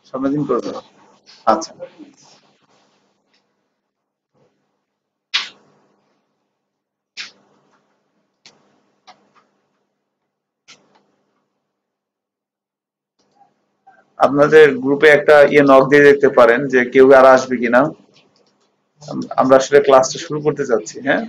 সামনের দিন করবে? আচ্ছা। আপনাদের গ্রুপে একটা নক দিয়ে দেখতে পারেন যে কেউ আর আসবে কিনা। আমরা আসলে ক্লাসটা শুরু করতে যাচ্ছি। হ্যাঁ,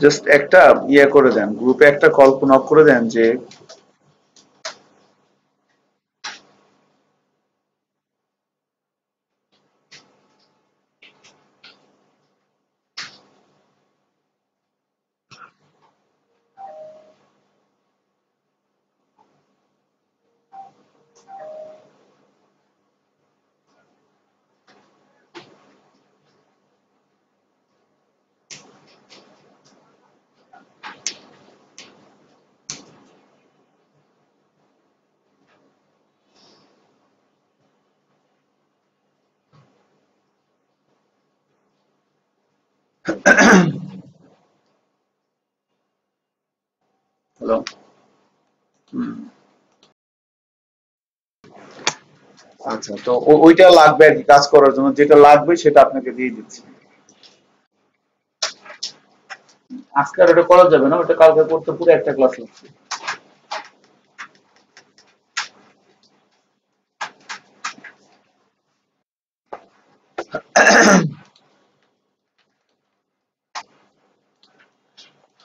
জাস্ট একটা করে দেন, গ্রুপে একটা কল নক করে দেন যে হ্যালো। আচ্ছা, তো ওইটা লাগবে আর কি কাজ করার জন্য, যেটা লাগবে সেটা আপনাকে দিয়ে দিচ্ছি। আজকে আর ওটা করা যাবে না, ওটা কালকে করতে পুরো একটা ক্লাস লাগছে।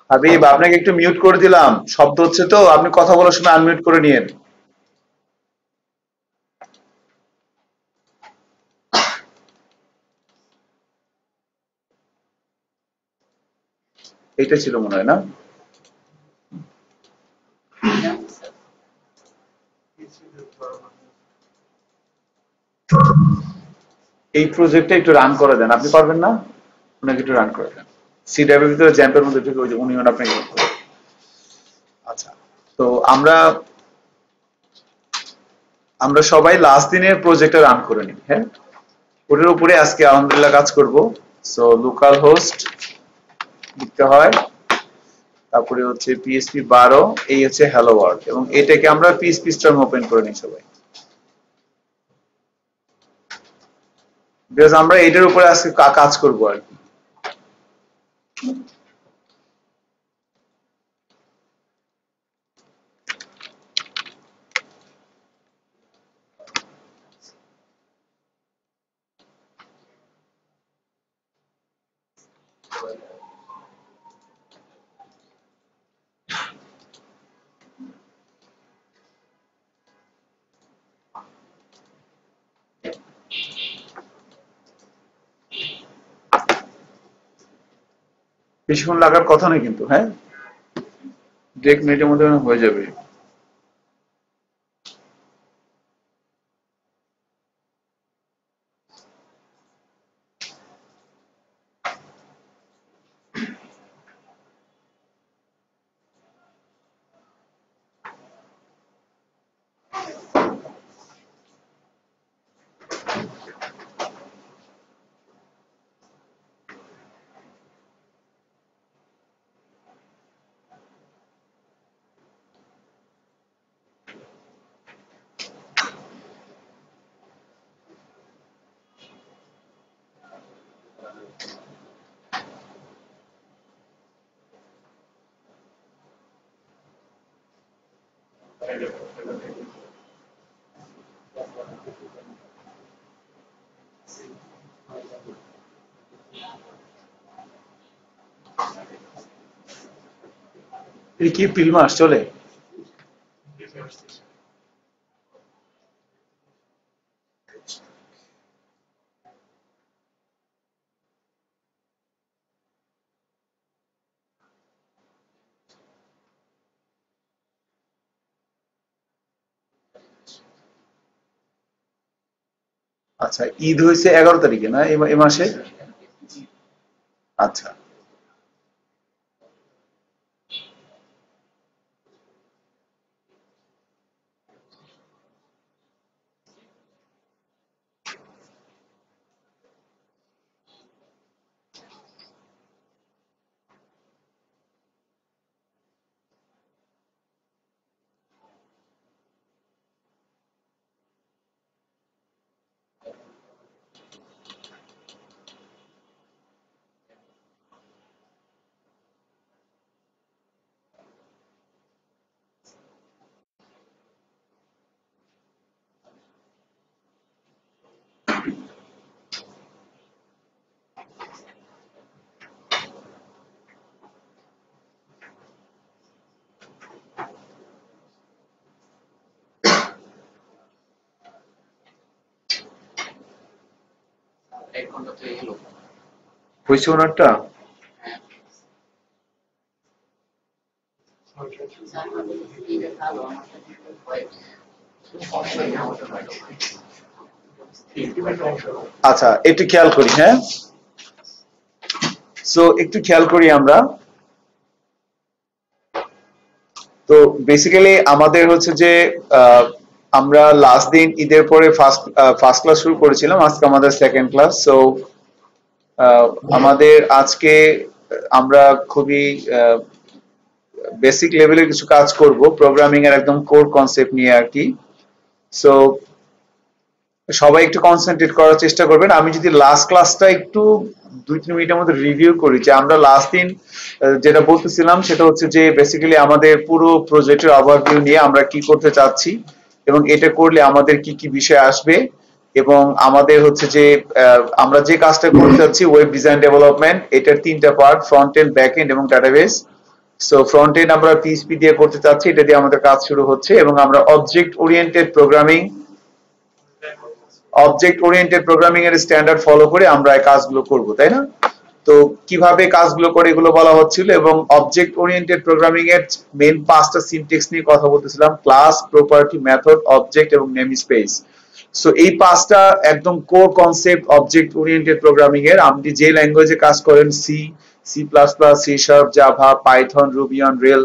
হাবিব, আপনাকে একটু মিউট করে দিলাম, শব্দ হচ্ছে তো, আপনি কথা বলার সময় আনমিউট করে নিয়েন। এইটা ছিল মনে হয়, না? এই প্রজেক্টটা একটু রান করে দেন, আপনি পারবেন না? ওনাকে একটু রান করে দেন। সিডাবের ভিতরে জ্যাম্পের মধ্যে ঢুকে ওই যে উনি আপনাকে help করবেন। আচ্ছা, তো আমরা আমরা সবাই লাস্ট দিনের প্রজেক্টটা রান করে নিই। হ্যাঁ, ওটার উপরে আজকে আলহামদুলিল্লাহ কাজ করব। সো লোকাল হোস্ট লিখতে হয়, তারপরে হচ্ছে পিএসপি 12, এই হচ্ছে হ্যালো ওয়ার্ল্ড, এবং এটাকে আমরা পিএসপি স্টর্ম ওপেন করে নিই সবাই, বিকজ আমরা এটার উপরে আজকে কাজ করব আর কি। বেশিক্ষণ লাগার কথা নয় কিন্তু, হ্যাঁ, 1 মিনিটের মধ্যে হয়ে যাবে। এটা কি এপ্রিল মাস চলে? আচ্ছা, ঈদ হয়েছে 11 তারিখে না এ মাসে? আচ্ছা, হয়েছে ওনারটা। আচ্ছা, একটু খেয়াল করি, হ্যাঁ। সো একটু খেয়াল করি আমরা। তো বেসিক্যালি আমাদের হচ্ছে যে আমরা লাস্ট দিন ঈদের পরে ফার্স্ট ক্লাস শুরু করেছিলাম, আজকে আমাদের সেকেন্ড ক্লাস। সো আমাদের আজকে আমরা খুবই বেসিক লেভেলের কিছু কাজ করব, প্রোগ্রামিং এর একদম কোর কনসেপ্ট নিয়ে আর কি। সো সবাই একটু কনসেন্ট্রেট করার চেষ্টা করবেন। আমি যদি লাস্ট ক্লাসটা একটু 2-3 মিনিটের মধ্যে রিভিউ করি, যে আমরা লাস্ট দিন যেটা বলতেছিলাম সেটা হচ্ছে যে বেসিক্যালি আমাদের পুরো প্রজেক্টের ওভারভিউ নিয়ে আমরা কি করতে চাচ্ছি এবং এটা করলে আমাদের কি কি বিষয় আসবে, এবং আমাদের হচ্ছে যে আমরা যে কাজটা করতে চাচ্ছি ওয়েব ডিজাইন ডেভেলপমেন্ট, এটার 3টা part, front end, back end এবং ডাটাবেস। সো ফ্রন্ট এন্ড আমরা পিএইচপি দিয়ে করতে চাচ্ছি, এটা দিয়ে আমাদের কাজ শুরু হচ্ছে, এবং আমরা অবজেক্ট ওরিয়েন্টেড প্রোগ্রামিং এর স্ট্যান্ডার্ড ফলো করে আমরা এই কাজগুলো করব, তাই না? তো কিভাবে কাজগুলো করে এগুলো বলা হচ্ছিল, এবং অবজেক্ট ওরিয়েন্টেড প্রোগ্রামিং এর মেইন 5টা সিনট্যাক্স নিয়ে কথা বলতেছিলাম: ক্লাস, প্রপার্টি, মেথড, অবজেক্ট এবং নেম স্পেস। সো এই 5টা একদম core concept object oriented programming এর। আপনি যে ল্যাঙ্গুয়েজে কাজ করেন, C, C plus plus, C sharp, Java, Python, Ruby on Rail,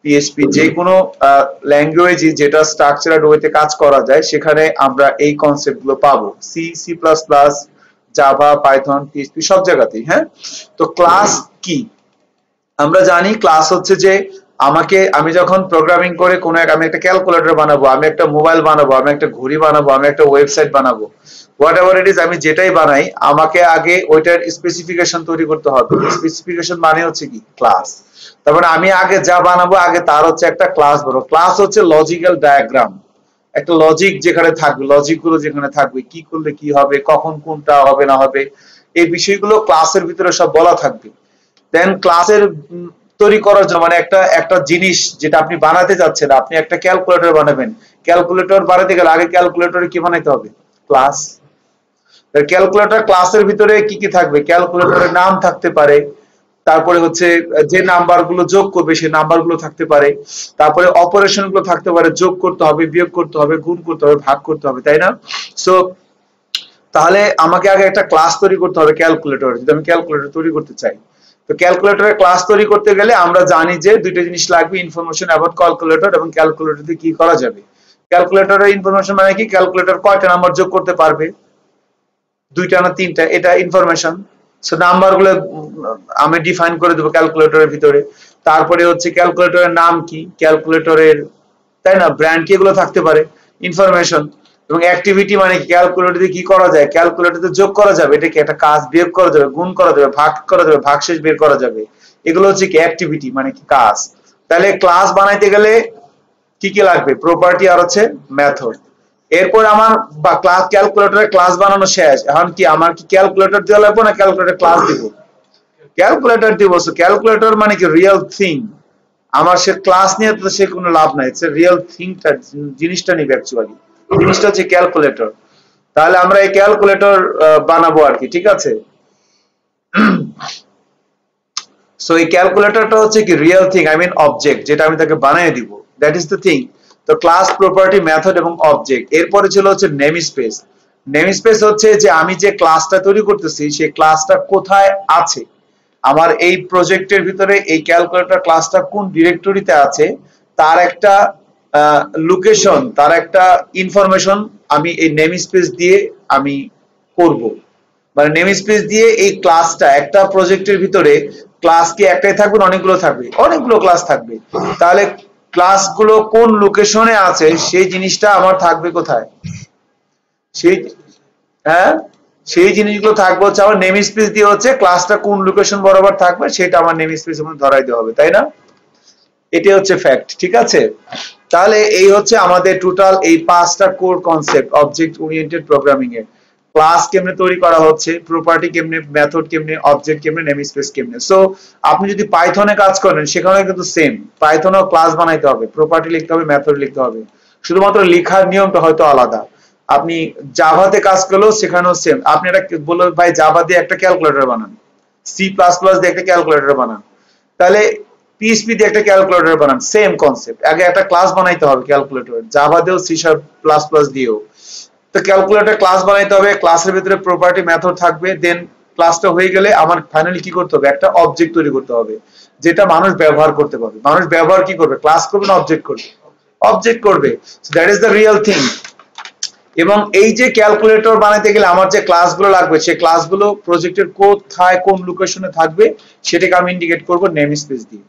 PHP, যে কোনো ল্যাঙ্গুয়েজই যেটা স্ট্রাকচারাল ওয়েতে কাজ করা যায় সেখানে আমরা এই কনসেপ্ট গুলো পাবো, C, C plus plus, Java, Python, PHP সব জায়গাতেই, হ্যাঁ। তো ক্লাস কি? আমরা জানি ক্লাস হচ্ছে যে আমি যখন প্রোগ্রামিং করে আমি একটা ক্যালকুলেটর বানাবো, আমি একটা মোবাইল বানাবো, আমি একটা ঘড়ি বানাবো, আমি একটা ওয়েবসাইট বানাবো, হোয়াট এভার ইট ইজ, আমি যেটাই বানাই আমাকে আগে ওইটার স্পেসিফিকেশন তৈরি করতে হবে। স্পেসিফিকেশন মানে হচ্ছে কি? ক্লাস। তারপরে আমি আগে যা বানাবো আগে তার হচ্ছে একটা ক্লাস বড়। ক্লাস হচ্ছে লজিক্যাল ডায়াগ্রাম, একটা লজিক যেখানে থাকবে, লজিক গুলো যেখানে থাকবে, কি করলে কি হবে, কখন কোনটা হবে না হবে, এই বিষয়গুলো ক্লাসের ভিতরে সব বলা থাকবে। দেন ক্লাসের তৈরি করার জন্য মানে একটা জিনিস যেটা আপনি বানাতে যাচ্ছেন, আপনি একটা ক্যালকুলেটর বানাবেন, ক্যালকুলেটর বানাতে গেলে আগে ক্যালকুলেটরে কি বানাইতে হবে? ক্লাস। ক্যালকুলেটর ক্লাসের ভিতরে কি কি থাকবে? ক্যালকুলেটরের নাম থাকতে পারে, তারপরে হচ্ছে যে নাম্বার গুলো যোগ করবে সেই নাম্বার গুলো থাকতে পারে, তারপরে অপারেশন গুলো থাকতে পারে, যোগ করতে হবে, বিয়োগ করতে হবে, গুণ করতে হবে, ভাগ করতে হবে, তাই না? সো তাহলে আমাকে আগে একটা ক্লাস তৈরি করতে হবে ক্যালকুলেটর, যদি আমি ক্যালকুলেটর তৈরি করতে চাই। তো ক্যালকুলেটরের ক্লাস তৈরি করতে গেলে আমরা জানি যে দুইটা জিনিস লাগবে: ইনফরমেশন অ্যাবাউট ক্যালকুলেটর এবং ক্যালকুলেটর দিয়ে কি করা যাবে। ক্যালকুলেটরের ইনফরমেশন মানে কি? ক্যালকুলেটর কয়টা নাম্বার যোগ করতে পারবে, 2টা না 3টা, এটা ইনফরমেশন। সো নাম্বার গুলো আমি ডিফাইন করে দেবো ক্যালকুলেটরের ভিতরে। তারপরে হচ্ছে ক্যালকুলেটরের নাম কি, ক্যালকুলেটরের, তাই না, ব্র্যান্ড কি, এগুলো থাকতে পারে, ইনফরমেশন। এবং অ্যাক্টিভিটি মানে কি? ক্যালকুলেটরে কি করা যায়, ক্যালকুলেটরে যোগ করা যাবে, এটা কি একটা কাজ, বিয়োগ করা যাবে, গুণ করা যাবে, ভাগ করা যাবে, ভাগশেষ বের করা যাবে, এগুলো হচ্ছে কি অ্যাক্টিভিটি মানে কি কাজ। তাহলে ক্লাস বানাইতে গেলে কি কি লাগবে, প্রপার্টি আর হচ্ছে মেথড। এরপর আমার ক্লাস ক্যালকুলেটরের ক্লাস বানানো শেষ। এখন কি আমার কি ক্যালকুলেটর দেওয়া লাগবে না ক্যালকুলেটর ক্লাস দিব? ক্যালকুলেটর দিব। সো ক্যালকুলেটর মানে কি রিয়েল থিং। আমার সে ক্লাস নিয়ে তো সে কোনো লাভ নাই, সে রিয়েল থিংটা জিনিসটা নিবে অ্যাকচুয়ালি, জিনিসটা হচ্ছে ক্যালকুলেটর। তাহলে আমরা এই ক্যালকুলেটর বানাবো আর কি, ঠিক আছে। সো এই ক্যালকুলেটরটা হচ্ছে কি real thing, I mean object, যেটা আমি তাকে বানিয়ে দিব, দ্যাট ইজ দ্য থিং। তো ক্লাস, প্রপার্টি, মেথড এবং অবজেক্ট। এরপরে ছিল হচ্ছে নেম স্পেস। নেম স্পেস হচ্ছে যে আমি যে ক্লাসটা তৈরি করতেছি সেই ক্লাসটা কোথায় আছে, আমার এই প্রজেক্টের ভিতরে এই ক্যালকুলেটর ক্লাসটা কোন ডিরেক্টরিতে আছে তার একটা লোকেশন, তার একটা ইনফরমেশন আমি এই নেম স্পেস দিয়ে আমি করব। মানে নেম স্পেস দিয়ে এই ক্লাসটা, একটা প্রজেক্টের ভিতরে ক্লাস কি একটাই থাকবে না অনেকগুলো থাকবে? অনেকগুলো ক্লাস থাকবে। তাহলে ক্লাসগুলো কোন লোকেশনে আছে সেই জিনিসটা আমার থাকবে কোথায়? সেই হ্যাঁ, সেই জিনিসগুলো থাকবে হচ্ছে আমার নেম স্পেস দিয়ে, হচ্ছে ক্লাসটা কোন লোকেশন বরাবর থাকবে সেটা আমার নেম স্পেসের মধ্যে ধরাই দেওয়া হবে, তাই না? এটাই হচ্ছে ফ্যাক্ট, ঠিক আছে। তাহলে এই হচ্ছে আমাদের টোটাল এই 5টা core concept object oriented programming এর। ক্লাস কেমনে তৈরি করা হচ্ছে, প্রপার্টি কেমনে, মেথড কেমনে, অবজেক্ট কেমনে, নেম স্পেস কেমনে। সো আপনি যদি পাইথনে কাজ করেন সেখানে কিন্তু সেম, পাইথনেও ক্লাস বানাইতে হবে, প্রপার্টি লিখতে হবে, মেথড লিখতে হবে, শুধুমাত্র লেখার নিয়মটা হয়তো আলাদা। আপনি জাভাতে কাজ করলেও সেখানেও সেম। আপনি এটা বললো ভাই জাভা দিয়ে একটা ক্যালকুলেটর বানান, সি প্লাস প্লাস দিয়ে একটা ক্যালকুলেটর বানান, তাহলে পিএইচপি দিয়ে একটা ক্যালকুলেটর বানান, সেম কনসেপ্ট। আগে একটা ক্লাস বানাইতে হবে ক্যালকুলেটর, জাভা দিয়েও, সি শার্প প্লাস প্লাস দিয়েও। তো ক্যালকুলেটর ক্লাস বানাইতে হবে, ক্লাসের ভিতরে প্রপার্টি মেথড থাকবে, দেন ক্লাসটা হয়ে গেলে আমার ফাইনালি কি করতে হবে, একটা অবজেক্ট তৈরি করতে হবে যেটা মানুষ ব্যবহার করতে পারবে। মানুষ ব্যবহার কি করবে, ক্লাস করবে না অবজেক্ট করবে? অবজেক্ট করবে। So that is the real thing. এবং এই যে ক্যালকুলেটর বানাইতে গেলে আমার যে ক্লাসগুলো লাগবে সেই ক্লাসগুলো প্রজেক্টের কোথায় কোন লোকেশনে থাকবে সেটাকে আমি ইন্ডিকেট করব নেম স্পেস দিয়ে।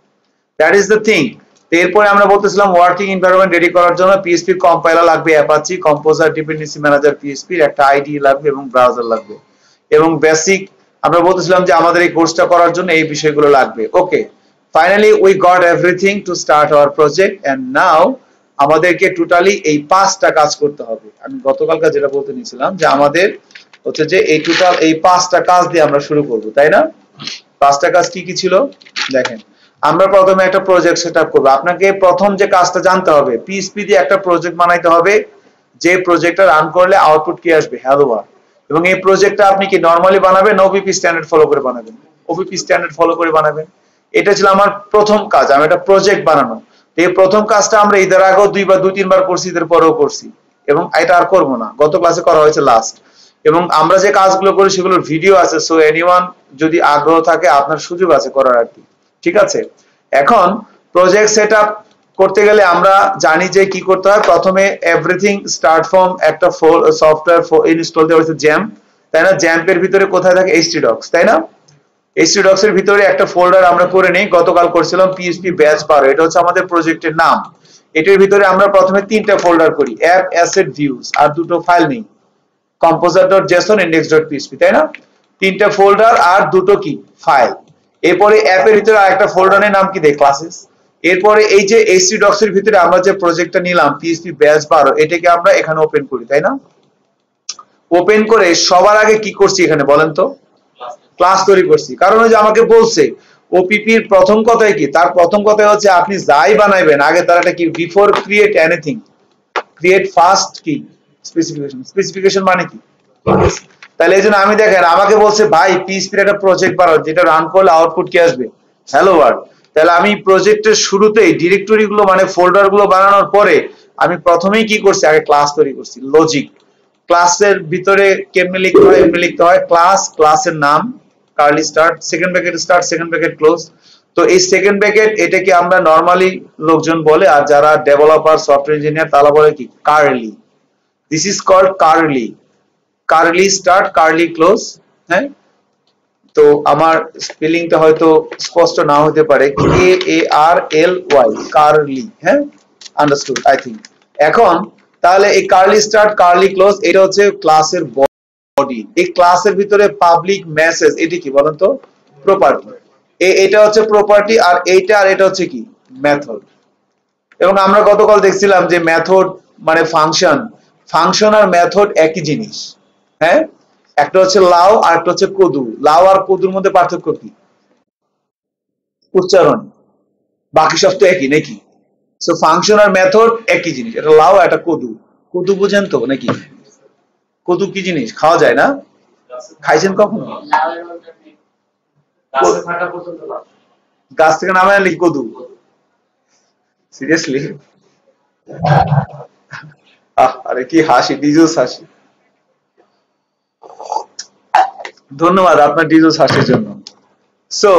That is the thing. এরপরে আমরা বলতেছিলাম ওয়ার্কিং এনভায়রনমেন্ট রেডি করার জন্য পিএইচপি কম্পাইলার লাগবে, Apache composer, dependency manager, PHP এর একটা আইডি লাগবে এবং ব্রাউজার লাগবে। এবং বেসিক আমরা বলতেছিলাম যে আমাদের এই কোর্সটা করার জন্য এই বিষয়গুলো লাগবে। Okay, finally we got everything to start our project and now আমাদেরকে টোটালি এই 5টা কাজ করতে হবে। আমি গতকালকে যেটা বলতে নিয়েছিলাম যে আমাদের হচ্ছে যে এই টোটাল এই 5টা কাজ দিয়ে আমরা শুরু করব, তাই না? 5টা কাজ কি কি ছিল দেখেন। আমরা প্রথমে একটা প্রজেক্ট সেটআপ করব। আপনাকে প্রথম যে কাজটা জানতে হবে, পিএইচপি দিয়ে একটা প্রজেক্ট বানাইতে হবে, যে প্রজেক্টটা রান করলে আউটপুট কি আসবে, হ্যালো ওয়ার্ল্ড। এবং এই প্রজেক্টটা আপনি কি নরমালি বানাবেন না ওপিপি স্ট্যান্ডার্ড ফলো করে বানাবেন? ওপিপি স্ট্যান্ডার্ড ফলো করে বানাবেন। এটা ছিল আমার প্রথম কাজ, আমি একটা প্রজেক্ট বানানো। এই প্রথম কাজটা আমরা এর আগেও 2-3 বার করছি, এর পরেও করছি, এবং এটা আর করব না। গত ক্লাসে করা হয়েছে লাস্ট। এবং আমরা যে কাজগুলো করি সেগুলোর ভিডিও আছে, সো এনিওয়ান যদি আগ্রহ থাকে আপনার সুযোগ আছে করার আর কি, ঠিক আছে। এখন প্রজেক্ট সেটআপ করতে গেলে আমরা জানি যে কি করতে হয়। প্রথমে এভরিথিং স্টার্ট ফ্রম একটা সফটওয়্যার ইনস্টল দেওয়া হয়েছে জ্যাম্প, তাই না? জ্যাম্পের ভিতরে কোথায় থাকে, htdocs, তাই না? htdocs এর ভিতরে একটা ফোল্ডার আমরা করে নেই, গতকাল করছিলাম পিএইচপি ব্যাচ 12, এটা হচ্ছে আমাদের প্রজেক্টের নাম। এটার ভিতরে আমরা প্রথমে 3টা ফোল্ডার করি, অ্যাপ, অ্যাসেট, ভিউজ, আর 2টো ফাইল নেই, composer.json, index.php, তাই না? 3টা ফোল্ডার আর 2টো কি ফাইল। এরপরে অ্যাপের ভিতরে আরেকটা ফোল্ডারের নাম কি দেই, ক্লাসেস। এরপরে এই যে htdocs এর ভিতরে আমরা যে প্রজেক্টটা নিলাম পিএইচপি ব্যাচ 12, এটাকে আমরা এখানে ওপেন করি, তাই না? ওপেন করে সবার আগে কি করছি এখানে বলেন তো, ক্লাস তৈরি করছি। কারণ ওই যে আমাকে বলছে ওপিপির প্রথম কথাই কি, তার প্রথম কথাই হচ্ছে আপনি যাই বানাইবেন আগে তার একটা কি, before create anything create first কি স্পেসিফিকেশন। স্পেসিফিকেশন মানে কি? তাহলে এই জন্য আমি দেখেন আমাকে বলছে ভাই পিএইচপির একটা প্রজেক্ট বানাও যেটা রান করলে আউটপুট কি আসবে, হ্যালো ওয়ার্ল্ড। তাহলে আমি প্রজেক্টের শুরুতেই ডিরেক্টরি গুলো মানে ফোল্ডার গুলো বানানোর পরে আমি প্রথমেই কি করছি, আগে ক্লাস তৈরি করছি। লজিক, ক্লাসের ভিতরে কেমনে লিখতে হয়, এমনি লিখতে হয়, ক্লাস, ক্লাসের নাম, curly start, second bracket start, second bracket close. তো এই সেকেন্ড ব্র্যাকেট এটাকে আমরা নরমালি লোকজন বলে, আর যারা ডেভেলপার সফটওয়্যার ইঞ্জিনিয়ার তারা বলে কি, curly. This is called curly. Curly start, curly close. হ্যাঁ, তো আমার স্পেলিংটা হয়তো স্পষ্ট না হতে পারে, KARLY, কার্লি। হ্যাঁ, আন্ডারস্টুড আই থিংক। এখন তাহলে এই কার্লি স্টার্ট, কার্লি ক্লোজ, এটা হচ্ছে ক্লাসের বডি। এই ক্লাসের ভিতরে পাবলিক মেসেজ, এটি কি বলেন তো, প্রপার্টি। এটা হচ্ছে প্রপার্টি, আর এইটা আর এটা হচ্ছে কি, মেথড। এবং আমরা গতকাল দেখছিলাম যে মেথড মানে ফাংশন আর মেথড একই জিনিস। হ্যাঁ, একটা হচ্ছে লাউ আর একটা হচ্ছে কদু। লাউ আর কদুর মধ্যে পার্থক্য কি? উচ্চারণ। বাকি সব তো একই নাকি? সো ফাংশন আর মেথড একই জিনিস। এটা লাউ আর এটা কদু। কদু বুঝেন তো নাকি? কদু কি জিনিস? খাওয়া যায় না? খাইছেন কখনো? গাছ থেকে নামায় আনলে কি কদু? সিরিয়াসলি? আরে কি হাসি, ডিজোস হাসি। ধন্যবাদ আপনার ডিজোস হাসির জন্য। সো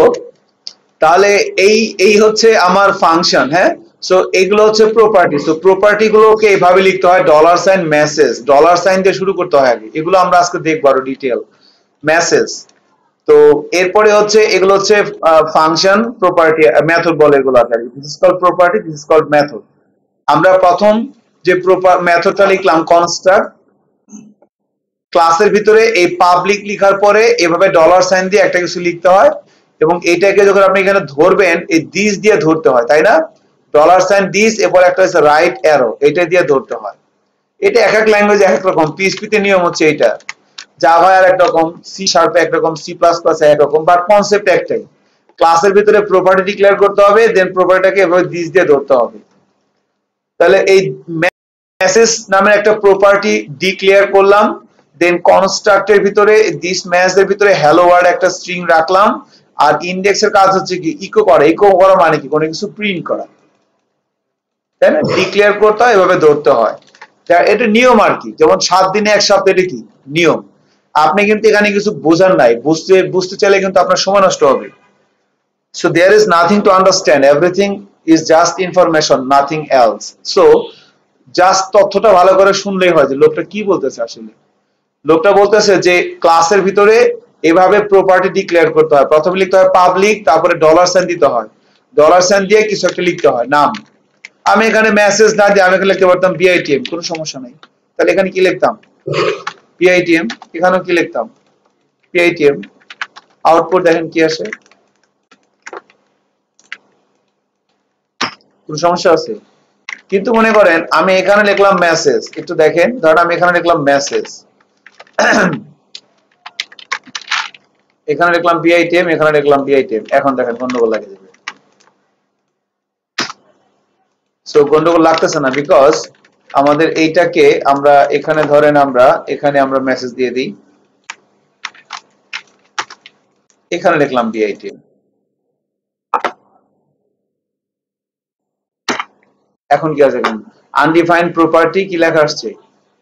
তাহলে এই এই হচ্ছে আমার ফাংশন। হ্যাঁ, সো এগুলো হচ্ছে প্রপার্টি। সো প্রপার্টি গুলোকে এভাবে লিখতে হয়, dollar sign message, dollar sign দিয়ে শুরু করতে হয় আগে। এগুলো আমরা আজকে দেখবো আরো ডিটেল। মেসেজ, তো এরপরে হচ্ছে এগুলো হচ্ছে ফাংশন প্রপার্টি মেথড বলে এগুলো আর কি। This is called property, this is called method. আমরা প্রথম যে মেথডটা লিখলাম কনস্ট্রাক্ট, ক্লাসের ভিতরে এই পাবলিক লিখার পরে এভাবে ডলার সাইন দিয়ে একটা কিছু লিখতে হয়, এবং এটাকে যখন আপনি এখানে ধরবেন এই দিস দিয়ে ধরতে হয়, তাই না? ডলার সাইন দিস, এরপর একটা হচ্ছে রাইট অ্যারো, এটা দিয়ে ধরতে হয়। এটা এক এক ল্যাঙ্গুয়েজে এক এক রকম। পিএইচপি তে নিয়ম হচ্ছে এইটা, জাভায় আর একরকম, সি শার্পে একরকম, সি প্লাস প্লাসে একরকম, বাট কনসেপ্ট একটাই। ক্লাসের ভিতরে প্রপার্টি ডিক্লেয়ার করতে হবে, দেন প্রপার্টিটাকে এভাবে দিস দিয়ে ধরতে হবে। তাহলে এই মেসেজ নামের একটা প্রপার্টি ডিক্লেয়ার করলাম, দেন কনস্ট্রাক্টের ভিতরে দিস মেসেজের ভিতরে হ্যালো ওয়ার্ড একটা স্ট্রিং রাখলাম, আর ইন্ডেক্সের কাজ হচ্ছে কি ইকো করা। ইকো করা মানে কি? কোনো কিছু প্রিন্ট করা, তাই না? ডিক্লেয়ার করতে হয়, এভাবে ধরতে হয়। এটা নিয়ম আর কি। যেমন 7 দিনে 1 সপ্তাহ, এটা কি নিয়ম। আপনি কিন্তু এখানে কিছু বোঝার নাই, বুঝতে চাইলে কিন্তু আপনার সময় নষ্ট হবে। So there is nothing to understand, everything is just information, nothing else. So just তথ্যটা ভালো করে শুনলেই হয় যে লোকটা কি বলতেছে আসলে। লোকটা বলতেছে যে ক্লাসের ভিতরে এভাবে প্রপার্টি ডিক্লেয়ার করতে হয়। প্রথমে লিখতে হয় পাবলিক, তারপরে ডলার সাইন দিতে হয়, ডলার সাইন দিয়ে কিছু একটা লিখতে হয়, নাম। আমি এখানে মেসেজ না দিয়ে আমি এখানে লিখতে পারতাম বিআইটিএম, কোনো সমস্যা নাই। তাহলে এখানে কি লিখতাম? পিআইটিএম। এখানেও কি লিখতাম? পিআইটিএম। আউটপুট দেখেন কি আসে, কোনো সমস্যা আছে? কিন্তু মনে করেন আমি এখানে লিখলাম মেসেজ, একটু দেখেন, ধরেন আমি এখানে লিখলাম মেসেজ, এখানে লিখলাম বিআইটিএম, এখানে লিখলাম বিআইটিএম। এখন দেখেন গন্ডগোল লাগে যাবে। সো গন্ডগোল লাগতেছে না, বিকজ আমাদের এইটাকে আমরা এখানে ধরেন আমরা এখানে আমরা মেসেজ দিয়ে দিই, এখানে লিখলাম বিআইটিএম। এখন কি আছে? আনডিফাইন্ড প্রপার্টি কি লেখা আসছে?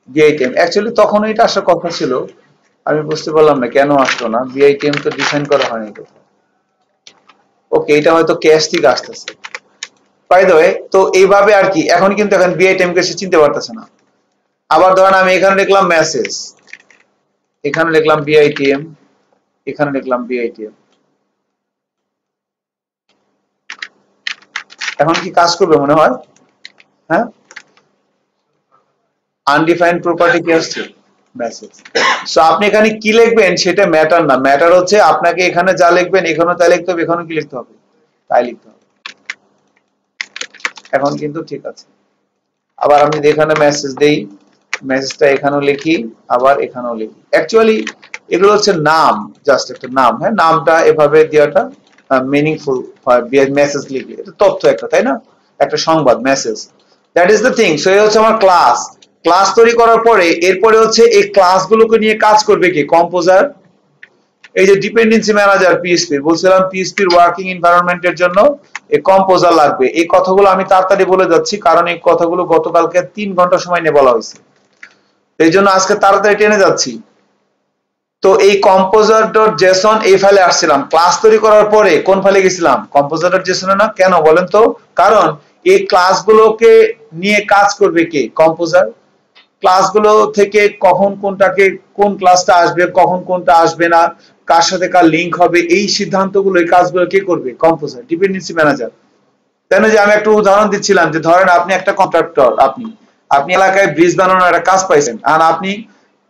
বিআইটিএম। অ্যাকচুয়ালি তখন এটা আসার কথা ছিল, আমি বুঝতে পারলাম না কেন আসলো না। বিআইটিএম তো ডিফাইন করা হয়নি তো। ওকে, এটা হয়তো ক্যাশ থেকে আসতেছে, বাই দ্য ওয়ে। তো এইভাবে আর কি, এখন কিন্তু এখন বিআইটিএম কে সে চিনতে পারতেছে না। আবার ধরেন আমি এখানে লিখলাম মেসেজ, এখানে লিখলাম বিআইটিএম, এখানে লিখলাম বিআইটিএম। এখন কি কাজ করবে মনে হয়? হ্যাঁ, আনডিফাইন্ড প্রপার্টি কি আসছে? মেসেজ। সো আপনি এখানে কি লিখবেন সেটা ম্যাটার না, ম্যাটার হচ্ছে আপনাকে এখানে যা লিখবেন এখানেও তাই লিখতে হবে, এখানেও কি লিখতে হবে? তাই লিখতে হবে। এখন কিন্তু ঠিক আছে। আবার আমি এখানে মেসেজ দেই, মেসেজটা এখানেও লিখি, আবার এখানেও লিখি। অ্যাকচুয়ালি এগুলো হচ্ছে নাম, জাস্ট একটা নাম। হ্যাঁ, নামটা এভাবে দেওয়াটা মিনিংফুল হয়। মেসেজ লিখলে এটা তথ্য একটা, তাই না? একটা সংবাদ, message. That is the thing. So এই হচ্ছে আমার ক্লাস। ক্লাস তৈরি করার পরে এরপরে হচ্ছে এই ক্লাসগুলোকে নিয়ে কাজ করবে কি? কম্পোজার। এই যে ডিপেন্ডেন্সি ম্যানেজার পিএইচপি, বলছিলাম পিএইচপির ওয়ার্কিং এনভায়রনমেন্টের জন্য এই কম্পোজার লাগবে। এই কথাগুলো আমি তাড়াতাড়ি বলে যাচ্ছি, কারণ এই কথাগুলো গতকালকে 3 ঘন্টা সময় নিয়ে বলা হয়েছে, এই জন্য আজকে তাড়াতাড়ি টেনে যাচ্ছি। তো এই কম্পোজার ডট জেসন এই ফাইলে আসছিলাম। ক্লাস তৈরি করার পরে কোন ফাইলে গেছিলাম? কম্পোজার ডট জেসনে না? কেন বলেন তো? কারণ এই ক্লাসগুলোকে নিয়ে কাজ করবে কে? কম্পোজার। ক্লাসগুলো থেকে কখন কোনটাকে, কোন ক্লাসটা আসবে, কখন কোনটা আসবে না, কার সাথে কার লিংক হবে, এই সিদ্ধান্তগুলো, এই কাজগুলো কে করবে? Composer, dependency manager. তাই না? যে আমি একটা উদাহরণ দিচ্ছিলাম যে ধরেন আপনি একটা কন্ট্রাক্টর, আপনি আপনি এলাকায় ব্রিজ বানানোর একটা কাজ পাইছেন, আর আপনি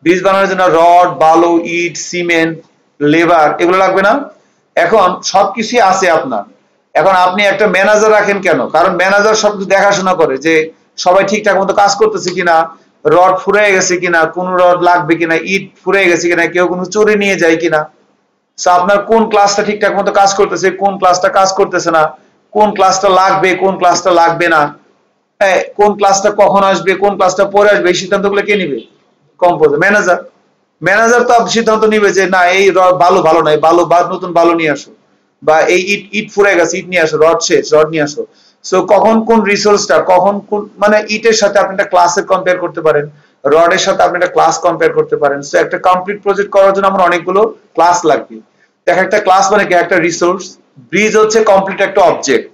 ব্রিজ বানানোর জন্য রড, বালু, ইট, সিমেন্ট, লেবার এগুলো লাগবে না? এখন সবকিছুই আছে আপনার, এখন আপনি একটা ম্যানেজার রাখেন কেন? কারণ ম্যানেজার সব দেখাশোনা করে যে সবাই ঠিকঠাক মতো কাজ করতেছে কিনা, রড ফুরিয়ে গেছে কিনা, কোন রড লাগবে কিনা, ইট ফুরিয়ে গেছে কিনা, কেউ কোনো চুরি নিয়ে যায় কিনা। সো আপনার কোন ক্লাসটা ঠিকঠাক মতো কাজ করতেছে, কোন ক্লাসটা কাজ করতেছে না, কোন ক্লাসটা লাগবে, কোন ক্লাসটা লাগবে না, কোন ক্লাসটা কখন আসবে, কোন ক্লাসটা পরে আসবে, এই সিদ্ধান্তগুলো কে নিবে? Composer, manager. ম্যানেজার তো সিদ্ধান্ত নিবে যে না এই বালু ভালো নাই, বালু বা নতুন বালু নিয়ে আসো, বা এই ইট ইট ফুরে গেছে, ইট নিয়ে আসো, রড শেষ, রড নিয়ে আসো। সো কখন কোন রিসোর্সটা, কখন কোন, মানে ইটের সাথে আপনি একটা ক্লাসের কম্পেয়ার করতে পারেন, রডের সাথে আপনি একটা ক্লাস কম্পেয়ার করতে পারেন। সো একটা কমপ্লিট প্রজেক্ট করার জন্য আমার অনেকগুলো ক্লাস লাগবে। দেখ একটা ক্লাস মানে কি? একটা রিসোর্স। ব্রিজ হচ্ছে কমপ্লিট একটা অবজেক্ট।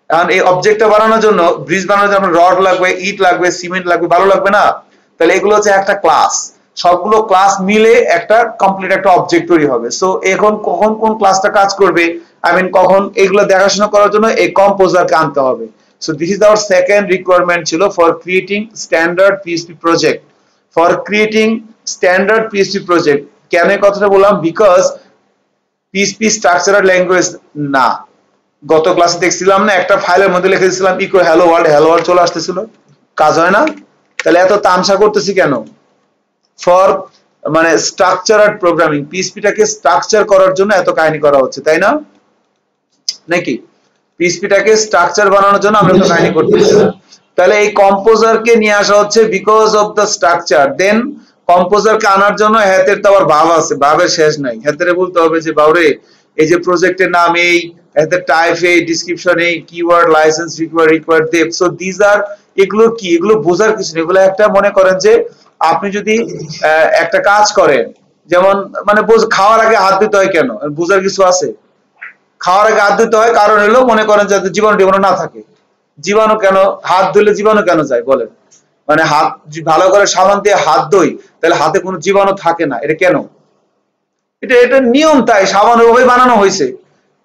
কারণ এই অবজেক্টটা বানানোর জন্য, ব্রিজ বানানোর জন্য রড লাগবে, ইট লাগবে, সিমেন্ট লাগবে, ভালো লাগবে না? তাহলে এগুলো হচ্ছে একটা ক্লাস। সবগুলো ক্লাস মিলে একটা কমপ্লিট একটা অবজেক্ট তৈরি হবে। সো এখন কখন কোন ক্লাসটা কাজ করবে, আই মিন কখন, এগুলো দেখাশোনা করার জন্য এই কম্পোজারকে আনতে হবে। So this is our second requirement ছিল for creating standard PHP project. For creating standard PHP project, কেন এই কথাটা বললাম? বিকজ পিএইচপি স্ট্রাকচারাল ল্যাঙ্গুয়েজ না। গত ক্লাসে দেখছিলাম না, একটা ফাইলের মধ্যে লিখে দিয়েছিলাম echo hello world, hello world চলে আসতেছিল, কাজ হয় না। তাহলে এত তামসা করতেছি কেন? ফর মানে স্ট্রাকচারাল প্রোগ্রামিং, পিএইচপিটাকে স্ট্রাকচার করার জন্য এত কাহিনী করা হচ্ছে, তাই না? নাকি পিএইচপিটাকে স্ট্রাকচার বানানোর জন্য আমরা এত কাহিনী করতেছি। তাহলে এই কম্পোজারকে নিয়ে আসা হচ্ছে বিকজ অফ দ্য স্ট্রাকচার। দেন কম্পোজারকে আনার জন্য হাতের তো আবার ভাব আছে, ভাবের শেষ নাই। হাতের বলতে হবে যে বাউরে এই যে প্রজেক্টের নাম এই, হাতের টাইপ এই, ডিসক্রিপশন এই, কিওয়ার্ড, লাইসেন্স রিকোয়ার্ড দেব। সো দিস আর, এগুলো কি? এগুলো বোঝার কিছু নেই। এগুলো একটা, মনে করেন যে আপনি যদি একটা কাজ করেন, যেমন মানে খাওয়ার আগে হাত দিতে হয় কেন? বোঝার কিছু আছে? খাওয়ার আগে হাত দিতে হয় কারণ হলো, মনে করেন যাতে জীবাণু টিবাণু না থাকে। জীবাণু কেন? হাত ধুলে জীবাণু কেন যায় বলেন? মানে হাত ভালো করে সাবান দিয়ে হাত ধুই, তাহলে হাতে কোনো জীবাণু থাকে না, এটা কেন? এটা এটা নিয়ম, তাই সাবান ওইভাবে বানানো হয়েছে।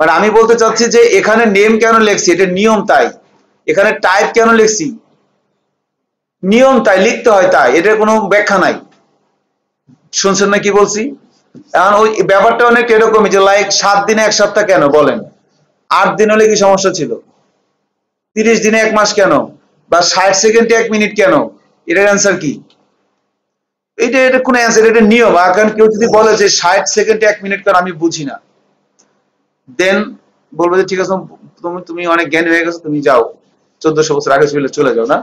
মানে আমি বলতে চাচ্ছি যে এখানে নেম কেন লিখছি, এটা নিয়ম তাই। এখানে টাইপ কেন লিখছি, নিয়ম তাই, লিখতে হয় তাই, এটার কোনো ব্যাখ্যা নাই। শুনছেন না কি বলছি? এখন ওই ব্যাপারটা অনেক এরকমই, যে লাইক 7 দিনে 1 সপ্তাহ কেন বলেন? 8 দিন হলে কি সমস্যা ছিল? 30 দিনে 1 মাস কেন? বা 60 সেকেন্ডে 1 মিনিট কেন? এটার অ্যান্সার কি? এটা এটা কোন অ্যান্সার? এটা নিয়ম। আর কারণ কেউ যদি বলে যে 60 সেকেন্ডে 1 মিনিট কেন, আমি বুঝি না, দেন বলবো যে ঠিক আছে, তুমি তুমি অনেক জ্ঞানী হয়ে গেছো, তুমি যাও 1400 বছর আগে চলে যাও না।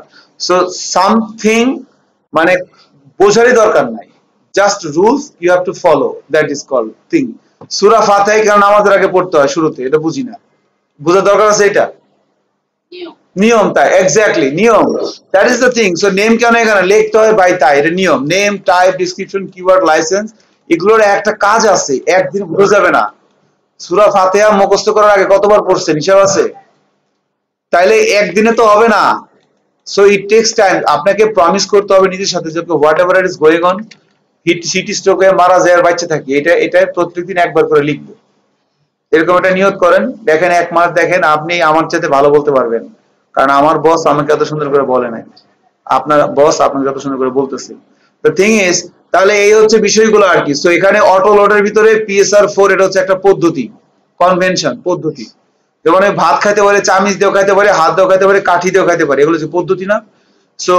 সো সামথিং, মানে বোঝারই দরকার নাই, just rules you have to follow, that is called thing. সূরা ফাতিহা কারণ আমাদের আগে পড়তে হয় শুরুতে, এটা বুঝি না, বোঝার দরকার আছে এটা? নিয়ম, তাই, এক্স্যাক্টলি নিয়ম, that is the thing. So name কেন এখানে লিখতে হয় ভাই? তাই, এটা নিয়ম। Name, type, description, keyword, licence, এগুলোর একটা কাজ আছে, একদিন ভুলে যাবে না। সূরা ফাতিহা মুখস্থ করার আগে কতবার পড়ছেন হিসাব আছে? তাইলে একদিনে তো হবে না। So it takes time. আপনাকে প্রমিস করতে হবে নিজের সাথে যে whatever it is going on, heat স্ট্রোকে মারা যায় আর বাচ্চা থাকি, এটা প্রত্যেকদিন একবার করে লিখবো। এরকম একটা নিয়ত করেন, দেখেন 1 মাস, দেখেন আপনি আমার চাইতে ভালো বলতে পারবেন। কারণ আমার বস আমাকে এত সুন্দর করে বলে নাই, আপনার বস আপনাকে এত সুন্দর করে বলতেছে। দ্য থিং ইজ, তাহলে এই হচ্ছে বিষয়গুলো আর কি। সো এখানে অটো লোডের ভিতরে PSR4 এটা হচ্ছে একটা পদ্ধতি, কনভেনশন, পদ্ধতি। যেমন ভাত খাইতে পারে, চামিচ দিয়েও খাইতে পারে, হাত দিয়েও খাইতে পারে, কাঠি দিয়েও খাইতে পারে, এগুলো হচ্ছে পদ্ধতি না? সো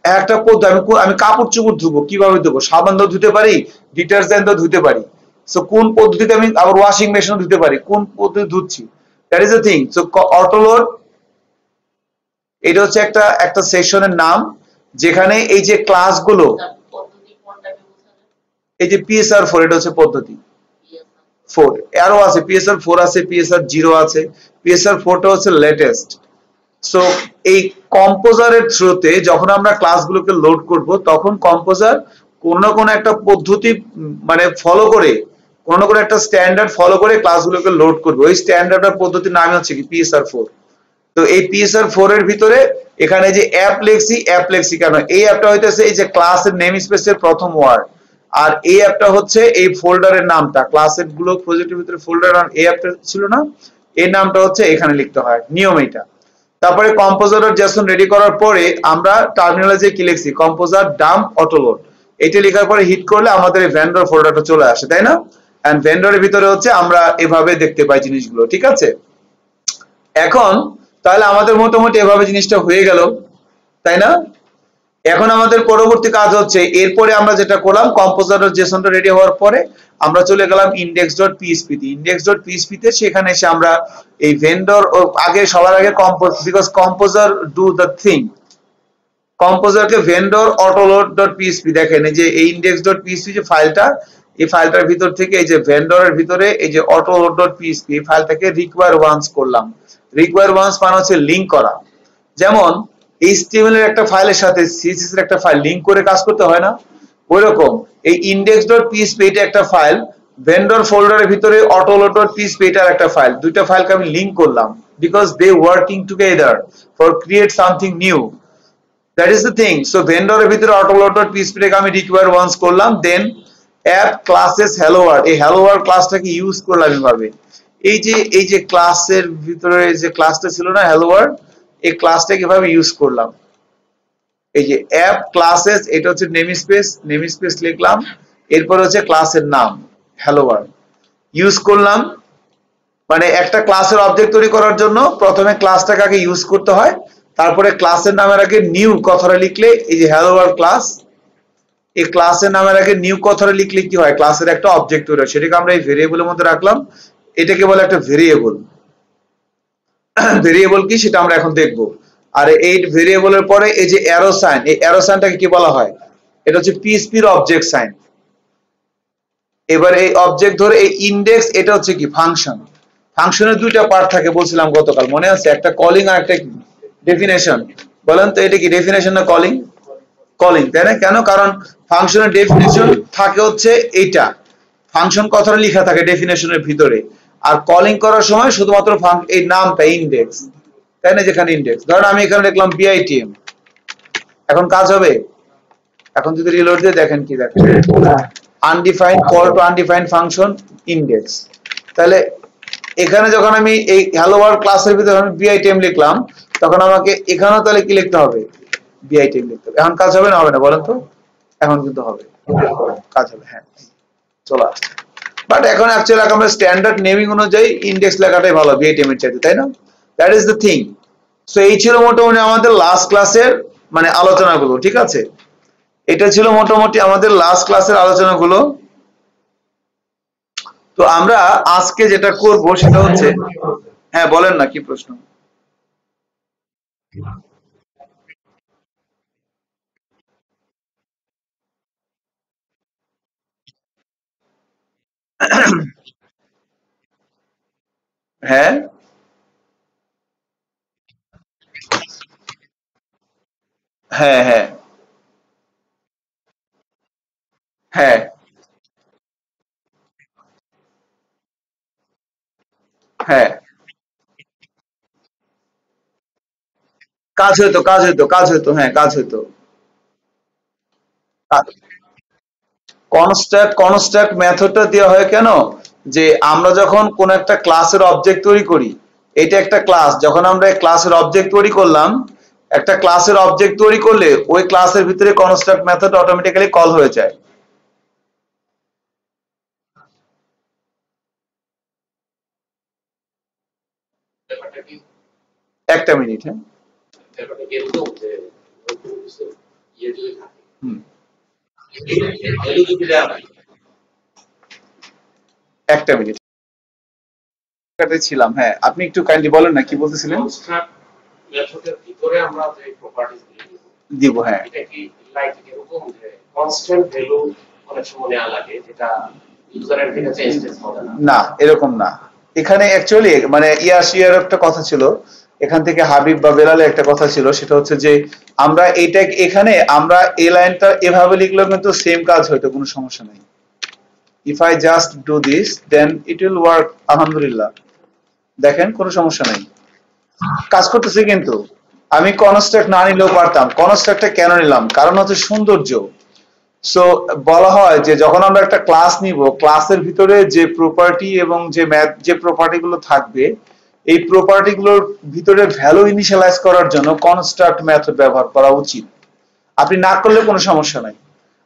একটা পদ্ধতি। আমি কাপড় চোপড় ধুবো, কিভাবে ধুবো? সাবান দিয়ে ধুতে পারি, ডিটারজেন্ট দিয়ে ধুতে পারি। সো কোন পদ্ধতিতে? আমি আবার ওয়াশিং মেশিনে ধুতে পারি, কোন পদ্ধতি ধুচ্ছি? That is the thing. So autoload, এটা হচ্ছে একটা একটা সেকশনের নাম, যেখানে এই যে ক্লাসগুলো, এই যে PSR4 এটা হচ্ছে পদ্ধতি 4। আরো আছে PSR4 আছে, PSR0 আছে, PSR4 টা হচ্ছে লেটেস্ট। সো এই কম্পোজারের থ্রুতে যখন আমরা ক্লাসগুলোকে লোড করব, তখন কম্পোজার কোন না কোন একটা পদ্ধতি মানে ফলো করে, কোন না কোন একটা স্ট্যান্ডার্ড ফলো করে ক্লাসগুলোকে লোড করবে। ওই স্ট্যান্ডার্ড আর পদ্ধতির নাম হচ্ছে কি? PSR4। তো এই PSR4 এর ভিতরে এখানে যে অ্যাপ লেখছি কেন? এই অ্যাপটা হইতেছে এই যে ক্লাসের নেম স্পেসের প্রথম ওয়ার্ড, আর এই অ্যাপটা হচ্ছে এই ফোল্ডারের নামটা, ক্লাসের গুলো প্রজেক্টের ভিতরে ফোল্ডার, এই অ্যাপটা ছিল না, এই নামটা হচ্ছে এখানে লিখতে হয়, নিয়ম এটা। তারপরে কম্পোজার জেসন রেডি করার পরে আমরা টার্মিনালে যে কি লিখছি, কম্পোজার ডাম্প অটোলোড, এটা লেখার পরে হিট করলে আমাদের এই ভেন্ডর ফোল্ডারটা চলে আসে, তাই না? এন্ড ভেন্ডরের ভিতরে হচ্ছে আমরা এভাবে দেখতে পাই জিনিসগুলো, ঠিক আছে? এখন তাহলে আমাদের মোটামুটি এভাবে জিনিসটা হয়ে গেল, তাই না? এখন আমাদের পরবর্তী কাজ হচ্ছে, এরপরে আমরা যেটা করলাম, কম্পোজার জেসনটা রেডি হওয়ার পরে আমরা চলে গেলাম index.php তে। index.php তে সেখানে এসে আমরা এই ভেন্ডর আগে সবার আগে because composer do the thing, কম্পোজারকে ভেন্ডর অটোলোড.php দেখেন এই যে এই index.php যে ফাইলটা, এই ফাইলটার ভিতর থেকে এই যে ভেন্ডরের ভিতরে এই যে অটোলোড.php এই ফাইলটাকে রিকোয়ার ওয়ান্স করলাম। রিকোয়ার ওয়ান্স মানে হচ্ছে লিংক করা। যেমন HTML এর একটা ফাইলের সাথে CSS এর একটা ফাইল লিংক করে কাজ করতে হয় না, ওইরকম এই index.php এটা একটা ফাইল, ভেন্ডর ফোল্ডারের ভিতরে autoload.php এটা একটা ফাইল, দুইটা ফাইলকে আমি লিংক করলাম because they working together for create something new. That is the thing. So vendor এর ভিতরে autoload.php টাকে আমি require once করলাম, then app classes hello world, এই hello world ক্লাসটাকে ইউজ করলাম এভাবে। এই যে ক্লাসের ভিতরে যে ক্লাসটা ছিল না hello world, এই ক্লাসটাকে এভাবে ইউজ করলাম। এই যে app classes এটা হচ্ছে নেম স্পেস লিখলাম, এরপর হচ্ছে ক্লাসের নাম hello world ইউজ করলাম। মানে একটা ক্লাসের অবজেক্ট তৈরি করার জন্য প্রথমে ক্লাসটাকে আগে ইউজ করতে হয়, তারপরে ক্লাসের নামের আগে নিউ কথাটা লিখলে এই যে হ্যালো ওয়ার্ল্ড ক্লাস, এই ক্লাসের নামের আগে নিউ কথাটা লিখলে কি হয়, ক্লাসের একটা অবজেক্ট তৈরি হয়, সেটাকে আমরা এই ভেরিয়েবলের মধ্যে রাখলাম, এটাকে বলে একটা ভেরিয়েবল। ভেরিয়েবল কি সেটা আমরা এখন দেখব। আর এই ভেরিয়েবলের পরে এই যে অ্যারো সাইন, এই অ্যারো সাইনটাকে কি বলা হয়, এটা হচ্ছে পিএইচপি এর অবজেক্ট সাইন। এবার এই অবজেক্ট ধরে এই ইনডেক্স এটা হচ্ছে কি ফাংশন। ফাংশনের দুইটা পার্ট থাকে বলছিলাম গতকাল, মনে আছে, একটা কলিং আর একটা ডেফিনেশন। বলেন তো এটা কি ডেফিনেশন না কলিং? কলিং, তাই না? কেন? কারণ ফাংশনের ডেফিনেশন থাকে হচ্ছে এইটা, ফাংশন কথাটা লেখা থাকে ডেফিনেশনের ভিতরে, আর কলিং করার সময় শুধুমাত্র এই নামটা ইনডেক্স, তাই না? যেখানে ইনডেক্স, ধরুন আমি এখানে লিখলাম bitm, এখন কাজ হবে। এখন যদি রিলোড দিয়ে দেখেন কি দেখেন, undefined call to undefined function index. তাহলে এখানে যখন আমি এই হ্যালো ওয়ার্ল্ড ক্লাসের ভিতরে আমি bitm লিখলাম, তখন আমাকে এখানেও তাহলে কি লিখতে হবে, bitm লিখতে হবে। এখন কাজ হবে না হবে না বলেন তো? এখন কিন্তু হবে, কাজ হবে, হ্যাঁ চলে আসছে। বাট এখন অ্যাকচুয়ালি আমরা স্ট্যান্ডার্ড নেমিং অনুযায়ী ইনডেক্স লেখাটাই ভালো bitm এর চাইতে, তাই না? That is the thing. So এই ছিল মোটামুটি আমাদের লাস্ট ক্লাসের মানে আলোচনাগুলো, ঠিক আছে? এটা ছিল মোটামুটি আমাদের লাস্ট ক্লাসের আলোচনাগুলো। তো আমরা আজকে যেটা করব সেটা হচ্ছে, হ্যাঁ বলেন না কি প্রশ্ন? হ্যাঁ হ্যাঁ হ্যাঁ হ্যাঁ হ্যাঁ কাজ হইতো, হ্যাঁ কাজ হইতো। কনস্ট্রাক্ট মেথডটা দেওয়া হয় কেন, যে আমরা যখন কোন একটা ক্লাসের অবজেক্ট তৈরি করি, এটা একটা ক্লাস, যখন আমরা ক্লাসের অবজেক্ট তৈরি করলাম, একটা ক্লাসের অবজেক্ট তৈরি করলে ওই ক্লাসের ভিতরে কনস্ট্রাক্ট মেথড অটোমেটিক্যালি কল হয়ে যায়। একটা মিনিট, হ্যাঁ হুম, একটা মিনিট ছিলাম, হ্যাঁ আপনি একটু কাইন্ডলি বলেন না কি বলতেছিলেন। মেথডের ভিতরে আমরা যে প্রপার্টিজ দিব, হ্যাঁ এটা কি লাইক এরকম যে কনস্ট্যান্ট ভ্যালু অনেক সময় নেওয়া লাগে, যেটা ইউজারের কাছে ইনস্টেন্স হবে না? না এরকম না, এখানে অ্যাকচুয়ালি মানে ইয়ার একটা কথা ছিল, এখান থেকে হাবিব বা বেলালের একটা কথা ছিল, সেটা হচ্ছে যে আমরা এইটা এখানে আমরা এই লাইনটা এভাবে লিখলেও কিন্তু সেম কাজ হয়তো, কোনো সমস্যা নাই। If I just do this then it will work, আলহামদুলিল্লাহ, দেখেন কোনো সমস্যা নাই, কাজ করতেছে। কিন্তু আমি কনস্ট্রাক্ট না নিলেও পারতাম। কনস্ট্রাক্টটা কেন নিলাম, কারণ হচ্ছে সৌন্দর্য। সো বলা হয় যে যখন আমরা একটা ক্লাস নিব, ক্লাসের ভিতরে যে প্রপার্টি এবং যে ম্যাথ যে প্রপার্টি গুলো থাকবে, এই প্রপার্টি গুলোর ভিতরে ভ্যালু ইনিশিয়ালাইজ করার জন্য কনস্ট্রাক্ট মেথড ব্যবহার করা উচিত। আপনি না করলে কোনো সমস্যা নাই।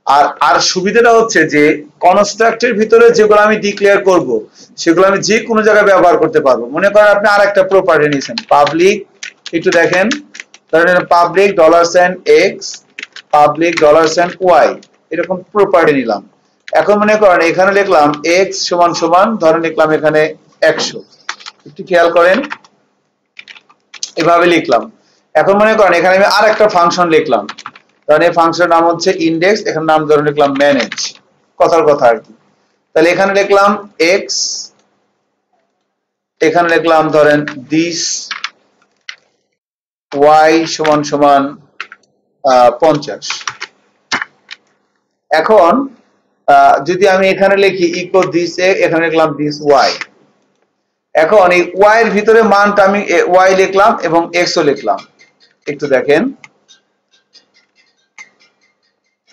আর আর সুবিধাটা হচ্ছে যে কনস্ট্রাক্টের ভিতরে যেগুলো আমি ডিক্লেয়ার করব সেগুলো আমি যে কোনো জায়গায় ব্যবহার করতে পারবো। মনে করেন আপনি আরেকটা প্রপার্টি নিয়েছেন পাবলিক, একটু দেখেন, ধরেন পাবলিক $x, পাবলিক $y, এরকম প্রপার্টি নিলাম। এখন মনে করেন এখানে লিখলাম x সমান সমান, ধরেন লিখলাম এখানে 100, একটু খেয়াল করেন, এভাবে লিখলাম। এখন মনে করেন এখানে আমি আরেকটা ফাংশন লিখলাম, কারণ এই ফাংশনের নাম হচ্ছে ইন্ডেক্স, এখানে নাম ধরে লিখলাম ম্যানেজ, কথার কথা আর কি। তাহলে এখানে লিখলাম x, এখানে লিখলাম ধরেন দিস y সমান সমান 50। এখন যদি আমি এখানে লিখি ইকো দিস এ, এখানে লিখলাম দিস y। এখন এই y এর ভিতরে মানটা আমি y লিখলাম এবং x ও লিখলাম, একটু দেখেন।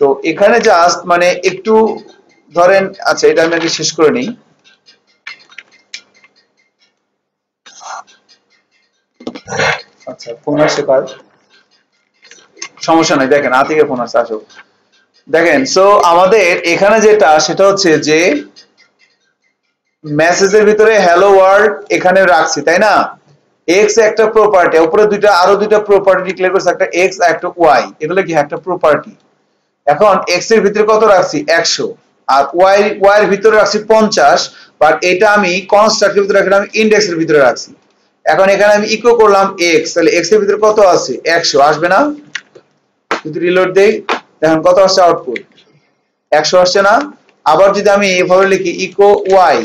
তো এখানে জাস্ট মানে একটু ধরেন, আচ্ছা এটা আমি আগে শেষ করে নিই। আচ্ছা ফোন আসছে কার, সমস্যা নাই, দেখেন আতিকে ফোন আসছে, আসো দেখেন। সো আমাদের এখানে যেটা সেটা হচ্ছে যে মেসেজের ভিতরে হ্যালো ওয়ার্ল্ড এখানে রাখছি, তাই না? এক্স একটা প্রপার্টি, উপরে আরো দুইটা প্রপার্টি ডিক্লেয়ার করছে, একটা এক্স আর একটা ওয়াই, এগুলো কি একটা প্রপার্টি। এখন এক্স এর ভিতরে কত রাখছি 100, আর ওয়াই এর ভিতরে রাখছি 50, বাট এটা আমি কনস্ট্রাক্টের ভিতরে রাখলাম, ইনডেক্স এর ভিতরে রাখছি। এখন এখানে আমি ইকো করলাম এক্স, তাহলে এক্স এর ভিতরে কত আছে 100, আসবে না? যদি রিলোড দেই দেখেন কত আসছে আউটপুট, 100 আসছে না? আবার যদি আমি এভাবে লিখি ইকো ওয়াই,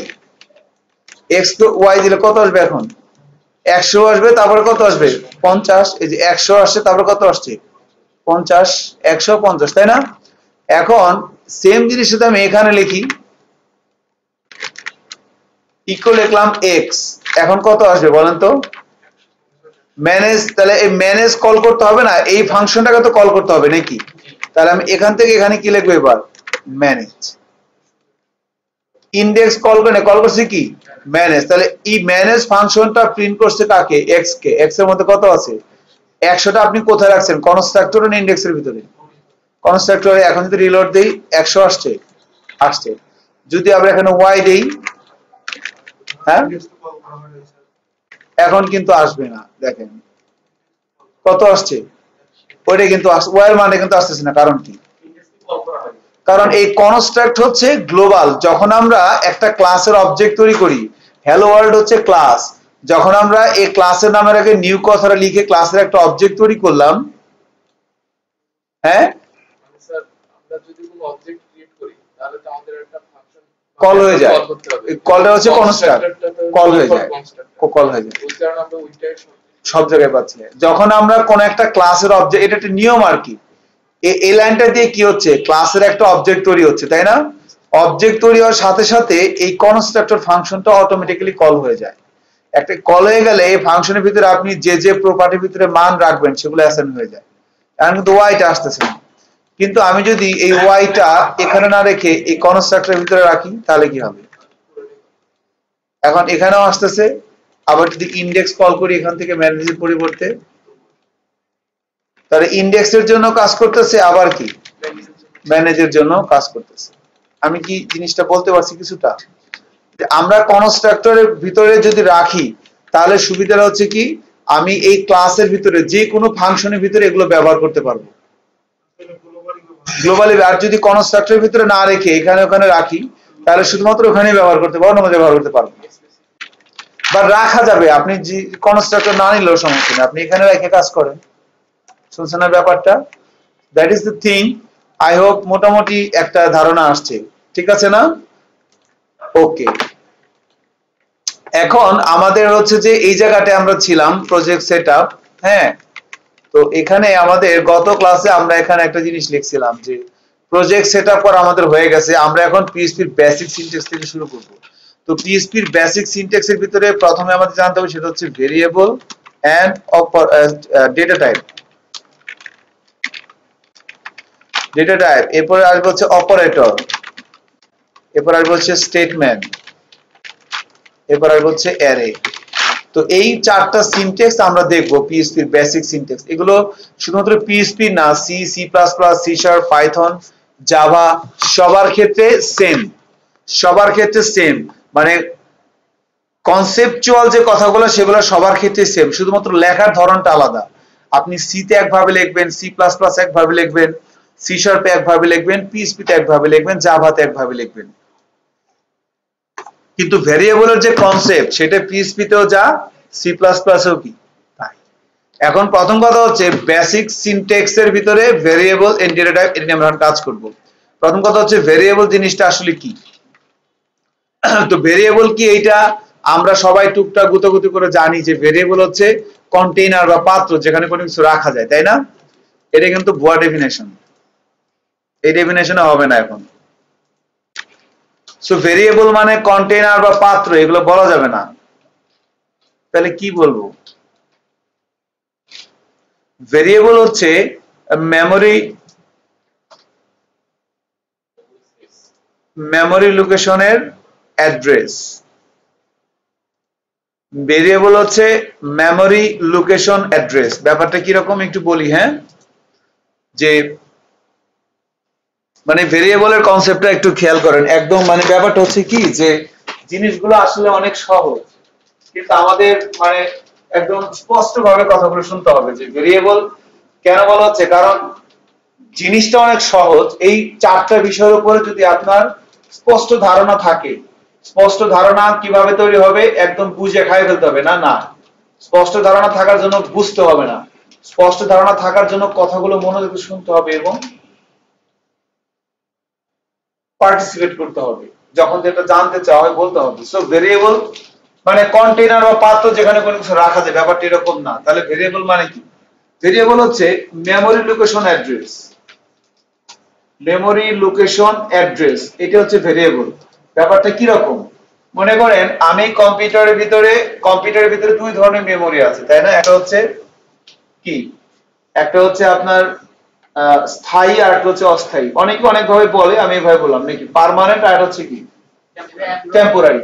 এক্স তো ওয়াই দিলে কত আসবে, এখন 100 আসবে, তারপরে কত আসবে 50, এই যে 100 আসছে, তারপরে কত আসছে 50, 150, তাই না? এখন সেম জিনিস যদি আমি এখানে লিখি ইকো লিখলাম এক্স, এখন কত আসবে বলেন তো, ম্যানেজ। তাহলে এই ম্যানেজ কল করতে হবে না, এই ফাংশনটাকে তো কল করতে হবে নাকি? তাহলে আমি এখান থেকে এখানে কি লিখবো এবার, ম্যানেজ। ইনডেক্স কল করছি কি ম্যানেজ, তাহলে এই ম্যানেজ ফাংশনটা প্রিন্ট করছে কাকে, এক্স কে। এক্স এর মধ্যে কত আছে 100টা, আপনি কোথায় রাখছেন কনস্ট্রাক্টর না ইনডেক্সের ভিতরে, কনস্ট্রাক্টরে। এখন যদি রিলোড দেই 100 আসছে, আসছে। যদি আমরা এখানে ওয়াই দেই, হ্যাঁ এখন কিন্তু আসবে না, দেখেন কত আসছে, ওইটা কিন্তু ওয়াই এর মানে কিন্তু আসতেছে না, কারণ কি? কারণ এই কনস্ট্রাক্ট হচ্ছে গ্লোবাল। যখন আমরা একটা ক্লাসের অবজেক্ট তৈরি করি, হ্যালো ওয়ার্ল্ড হচ্ছে ক্লাস, যখন আমরা এই ক্লাসের নামের আগে নিউ কথাটা লিখে ক্লাসের একটা অবজেক্ট তৈরি করলাম, হ্যাঁ স্যার আমরা যদি কোনো অবজেক্ট ক্রিয়েট করি তাহলে তো আমাদের একটা ফাংশন কল হয়ে যায়, কলটা হচ্ছে কনস্ট্রাক্ট, কল হয়ে যায়, কল হয়ে যায়, ওই কারণে আমরা ওইটাই সব জায়গায় পাচ্ছি। যখন আমরা কোন একটা ক্লাসের অবজেক্ট, এটা একটা নিয়ম আর কি, এই লাইনটা দিয়ে কি হচ্ছে, ক্লাসের একটা অবজেক্ট তৈরি হচ্ছে, তাই না? অবজেক্ট তৈরি হওয়ার সাথে সাথে এই কনস্ট্রাক্টর ফাংশনটা অটোমেটিক্যালি কল হয়ে যায়। একটা কল হয়ে গেলে এই ফাংশনের ভিতরে আপনি যে যে প্রপার্টির ভিতরে মান রাখবেন সেগুলো অ্যাসাইন হয়ে যায়। এখন কিন্তু ওয়াইটা আসতেছে না, কিন্তু আমি যদি এই ওয়াইটা এখানে না রেখে এই কনস্ট্রাক্টরের ভিতরে রাখি তাহলে কি হবে, এখন এখানেও আসতেছে। আবার যদি ইনডেক্স কল করি এখান থেকে ম্যানেজের পরিবর্তে, তাহলে ইনডেক্সের জন্য কাজ করতেছে, আবার কি ম্যানেজের জন্য কাজ করতেছে। আমি কি জিনিসটা বলতে পারছি কিছুটা? আমরা কনস্ট্রাক্টরের ভিতরে যদি রাখি তাহলে সুবিধাটা হচ্ছে কি, আমি এই ক্লাসের ভিতরে যে কোনো ফাংশনের ভিতরে এগুলো ব্যবহার করতে পারবো গ্লোবালি। আর যদি কনস্ট্রাক্টরের ভিতরে না রেখে এখানে ওখানে রাখি তাহলে শুধুমাত্র ওখানেই ব্যবহার করতে পারবো, অন্য ব্যবহার করতে পারবো না। বা রাখা যাবে, আপনি যে কনস্ট্রাক্টর না নিলেও সমস্যা নেই, আপনি এখানে রেখে কাজ করেন। শুনছেন না ব্যাপারটা? That is the thing. I hope মোটামুটি একটা ধারণা আসছে, ঠিক আছে না? ওকে, এখন আমাদের হচ্ছে যে এই জায়গাটায় আমরা ছিলাম প্রজেক্ট সেটআপ, হ্যাঁ। তো এখানে আমাদের গত ক্লাসে আমরা এখানে একটা জিনিস লিখছিলাম যে প্রজেক্ট সেটআপ করা আমাদের হয়ে গেছে, আমরা এখন পিএইচপির বেসিক সিনট্যাক্স থেকে শুরু করব। তো পিএইচপির বেসিক সিনট্যাক্সের ভিতরে প্রথমে আমাদের জানতে হবে সেটা হচ্ছে variable and data type, data type, এরপরে আসবে হচ্ছে অপারেটর, এরপর আসবে হচ্ছে স্টেটমেন্ট, এরপর আসবে হচ্ছে অ্যারে। তো এই চারটা সিনট্যাক্স আমরা দেখব পিএইচপির বেসিক সিনট্যাক্স। এগুলো শুধুমাত্র পিএইচপি না, সি, সি++, সি শার্প, পাইথন জাভা সবার ক্ষেত্রে সেম, সবার ক্ষেত্রে সেম, মানে কনসেপচুয়াল যে কথাগুলো সেগুলো সবার ক্ষেত্রে সেম, শুধুমাত্র লেখার ধরনটা আলাদা। আপনি সিতে একভাবে লিখবেন, সি প্লাস প্লাস একভাবে লিখবেন, সি শার্পে একভাবে লিখবেন, পিএইচপিতে একভাবে লিখবেন, জাভাতে একভাবে লিখবেন। কিন্তু ভেরিয়েবলের যে কনসেপ্ট সেটা পিএইচপিতেও যা, সি প্লাস প্লাসেও কি তাই। এখন প্রথম কথা হচ্ছে বেসিক সিনট্যাক্স এর ভিতরে ভেরিয়েবল এন্ড ডেটা টাইপ, এটা নিয়ে আমরা কাজ করব। প্রথম কথা হচ্ছে ভেরিয়েবল জিনিসটা আসলে কি। তো ভেরিয়েবল কি এইটা আমরা সবাই টুকটাক গুতাগুতি করে জানি যে ভেরিয়েবল হচ্ছে কন্টেইনার বা পাত্র যেখানে কোনো কিছু রাখা যায়, তাই না? এটা কিন্তু ভুয়া ডেফিনেশন, এই ডেফিনেশনে হবে না এখন। সো ভেরিয়েবল মানে কন্টেইনার বা পাত্র, এগুলো বলা যাবে না। তাহলে কি বলবো? ভেরিয়েবল হচ্ছে মেমোরি লোকেশনের অ্যাড্রেস। ভেরিয়েবল হচ্ছে মেমোরি লোকেশন অ্যাড্রেস। ব্যাপারটা কি রকম একটু বলি, হ্যাঁ, যে মানে ভেরিয়েবলের কনসেপ্টটা একটু খেয়াল করেন একদম। মানে ব্যাপারটা হচ্ছে কি যে জিনিসগুলো আসলে অনেক সহজ, কিন্তু আমাদের মানে একদম স্পষ্টভাবে কথাগুলো শুনতে হবে যে ভেরিয়েবল কেন বলা হচ্ছে, কারণ জিনিসটা অনেক সহজ। এই চারটা বিষয়ের উপরে যদি আপনার স্পষ্ট ধারণা থাকে, স্পষ্ট ধারণা কিভাবে তৈরি হবে, একদম বুঝে খাই ফেলতে হবে না, না, স্পষ্ট ধারণা থাকার জন্য বুঝতে হবে না, স্পষ্ট ধারণা থাকার জন্য কথাগুলো মনোযোগে শুনতে হবে এবং পার্টিসিপেট করতে হবে, যখন যেটা জানতে চাওয়া হয় বলতে হবে। সো ভেরিয়েবল মানে কন্টেইনার বা পাত্র যেখানে কোনো কিছু রাখা যায়, ব্যাপারটা এরকম না। তাহলে ভেরিয়েবল মানে কি? ভেরিয়েবল হচ্ছে memory location address. Memory location address এটা হচ্ছে ভেরিয়েবল। ব্যাপারটা কি রকম? মনে করেন আমি কম্পিউটারের ভিতরে দুই ধরনের মেমোরি আছে, তাই না? একটা হচ্ছে কি, একটা হচ্ছে আপনার স্থায়ী আর একটা হচ্ছে অস্থায়ী। অনেকে অনেক ভাবে বলে, আমি এভাবে বললাম নাকি পার্মানেন্ট আর হচ্ছে কি টেম্পোরারি।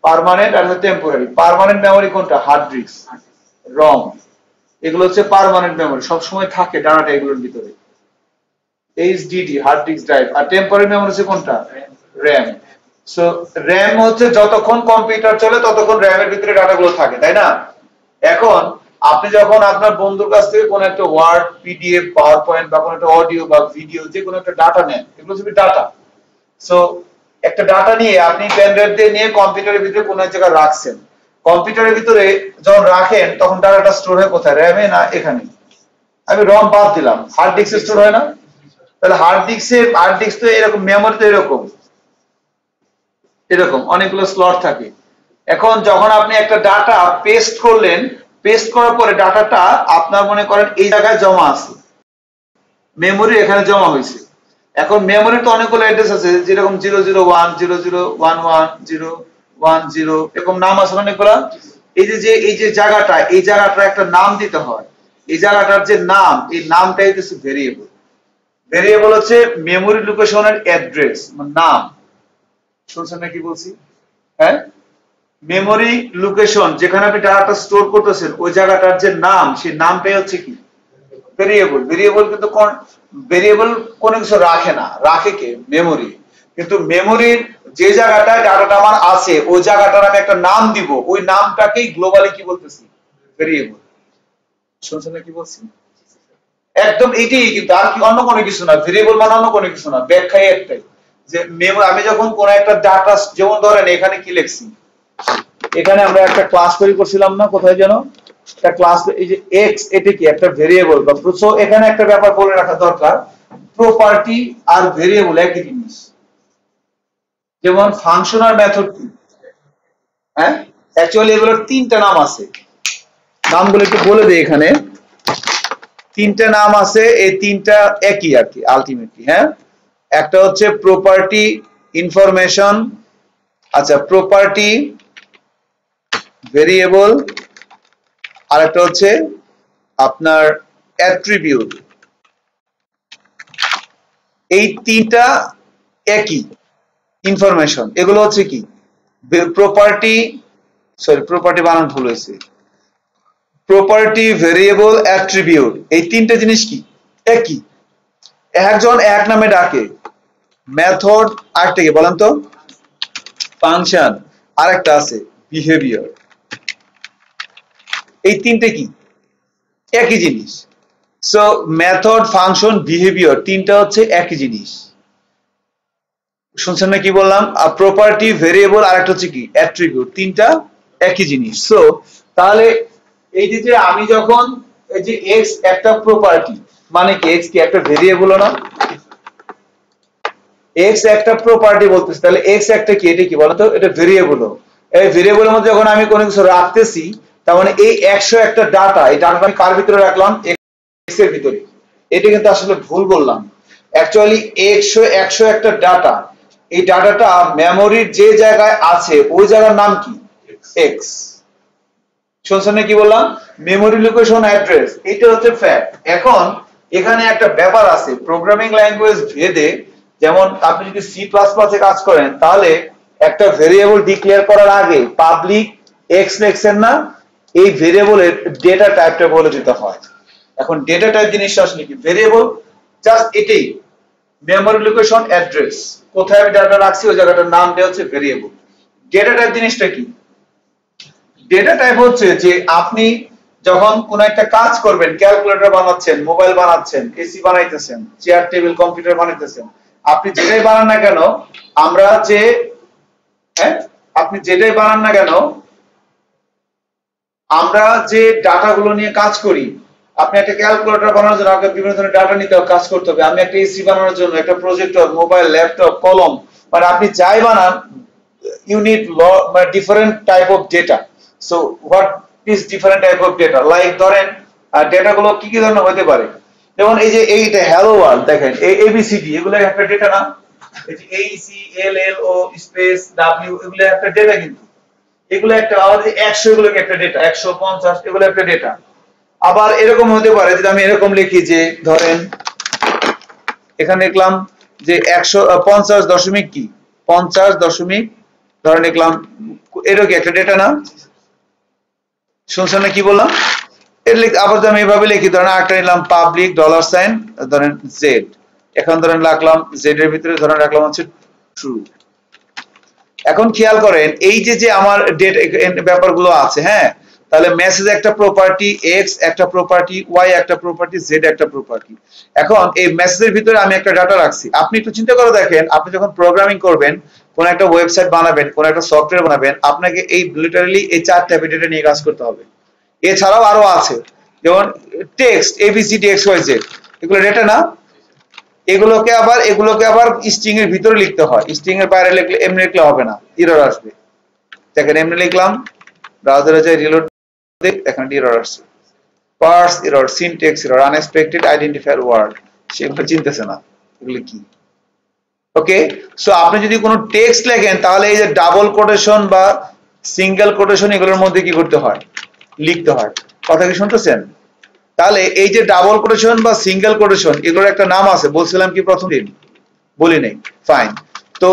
পার্মানেন্ট আর টেম্পোরারি। পার্মানেন্ট মেমোরি কোনটা? হার্ড ডিস্ক, রম, এগুলো হচ্ছে পার্মানেন্ট মেমোরি, সব সময় থাকে ডাটাটা এগুলোর ভিতরে। HDD hard disk drive. আর টেম্পোরারি মেমোরি হচ্ছে কোনটা? র‍্যাম। সো র‍্যাম হচ্ছে যতক্ষণ কম্পিউটার চলে ততক্ষণ র‍্যামের ভিতরে ডাটাগুলো থাকে, তাই না? এখন আপনি যখন আপনার বন্ধুর কাছ থেকে কোনো একটা ওয়ার্ড, পিডিএফ, পাওয়ার পয়েন্ট বা কোনো একটা অডিও বা ভিডিও যে কোনো একটা ডাটা নেন, এগুলো হচ্ছে ডাটা। সো একটা ডাটা নিয়ে আপনি পেন ড্রাইভ দিয়ে নিয়ে কম্পিউটারের ভিতরে কোনো এক জায়গায় রাখছেন। কম্পিউটারের ভিতরে যখন রাখেন তখন ডাটাটা স্টোর হয় কোথায়? র‍্যামে না এখানে? আমি রম বাদ দিলাম, হার্ড ডিস্কে স্টোর হয় না? তাহলে হার্ড ডিস্ক তো এরকম, মেমোরি তো এরকম এরকম অনেকগুলো স্লট থাকে। এখন যখন আপনি একটা ডাটা পেস্ট করলেন, পেস্ট করার পরে ডাটাটা আপনার মনে করেন এই জায়গায় জমা আছে, মেমোরি এখানে জমা হয়েছে। এখন মেমোরি তো অনেকগুলো অ্যাড্রেস আছে, যেরকম 001 0011 010 এরকম নাম আছে অনেকগুলো। এই যে জায়গাটা, এই জায়গাটার একটা নাম দিতে হয়। এই জায়গাটার যে নাম, এই নামটাই হচ্ছে ভেরিয়েবল। ভেরিয়েবল হচ্ছে মেমোরি লোকেশনের অ্যাড্রেস, নাম। শুনছেন না কি বলছি? হ্যাঁ, মেমোরি লোকেশন যেখানে আপনি ডাটাটা স্টোর করতেছেন ওই জায়গাটার যে নাম, সেই নামটাই হচ্ছে কি ভেরিয়েবল। ভেরিয়েবল কিন্তু ভেরিয়েবল কোনো কিছু রাখে না, রাখে কে? মেমোরি। কিন্তু মেমোরির যে জায়গাটায় ডাটাটা আমার আছে ওই জায়গাটার আমি একটা নাম দিব, ওই নামটাকেই গ্লোবালি কি বলতেছি? ভেরিয়েবল। শুনছেন না কি বলছি? একদম এটাই, কিন্তু আর কি অন্য কোনো কিছু না। ভেরিয়েবল মানে অন্য কোনো কিছু না, ব্যাখ্যাই একটাই যে আমি যখন কোন একটা ডাটা, যেমন ধরেন এখানে কি লিখছি, এখানে আমরা একটা ক্লাস তৈরি করছিলাম না, কোথায় যেন একটা ক্লাস, এই যে এক্স, এটা কি একটা ভেরিয়েবল বা সো এখানে একটা ব্যাপার বলে রাখা দরকার, প্রপার্টি আর ভেরিয়েবল একই জিনিস। যেমন ফাংশন আর মেথড কি, হ্যাঁ, অ্যাকচুয়ালি এগুলোর তিনটা নাম আছে। নামগুলো একটু বলে দেই, এখানে তিনটা নাম আছে, এই তিনটা একই আর কি আলটিমেটলি। হ্যাঁ, একটা হচ্ছে প্রপার্টি ইনফরমেশন, আচ্ছা প্রপার্টি ভেরিয়েবল, আর একটা হচ্ছে আপনার অ্যাট্রিবিউট। এই তিনটা একই ইনফরমেশন। এগুলো হচ্ছে কি প্রপার্টি, সরি প্রপার্টি বানান ভুল হয়েছে, প্রপার্টি ভেরিয়েবল অ্যাট্রিবিউট, এই তিনটা জিনিস কি একই। একজন এক নামে ডাকে, মেথড, আরেকটা কি বলেন তো? ফাংশন, আরেকটা আছে বিহেভিয়ার। এই তিনটে কি একই জিনিস। সো মেথড, ফাংশন, বিহেভিয়ার তিনটা হচ্ছে একই জিনিস। শুনছেন না কি বললাম? প্রপার্টি, ভেরিয়েবল, আর একটা হচ্ছে কি অ্যাট্রিবিউট, তিনটা একই জিনিস। সো তাহলে এই যে আমি যখন এই যে এক্স একটা প্রপার্টি, মানে কি এক্স কি একটা ভেরিয়েবল না? এক্স একটা প্রপার্টি বলতেছি, তাহলে এক্স একটা কি, এটা কি বলতো? এটা ভেরিয়েবল। এই ভেরিয়েবলের মধ্যে যখন আমি কোনো কিছু রাখতেছি, তার মানে এই 100 একটা ডাটা, এই ডাটাটা আমি কার ভিতরে রাখলাম? এক্স এর ভিতরে। এটা কিন্তু আসলে ভুল বললাম। অ্যাকচুয়ালি 100 একটা ডাটা, এই ডাটাটা মেমোরির যে জায়গায় আছে ওই জায়গার নাম কি? এক্স। শুনছেন না কি বললাম? মেমোরি লোকেশন অ্যাড্রেস, এটা হচ্ছে ফ্যাক্ট। এখন এখানে একটা ব্যাপার আছে প্রোগ্রামিং ল্যাঙ্গুয়েজ ভেদে। যেমন আপনি যদি সি প্লাস প্লাসে কাজ করেন, তাহলে একটা ভেরিয়েবল ডিক্লেয়ার করার আগে পাবলিক এক্স লেখছেন না, এই ভেরিয়েবলের ডেটা টাইপটা বলে দিতে হয়। এখন ডেটা টাইপ জিনিসটা আসলে কি? ভেরিয়েবল জাস্ট এটাই, মেমোরি লোকেশন অ্যাড্রেস, কোথায় আমি ডাটা রাখছি ওই জায়গাটার নাম দেওয়া হচ্ছে ভেরিয়েবল। ডেটা টাইপ জিনিসটা কি? ডেটা টাইপ হচ্ছে যে আপনি যখন কোন একটা কাজ করবেন, ক্যালকুলেটর বানাচ্ছেন, মোবাইল বানাচ্ছেন, এসি বানাইতেছেন, চেয়ার টেবিল কম্পিউটার বানাইতেছেন, আপনি যেটাই বানান না কেন, আমরা যে আপনি যেটাই বানান না কেন, আমরা যে ডাটাগুলো নিয়ে কাজ করি, আপনি একটা ক্যালকুলেটর বানানোর জন্য আপনাকে বিভিন্ন ধরনের ডাটা নিতে কাজ করতে হবে। আমি একটা এসি বানানোর জন্য একটা প্রজেক্টর, মোবাইল, ল্যাপটপ, কলম, মানে আপনি যাই বানান, you need different type of data. So what is different type of data? Like ধরেন ডেটা গুলো কি কি ধরনের হতে পারে? যেমন এই যে এইটা হ্যালো ওয়ার্ল্ড, দেখেন এই এবিসিডি, এগুলো একটা ডেটা না? এই যে এই সি এল এল ও স্পেস ডব্লিউ, এগুলো একটা ডেটা। কিন্তু এগুলো একটা, আমাদের 100 এগুলো একটা ডেটা, 150 এগুলো একটা ডেটা। আবার এরকম হতে পারে যদি আমি এরকম লিখি যে ধরেন এখানে লিখলাম যে 150 দশমিক কি 50 দশমিক, ধরেন লিখলাম, এটা কি একটা ডেটা না? শুনছেন না কি বললাম? আবার আমি এইভাবে লিখি, ধরেন একটা নিলাম পাবলিক ডলার সাইন, ধরেন জেড, এখন ধরেন রাখলাম জেড এর ভিতরে ধরেন রাখলাম হচ্ছে ট্রু। এখন খেয়াল করেন এই যে আমার ডেট ব্যাপারগুলো আছে, হ্যাঁ, তাহলে মেসেজ একটা প্রপার্টি, এক্স একটা প্রপার্টি, ওয়াই একটা প্রপার্টি, জেড একটা প্রপার্টি। এখন এই মেসেজের ভিতরে আমি একটা ডাটা রাখছি। আপনি একটু চিন্তা করে দেখেন, আপনি যখন প্রোগ্রামিং করবেন, কোন একটা ওয়েবসাইট বানাবেন, কোন একটা সফটওয়্যার বানাবেন, আপনাকে এই লিটারালি এই 4 টাইপের ডেটা নিয়ে কাজ করতে হবে। এছাড়াও আরো আছে, যেমন text ABCD X Y Z, এগুলো ডেটা না? এগুলোকে আবার স্ট্রিং এর ভিতরে লিখতে হয়। স্ট্রিং এর বাইরে লিখলে, এমনি লিখলে হবে না, এরর আসবে। দেখেন এমনি লিখলাম, ব্রাউজারে যাই রিলোড দিই, এখানে এরর আসছে, parse error, syntax error, unexpected identifier word, সেগুলো চিনতেছে না এগুলো কি। ওকে, সো আপনি যদি কোনো টেক্সট লেখেন, তাহলে এই যে ডাবল কোটেশন বা সিঙ্গেল কোটেশন, এগুলোর মধ্যে কি করতে হয়? লিখতে হয়। কথা কি শুনতেছেন? তাহলে এই যে ডাবল কোটেশন বা সিঙ্গেল কোটেশন, এগুলোর একটা নাম আছে, বলছিলাম কি প্রথম দিন? বলি নাই, ফাইন। তো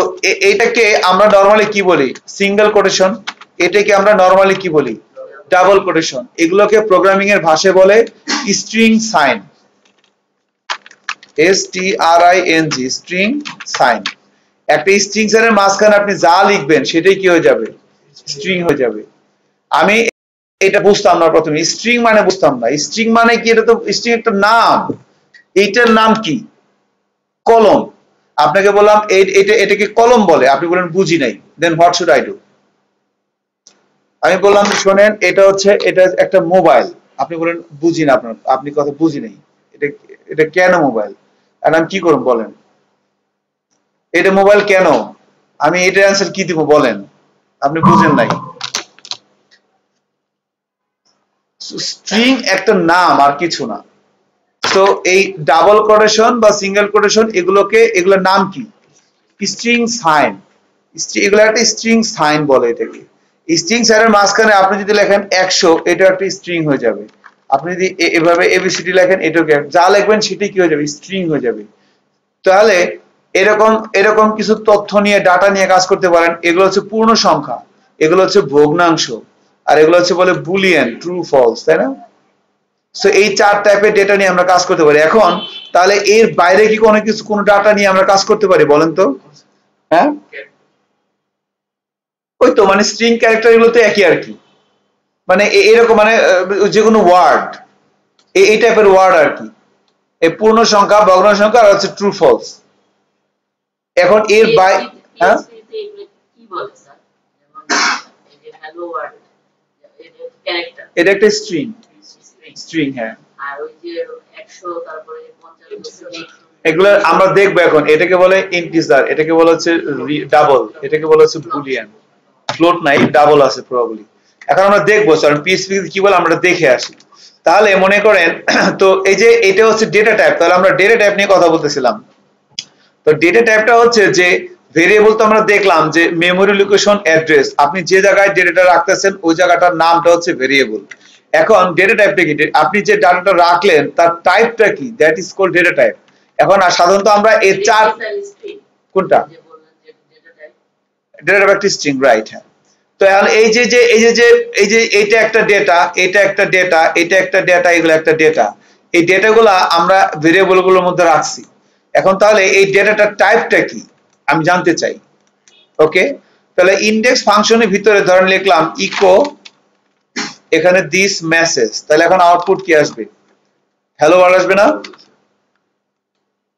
এইটাকে আমরা নরমালি কি বলি? Single quotation. এটাকে আমরা নরমালি কি বলি? Double quotation. এগুলোকে প্রোগ্রামিং এর ভাষায় বলে string sign, STRING, string sign. একটা স্ট্রিং সাইনের মাঝখানে আপনি যা লিখবেন সেটাই কি হয়ে যাবে? স্ট্রিং হয়ে যাবে। আমি এটা বুঝতাম না প্রথমে, স্ট্রিং মানে বুঝতাম না। স্ট্রিং মানে কি? এটা তো স্ট্রিং একটা নাম। এইটার নাম কি? কলম। আপনাকে বললাম এটাকে কলম বলে, আপনি বলেন বুঝি নাই, দেন হোয়াট শুড আই ডু? আমি বললাম শোনেন, এটা একটা মোবাইল, আপনি বলেন বুঝি না, আপনি কথা বুঝি নাই, এটা কেন মোবাইল? আর আমি কি করব বলেন? এটা মোবাইল কেন? আমি এটার অ্যান্সার কি দিব বলেন? আপনি বুঝেন নাই। স্ট্রিং একটা নাম আর কিছু না। তো এই ডাবল কোটেশন বা সিঙ্গেল কোটেশন, এগুলোর নাম কি? String sign. এগুলো একটা স্ট্রিং সাইন বলে এটাকে। স্ট্রিং সাইনের মাঝখানে আপনি যদি লেখেন 100, এটা একটা স্ট্রিং হয়ে যাবে। আপনি যদি এভাবে এবিসিডি লেখেন, এটাকে যা লিখবেন সেটাই কি হয়ে যাবে? স্ট্রিং হয়ে যাবে। তাহলে এরকম কিছু তথ্য নিয়ে, ডাটা নিয়ে কাজ করতে পারেন। এগুলো হচ্ছে পূর্ণ সংখ্যা, এগুলো হচ্ছে ভগ্নাংশ, আর এগুলো হচ্ছে বলে বুলিয়ান, ট্রু ফলস, তাই না? সো এই 4 টাইপের ডেটা নিয়ে আমরা কাজ করতে পারি। এখন তাহলে এর বাইরে কি কোনো ডাটা নিয়ে আমরা কাজ করতে পারি বলেন তো? হ্যাঁ, ওই তো মানে স্ট্রিং ক্যারেক্টার এগুলো তো একই আর কি, মানে এরকম মানে যে কোনো ওয়ার্ড, এই টাইপের ওয়ার্ড আর কি, এই পূর্ণ সংখ্যা, ভগ্ন সংখ্যা আর হচ্ছে ট্রু ফলস। এখন এর বাইরে, হ্যাঁ কি বলে স্যার, যেমন এই যে হ্যালো ওয়ার্ড, ক্যারেক্টার, এটা একটা স্ট্রিং, স্ট্রিং হ্যাঁ। আর ওই যে 100 তারপরে 50 এগুলো আমরা দেখবো এখন। এটাকে বলে ইন্টিজার, এটাকে বলা হচ্ছে ডাবল, এটাকে বলা হচ্ছে বুলিয়ান। ফ্লোট নাই, ডাবল আছে প্রবাবলি। এখন আমরা দেখবো পিএইচপি কি বলে আমরা দেখে আসি। তাহলে মনে করেন তো এই যে এটা হচ্ছে ডেটা টাইপ, তাহলে আমরা ডেটা টাইপ নিয়ে কথা বলতেছিলাম। তো ডেটা টাইপটা হচ্ছে যে ভেরিয়েবল, তো আমরা দেখলাম যে মেমোরি লোকেশন অ্যাড্রেস, আপনি যে জায়গায় ডেটাটা রাখতেছেন ওই জায়গাটার নামটা হচ্ছে ভেরিয়েবল। এখন ডেটা টাইপটা কি, আপনি যে ডাটাটা রাখলেন তার টাইপটা কি, that is called data type. এখন সাধারণত আমরা এই চার, কোনটা ডেটা টাইপ, একটা স্ট্রিং, রাইট হ্যাঁ। তো এখন এই যে এইটা একটা ডেটা, এটা একটা ডেটা, এটা একটা ডেটা, এগুলো একটা ডেটা, এই ডেটাগুলা আমরা ভেরিয়েবল গুলোর মধ্যে রাখছি। এখন তাহলে এই ডেটাটার টাইপটা কি আমি জানতে চাই। ওকে, তাহলে ইনডেক্স ফাংশনের ভিতরে ধরেন লিখলাম ইকো এখানে দিস মেসেজ, তাহলে এখন আউটপুট কি আসবে? হ্যালো ওয়ার্ল্ড আসবে না?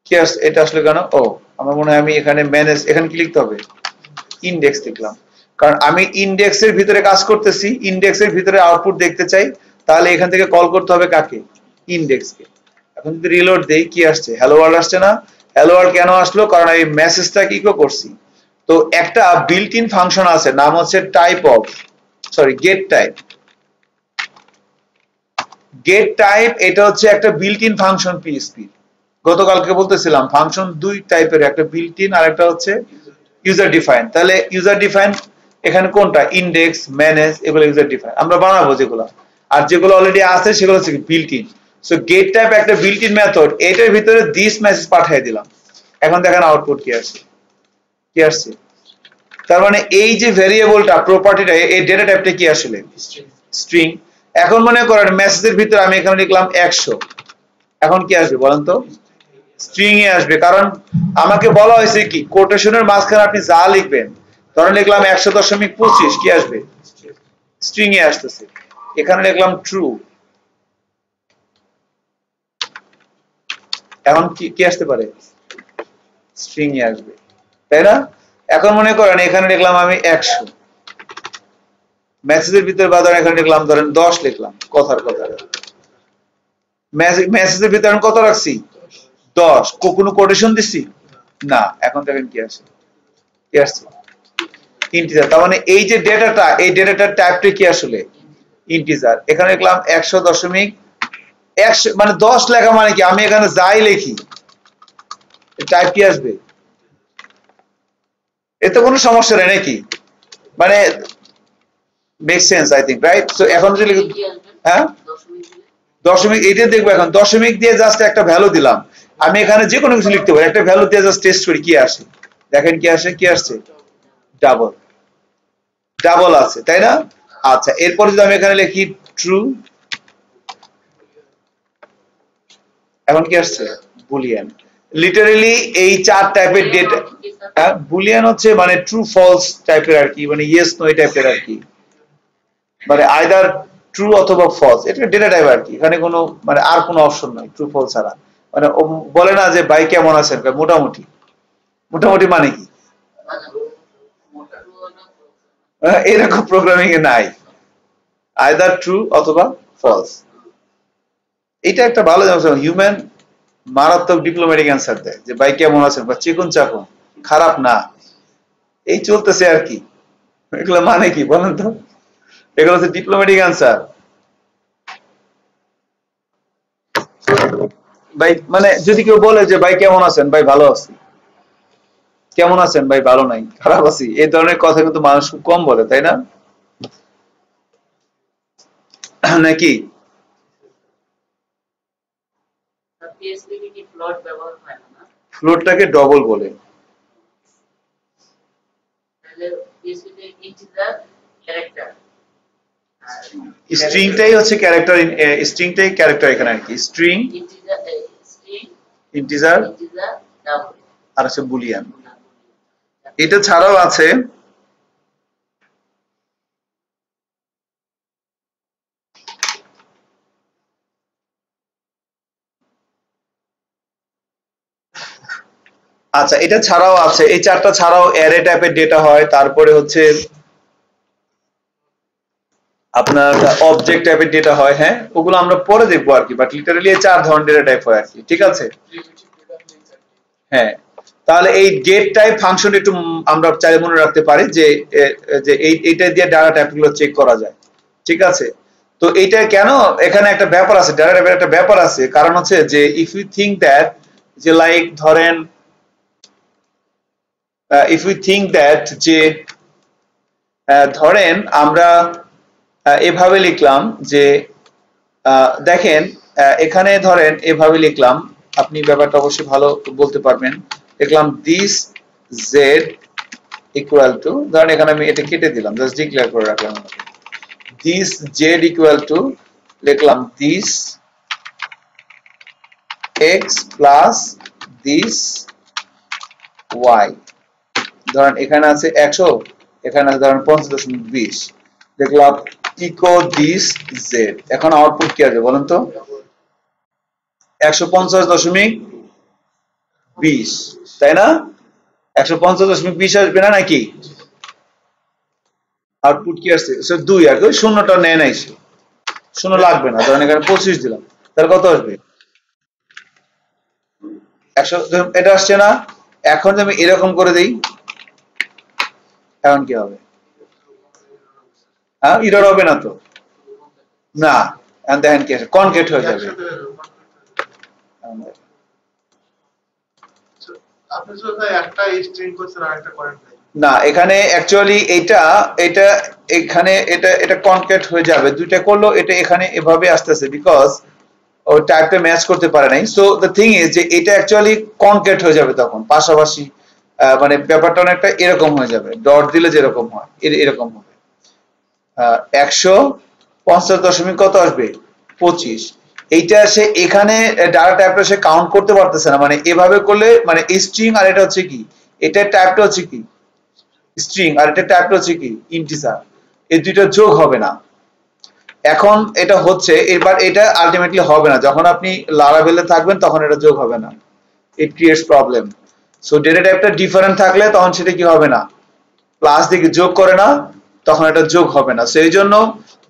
কি আসছে এটা আসলে কেন? ও আমার মনে হয় আমি এখানে ম্যানেজ, এখানে কি লিখতে হবে? ইনডেক্স লিখলাম, কারণ আমি ইনডেক্সের ভিতরে কাজ করতেছি, ইনডেক্সের ভিতরে আউটপুট দেখতে চাই, তাহলে এখান থেকে কল করতে হবে কাকে? ইনডেক্সকে। এখন যদি রিলোড দেই কি আসছে? হ্যালো ওয়ার্ল্ড আসছে না? হ্যালো ওয়ার্ল্ড কেন আসলো? কারণ এই মেসেজটা কি করছি। তো একটা বিল্ট ইন ফাংশন আছে, নাম হচ্ছে type of, sorry get type. Get type এটা হচ্ছে একটা বিল্ট ইন ফাংশন পিএইচপি। গতকালকে বলতেছিলাম ফাংশন দুই টাইপের, একটা বিল্ট ইন আর একটা হচ্ছে ইউজার ডিফাইন। তাহলে ইউজার ডিফাইন এখানে কোনটা? ইনডেক্স, ম্যানেজ, এগুলো ইউজার ডিফাইন আমরা বানাবো যেগুলো, আর যেগুলো অলরেডি আছে সেগুলো হচ্ছে built in. So get type একটা বিল্ট ইন মেথড, এটার ভিতরে দিস মেসেজ পাঠিয়ে দিলাম। এখন দেখেন আউটপুট কি আসছে, কি আসছে? তার মানে এই যে ভেরিয়েবলটা, প্রপার্টিটা, এই ডেটা টাইপটা কি আসলে? স্ট্রিং। এখন মনে করেন মেসেজের ভিতরে আমি এখানে লিখলাম 100, এখন কি আসবে বলেন তো? স্ট্রিং এ আসবে, কারণ আমাকে বলা হয়েছে কি কোটেশনের মাঝখানে আপনি যা লিখবেন, ধরেন লিখলাম 100.25, কি আসবে? স্ট্রিং এ আসতেছে। এখানে লিখলাম ট্রু, এখন কি আসতে পারে? স্ট্রিং এ আসবে, তাই না? এখন মনে করেন এখানে লিখলাম আমি 100, মেসেজের ভিতরে বা ধরেন এখানে লিখলাম ধরেন 10 লিখলাম, কথার কথা, মেসেজের ভিতরে আমি কত রাখছি? 10, কোনো কোটেশন দিছি না। এখন দেখেন কি আসে, কি আসছে? ইন্টিজার। তার মানে এই যে ডেটাটা, এই ডেটাটার টাইপটা কি আসলে? ইন্টিজার। এখানে লিখলাম 100.100 মানে 10 লেখা মানে কি, আমি এখানে যাই লিখি টাইপ কি আসবে? এতে কোনো সমস্যা নেই নাকি? মানে make sense I think, right? So এখন যদি হ্যাঁ দশমিক, এইটা দেখবো। এখন দশমিক দিয়ে জাস্ট একটা ভ্যালু দিলাম, আমি এখানে যে কোনো কিছু লিখতে পারি, একটা ভ্যালু দিয়ে জাস্ট টেস্ট করি কি আসে। দেখেন কি আসে, কি আসছে? ডাবল, ডাবল আছে, তাই না? আচ্ছা, এরপর যদি আমি এখানে লিখি ট্রু, এখন কি আসছে? বুলিয়ান। লিটারালি এই 4 টাইপের ডেটা, বুলিয়ান হচ্ছে মানে ট্রু ফলস টাইপের আর কি, মানে ইয়েস নো টাইপের আর কি, মানে আইদার ট্রু অথবা ফলস, এটা ডেটা টাইপ আর কি। এখানে কোনো মানে আর কোনো অপশন নাই ট্রু ফলস ছাড়া। মানে বলে না যে ভাই কেমন আছেন, মোটামুটি। মোটামুটি মানে কি? এরকম প্রোগ্রামিং এ নাই, আইদার ট্রু অথবা ফলস। এটা একটা ভালো জিনিস। হিউম্যান মারাত্মক ডিপ্লোম্যাটিক অ্যান্সার দেয় যে ভাই কেমন আছেন বা চিকুন চাকুন, খারাপ না, এই চলতেছে আর কি। এগুলো মানে কি বলেন তো? এগুলো হচ্ছে ডিপ্লোম্যাটিক অ্যান্সার। ভাই মানে যদি কেউ বলে যে ভাই কেমন আছেন, ভাই ভালো আছি, কেমন আছেন ভাই ভালো নাই, খারাপ আছি, এই ধরনের কথা কিন্তু মানুষ খুব কম বলে, তাই না? নাকি? ফ্লোটটাকে ডবল বলে। স্ট্রিংটাই হচ্ছে ক্যারেক্টার, স্ট্রিংটাই ক্যারেক্টার এখানে আর কি, স্ট্রিং ইন্টিজার আর হচ্ছে বুলিয়ান। এটা ছাড়াও আছে আচ্ছা, এটা ছাড়াও আছে, এই চারটা ছাড়াও অ্যারে টাইপের ডেটা হয়, তারপরে হচ্ছে আপনার অবজেক্ট টাইপের ডেটা হয়। হ্যাঁ, ওগুলো আমরা পরে দেখবো আর কি, বাট লিটারালি এই চার ধরনের ডেটা টাইপ হয় আর কি, ঠিক আছে। হ্যাঁ, তাহলে এই গেট টাইপ ফাংশন একটু আমরা চাইলে মনে রাখতে পারি যে এইটা দিয়ে ডাটা টাইপ গুলো চেক করা যায়, ঠিক আছে। তো এইটা কেন এখানে একটা ব্যাপার আছে, ডাটা টাইপের একটা ব্যাপার আছে, কারণ হচ্ছে যে ইফ ইউ থিঙ্ক দ্যাট যে লাইক ধরেন ইফ ইউ থিঙ্ক দ্যাট যে ধরেন আমরা এভাবে লিখলাম যে দেখেন এখানে ধরেন এভাবে লিখলাম, আপনি ব্যাপারটা অবশ্যই ভালো বলতে পারবেন, লিখলাম দিস জেড ইকুয়াল টু, ধরেন এখানে আমি এটা কেটে দিলাম, জাস্ট ডিক্লেয়ার করে রাখলাম, দিস জেড ইকুয়াল টু লিখলাম this x plus this Y. ধরেন এখানে আছে 100, এখানে আছে ধরেন 50.20, দেখলাম ইকো দিস জেড। এখন আউটপুট কি আসবে বলেন তো? 150.20, তাই না? 150.20 আসবে না নাকি? আউটপুট কি আসছে? 2 আর কি, শূন্যটা নেয় নাই, শূন্য লাগবে না, ধরেন এখানে 25 দিলাম, তাহলে কত আসবে? 100, এটা আসছে না। এখন যদি আমি এরকম করে দিই, এখন কি হবে? হ্যাঁ, এরর হবে না তো, না, দেখেন কি আছে, কনকেট হয়ে যাবে। না, এখানে অ্যাকচুয়ালি এটা এখানে এটা কনকেট হয়ে যাবে, দুইটা করলো, এটা এখানে এভাবে আসতেছে বিকজ ও টাইপটা ম্যাচ করতে পারে নাই। সো দ্য থিং ইজ যে এটা অ্যাকচুয়ালি কনকেট হয়ে যাবে তখন পাশাপাশি, মানে ব্যাপারটা অনেকটা এরকম হয়ে যাবে, ডট দিলে যেরকম হয় এরকম হবে। 150 কত আসবে? 25। এইটা সে এখানে ডাটা টাইপটা সে কাউন্ট করতে পারতেছে না, মানে এভাবে করলে মানে স্ট্রিং, আর এটা হচ্ছে কি, এটা টাইপটা হচ্ছে কি স্ট্রিং, আর এটা টাইপটা হচ্ছে কি ইন্টিজার, এই দুইটা যোগ হবে না। এখন এটা হচ্ছে, এবার এটা আলটিমেটলি হবে না, যখন আপনি লারাভেলে থাকবেন তখন এটা যোগ হবে না, it creates problem. So data টাইপটা ডিফারেন্ট থাকলে তখন সেটা কি হবে না, প্লাস দিকে যোগ করে না, তখন এটা যোগ হবে না। সেই জন্য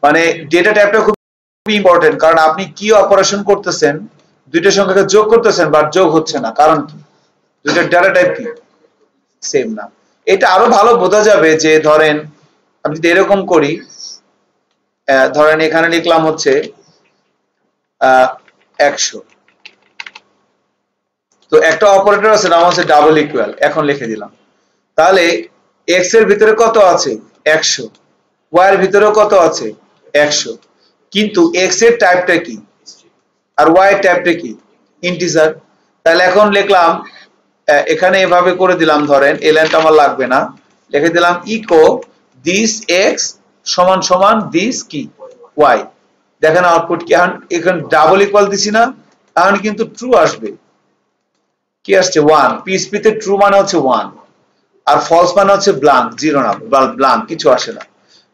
মানে ডেটা টাইপটা খুব ইম্পর্টেন্ট, কারণ আপনি কি অপারেশন করতেছেন, দুইটা সংখ্যাকে যোগ করতেছেন বাট যোগ হচ্ছে না, কারণ কি, দুইটা ডেটা টাইপ কি সেম না। এটা আরো ভালো বোঝা যাবে যে ধরেন আমি যদি এরকম করি, ধরেন এখানে লিখলাম হচ্ছে 100, তো একটা অপারেটর আছে নাম হচ্ছে ডাবল ইকুয়াল, এখন লিখে দিলাম, তাহলে x এর ভিতরে কত আছে? 100, y এর ভিতরে কত আছে? 100, কিন্তু x এর টাইপটা কি আর y এর টাইপটা কি? ইন্টিজার। তাহলে এখন লিখলাম এখানে এভাবে করে দিলাম, ধরেন এই লাইনটা আমার লাগবে না, লিখে দিলাম ইকো দিস x সমান সমান দিস কি y। দেখেন আউটপুট কি, এখন ডাবল ইকুয়াল দিছি না, এখন কিন্তু ট্রু আসবে। কি আসছে? 1। পিএইচপি তে ট্রু মানে হচ্ছে 1, আর ফলস মানে হচ্ছে ব্ল্যাঙ্ক, জিরো না, ব্ল্যাঙ্ক, কিছু আসে না।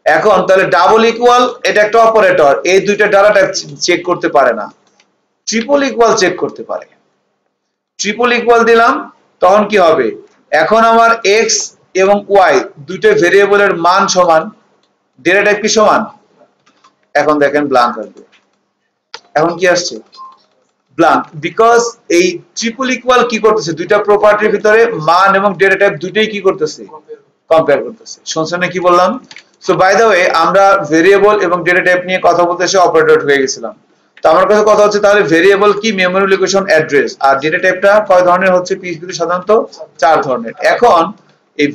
এখন তাহলে ডাবল ইকুয়াল এটা একটা অপারেটর, এই দুইটা ডাটা টাইপ চেক করতে পারে না, ট্রিপল ইকুয়াল চেক করতে পারে। ট্রিপল ইকুয়াল দিলাম, তখন কি হবে? এখন আমার x এবং y দুইটা ভেরিয়েবলের মান সমান, ডেটা টাইপ কি সমান? এখন দেখেন ব্ল্যাঙ্ক আসবে। এখন কি আসছে? ব্ল্যাঙ্ক, বিকজ এই ট্রিপল ইকুয়াল কি করতেছে, দুইটা প্রপার্টির ভিতরে মান এবং ডেটা টাইপ দুইটাই কি করতেছে? কম্পেয়ার করতেছে। শুনছেন না কি বললাম? সো বাই দ্য ওয়ে, আমরা ভেরিয়েবল এবং ডেটা টাইপ নিয়ে কথা বলতে এসে অপারেটর হয়ে গেছিলাম। তো আমার কাছে কথা হচ্ছে তাহলে ভেরিয়েবল কি, মেমরি লোকেশন, অ্যাড্রেস, আর ডেটা টাইপটা কয় ধরনের হচ্ছে? পিএইচপি সাধারণত 4 ধরনের। এখন এই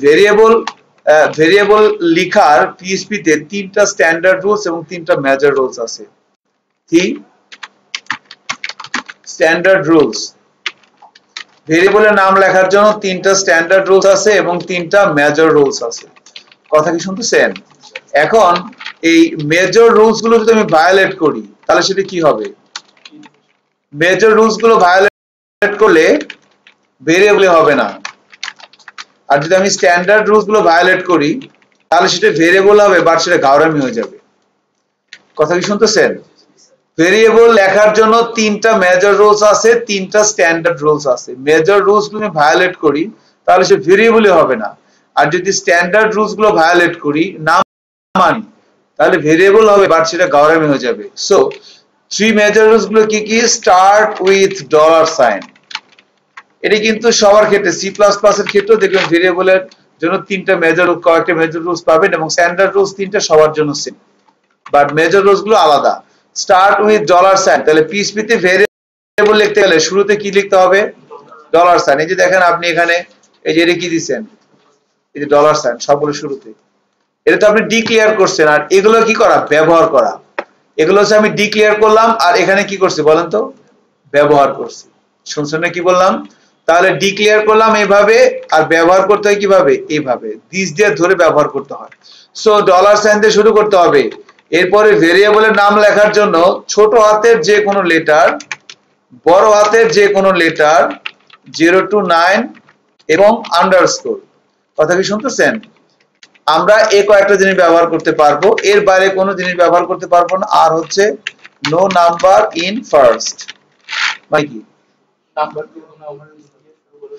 ভেরিয়েবল লিখার পিএইচপি তে 3টা স্ট্যান্ডার্ড রুলস এবং 3টা মেজর রুলস আছে। কি স্ট্যান্ডার্ড রুলস? ভেরিয়েবলের নাম লেখার জন্য 3টা স্ট্যান্ডার্ড রুলস আছে এবং 3টা মেজর রুলস আছে। কথা কি শুনতেছেন? এখন এই মেজর রুলস গুলো যদি আমি ভায়োলেট করি তাহলে সেটা কি হবে? মেজর রুলস গুলো ভায়োলেট করলে ভেরিয়েবল হবে না, আর যদি আমি স্ট্যান্ডার্ড রুলস গুলো ভায়োলেট করি তাহলে সেটা ভেরিয়েবল হবে, বাট সেটা গাউরামি হয়ে যাবে। কথা কি শুনতেছেন? ভেরিয়েবল লেখার জন্য তিনটা মেজর রুলস আছে, তিনটা স্ট্যান্ডার্ড রুলস আছে। মেজর রুলস গুলো ভায়োলেট করি তাহলে সে ভেরিয়েবলই হবে না, আর যদি স্ট্যান্ডার্ড রুলস গুলো ভায়োলেট করি না মানি তাহলে ভেরিয়েবল হবে, বাট সেটা গাউরামি হয়ে যাবে। সো থ্রি মেজর রুলস গুলো কি কি? Start with dollar sign. এটি কিন্তু সবার ক্ষেত্রে, সি প্লাস প্লাস এর ক্ষেত্রেও দেখবেন ভেরিয়েবলের জন্য তিনটা মেজর, কয়েকটা মেজর রুলস পাবেন, এবং স্ট্যান্ডার্ড রুলস তিনটা সবার জন্য সেম, বাট মেজর রুলস গুলো আলাদা। স্টার্ট উইথ ডলার সাইন, তাহলে পিএইচপিতে ভেরিয়েবল লিখতে গেলে শুরুতে কি লিখতে হবে? Dollar sign. এই যে দেখেন আপনি এখানে এই যে এটা কি দিবেন, এই যে ডলার সাইন সবগুলো শুরুতে, এটা তো আপনি ডিক্লেয়ার করছেন, আর এগুলো কি করা? ব্যবহার করা। এগুলো হচ্ছে আমি ডিক্লেয়ার করলাম, আর এখানে কি করছি বলেন তো? ব্যবহার করছি। শুনছেন না কি বললাম? তাহলে ডিক্লেয়ার করলাম এইভাবে, আর ব্যবহার করতে হয় কিভাবে? এইভাবে দিস দিয়ে ধরে ব্যবহার করতে হয়। সো ডলার সাইন দিয়ে শুরু করতে হবে। এরপরে ভেরিয়েবলের নাম লেখার জন্য ছোট হাতের যে কোনো লেটার, বড় হাতের যে কোনো লেটার, 0 to 9 এবং আন্ডারস্কোর। কথা কি শুনতেছেন? আমরা এই কয়েকটা জিনিস ব্যবহার করতে পারবো, এর বাইরে কোনো জিনিস ব্যবহার করতে পারবো না। আর হচ্ছে নো নাম্বার ইন ফার্স্ট, মানে কি?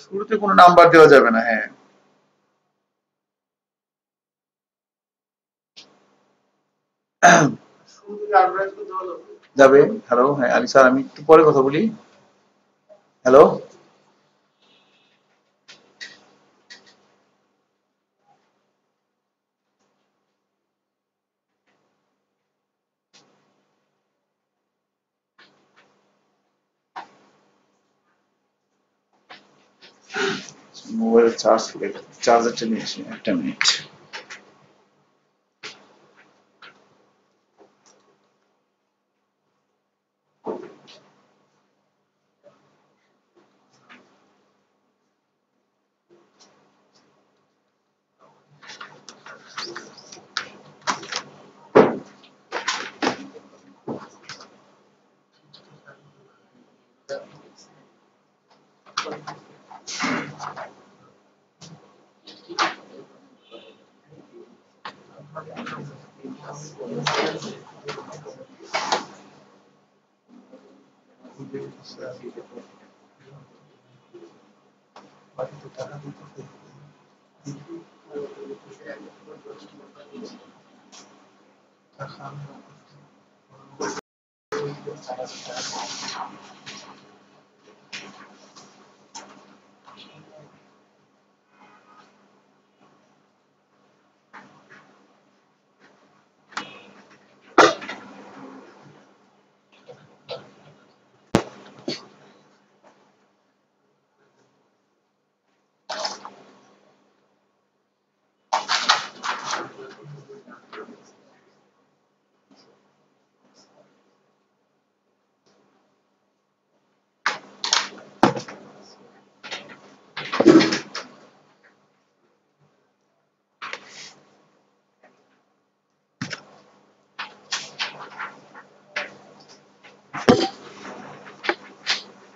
শুরুতে কোনো নাম্বার দেওয়া যাবে না। হ্যাঁ, যাবে। হ্যালো, হ্যাঁ আলী স্যার, আমি একটু পরে কথা বলি। হ্যালো, মোবাইল চার্জ ফুরিয়ে গেছে, চার্জারটা নিয়ে আসি, একটা মিনিট।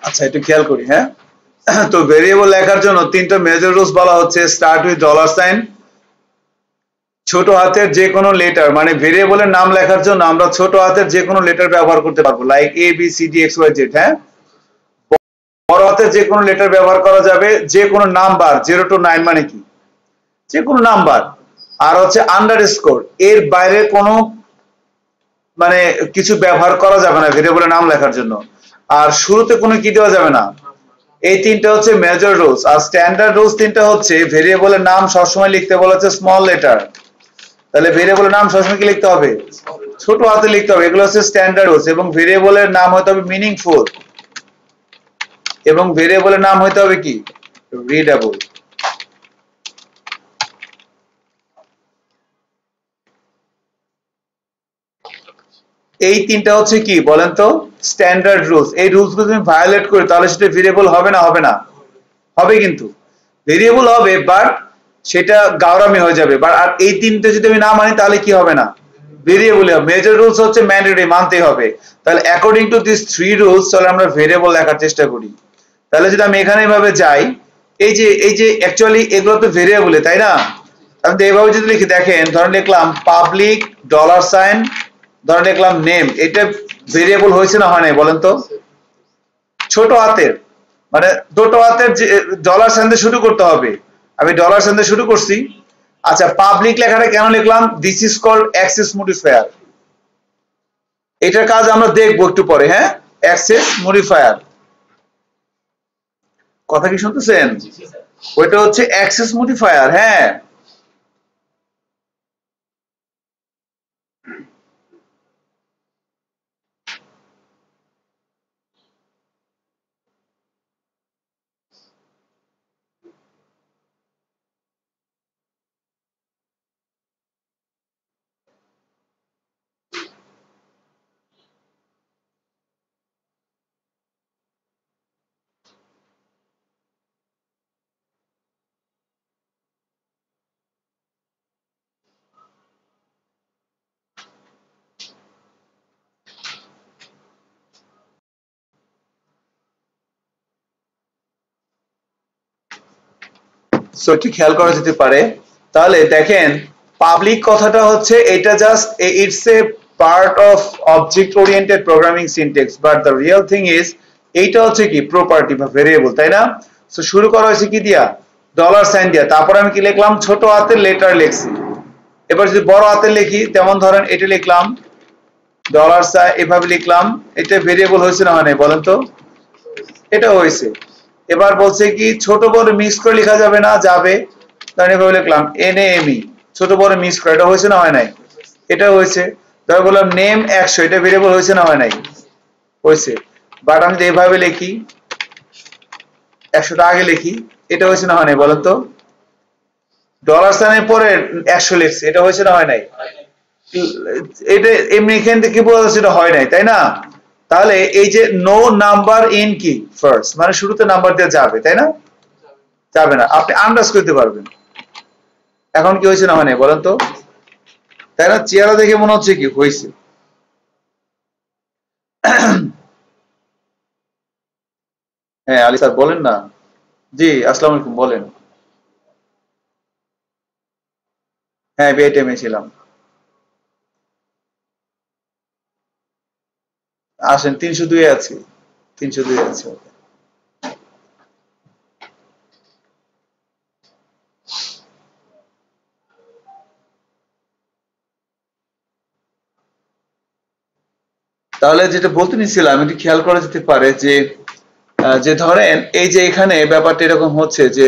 আচ্ছা, একটু খেয়াল করি। হ্যাঁ, তো ভেরিয়েবল লেখার জন্য তিনটা মেজর রুলস বলা হচ্ছে। স্টার্ট উইথ ডলার সাইন, ছোট হাতের যে কোনো লেটার, মানে ভেরিয়েবলের নাম লেখার জন্য আমরা ছোট হাতের যে কোনো লেটার ব্যবহার করতে পারবো, like A B C D X Y Z. হ্যাঁ, বড় হাতের যে কোনো লেটার ব্যবহার করা যাবে, যে কোনো নাম্বার 0 to 9 মানে কি? যে কোনো নাম্বার। আর হচ্ছে আন্ডারস্কোর, এর বাইরে কোনো মানে কিছু ব্যবহার করা যাবে না ভেরিয়েবলের নাম লেখার জন্য। আর শুরুতে কোনো কি দেওয়া যাবে না। এই তিনটা হচ্ছে মেজর রুলস। আর স্ট্যান্ডার্ড রুলস তিনটা হচ্ছে, ভেরিয়েবলের নাম সবসময় লিখতে বলা হচ্ছে স্মল লেটার, তাহলে ভেরিয়েবলের নাম সবসময় কি লিখতে হবে? ছোট হাতে লিখতে হবে। এগুলো হচ্ছে স্ট্যান্ডার্ড রুলস। এবং ভেরিয়েবলের নাম হতে হবে মিনিংফুল, এবং ভেরিয়েবলের নাম হতে হবে কি? রিডেবল। এই তিনটা হচ্ছে কি বলেন তো? Standard rules. এই রুলস গুলো তুমি ভায়োলেট করে তাহলে সেটা ভেরিয়েবল হবে না? হবে না? হবে, কিন্তু ভেরিয়েবল হবে, বাট সেটা গাউরামি হয়ে যাবে। বাট আর এই তিনটে যদি আমি না মানি তাহলে কি হবে না? ভেরিয়েবল মেজর রুলস হচ্ছে ম্যান্ডেটরি, মানতেই হবে। তাহলে according to this three rules তাহলে আমরা ভেরিয়েবল লেখার চেষ্টা করি। তাহলে যদি আমি এখানে এভাবে যাই, এই যে অ্যাকচুয়ালি এগুলো তো ভেরিয়েবলে, তাই না? আমি তো এইভাবে যদি লিখি, দেখেন ধরেন লিখলাম পাবলিক ডলার সাইন, ধরেন লিখলাম নেম, এটা ভেরিয়েবল হয়েছে না হয় নাই বলেন তো? ছোট হাতের মানে ছোট হাতের যে ডলার সাইন দিয়ে শুরু করতে হবে, আমি ডলার সাইন দিয়ে শুরু করছি। আচ্ছা, পাবলিক লেখাটা কেন লিখলাম? This is called access modifier. এটার কাজ আমরা দেখবো একটু পরে। হ্যাঁ, অ্যাক্সেস মডিফায়ার, কথা কি শুনতেছেন? ওইটা হচ্ছে অ্যাক্সেস মডিফায়ার। হ্যাঁ, সো এটি খেয়াল করা যেতে পারে। তাহলে দেখেন, পাবলিক কথাটা হচ্ছে এটা just it's a part of object oriented programming syntax, but the real thing is এইটা হচ্ছে কি প্রপার্টি বা ভেরিয়েবল, তাই না? সো শুরু করা হয়েছে কি দিয়া? ডলার সাইন দিয়া। তারপর আমি কি লিখলাম? ছোট হাতের লেটার লিখছি। এবার যদি বড় হাতে লিখি, যেমন ধরেন এটা লিখলাম ডলার সাইন, এভাবে লিখলাম, এটা ভেরিয়েবল হয়েছে না হয় নাই বলেন তো? এটা হয়েছে। এবার বলছে কি ছোট বড় মিক্স করে লেখা যাবে না? যাবে। তাহলে এভাবে লিখলাম NAME, ছোট বড় মিক্স করে, এটা হয়েছে না হয় নাই? এটা হয়েছে। তারপর বললাম নেম 100, এটা ভেরিয়েবল হয়েছে না হয় নাই? হয়েছে। বাট আমি যদি এভাবে লিখি, 100টা আগে লিখি, এটা হয়েছে না হয় নাই বলেন তো? ডলার সাইনের পরে 100 লিখছি, এটা হয়েছে না হয় নাই? এটা এমনি এখান থেকে কি বোঝা যাচ্ছে? এটা হয় নাই, তাই না? তাহলে এই যে নো নাম্বার ইন কি ফার্স্ট, মানে শুরুতে নাম্বার দিয়ে যাবে, তাই না? যাবে না, আপনি আন্দাজ করতে পারবেন। এখন কি হয়েছে না হয় নাই বলেন তো? তাই না? চেহারা দেখে মনে হচ্ছে কি হয়েছে। হ্যাঁ আলী স্যার বলেন না। জি আসসালামু আলাইকুম, বলেন। হ্যাঁ বিআইটিএমে ছিলাম। আসেন 302 আছি, 302 আছে। তাহলে যেটা বলতে নিছিলাম, একটু খেয়াল করা যেতে পারে যে যে ধরেন এই যে এখানে ব্যাপারটা এরকম হচ্ছে যে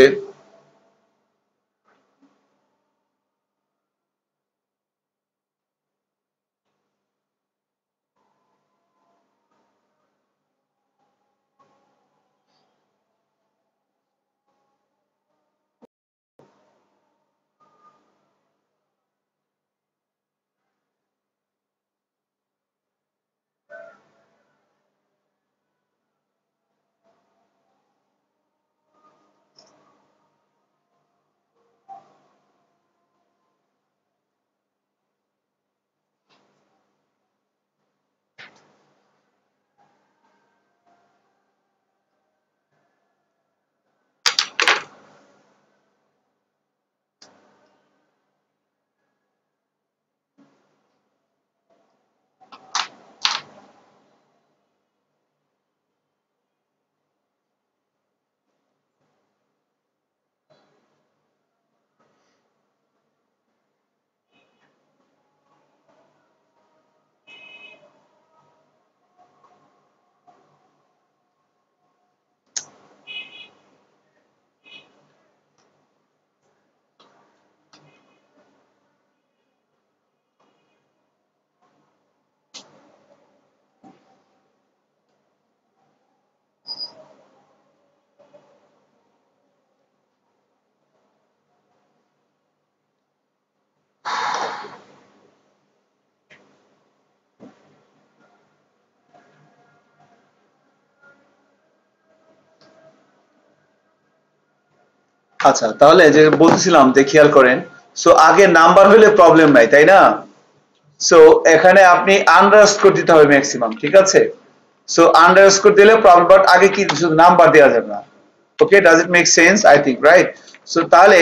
আচ্ছা, তাহলে যে বলতেছিলাম যে খেয়াল করেন, সো আগে নাম্বার হলে প্রবলেম নাই, তাই না? সো এখানে আপনি আন্ডারস্কোর দিতে হবে ম্যাক্সিমাম, ঠিক আছে? সো আন্ডারস্কোর দিলে প্রবলেম, বাট আগে কি শুধু নাম্বার দেওয়া যাবে না। Okay, does it make sense? I think right. So তাহলে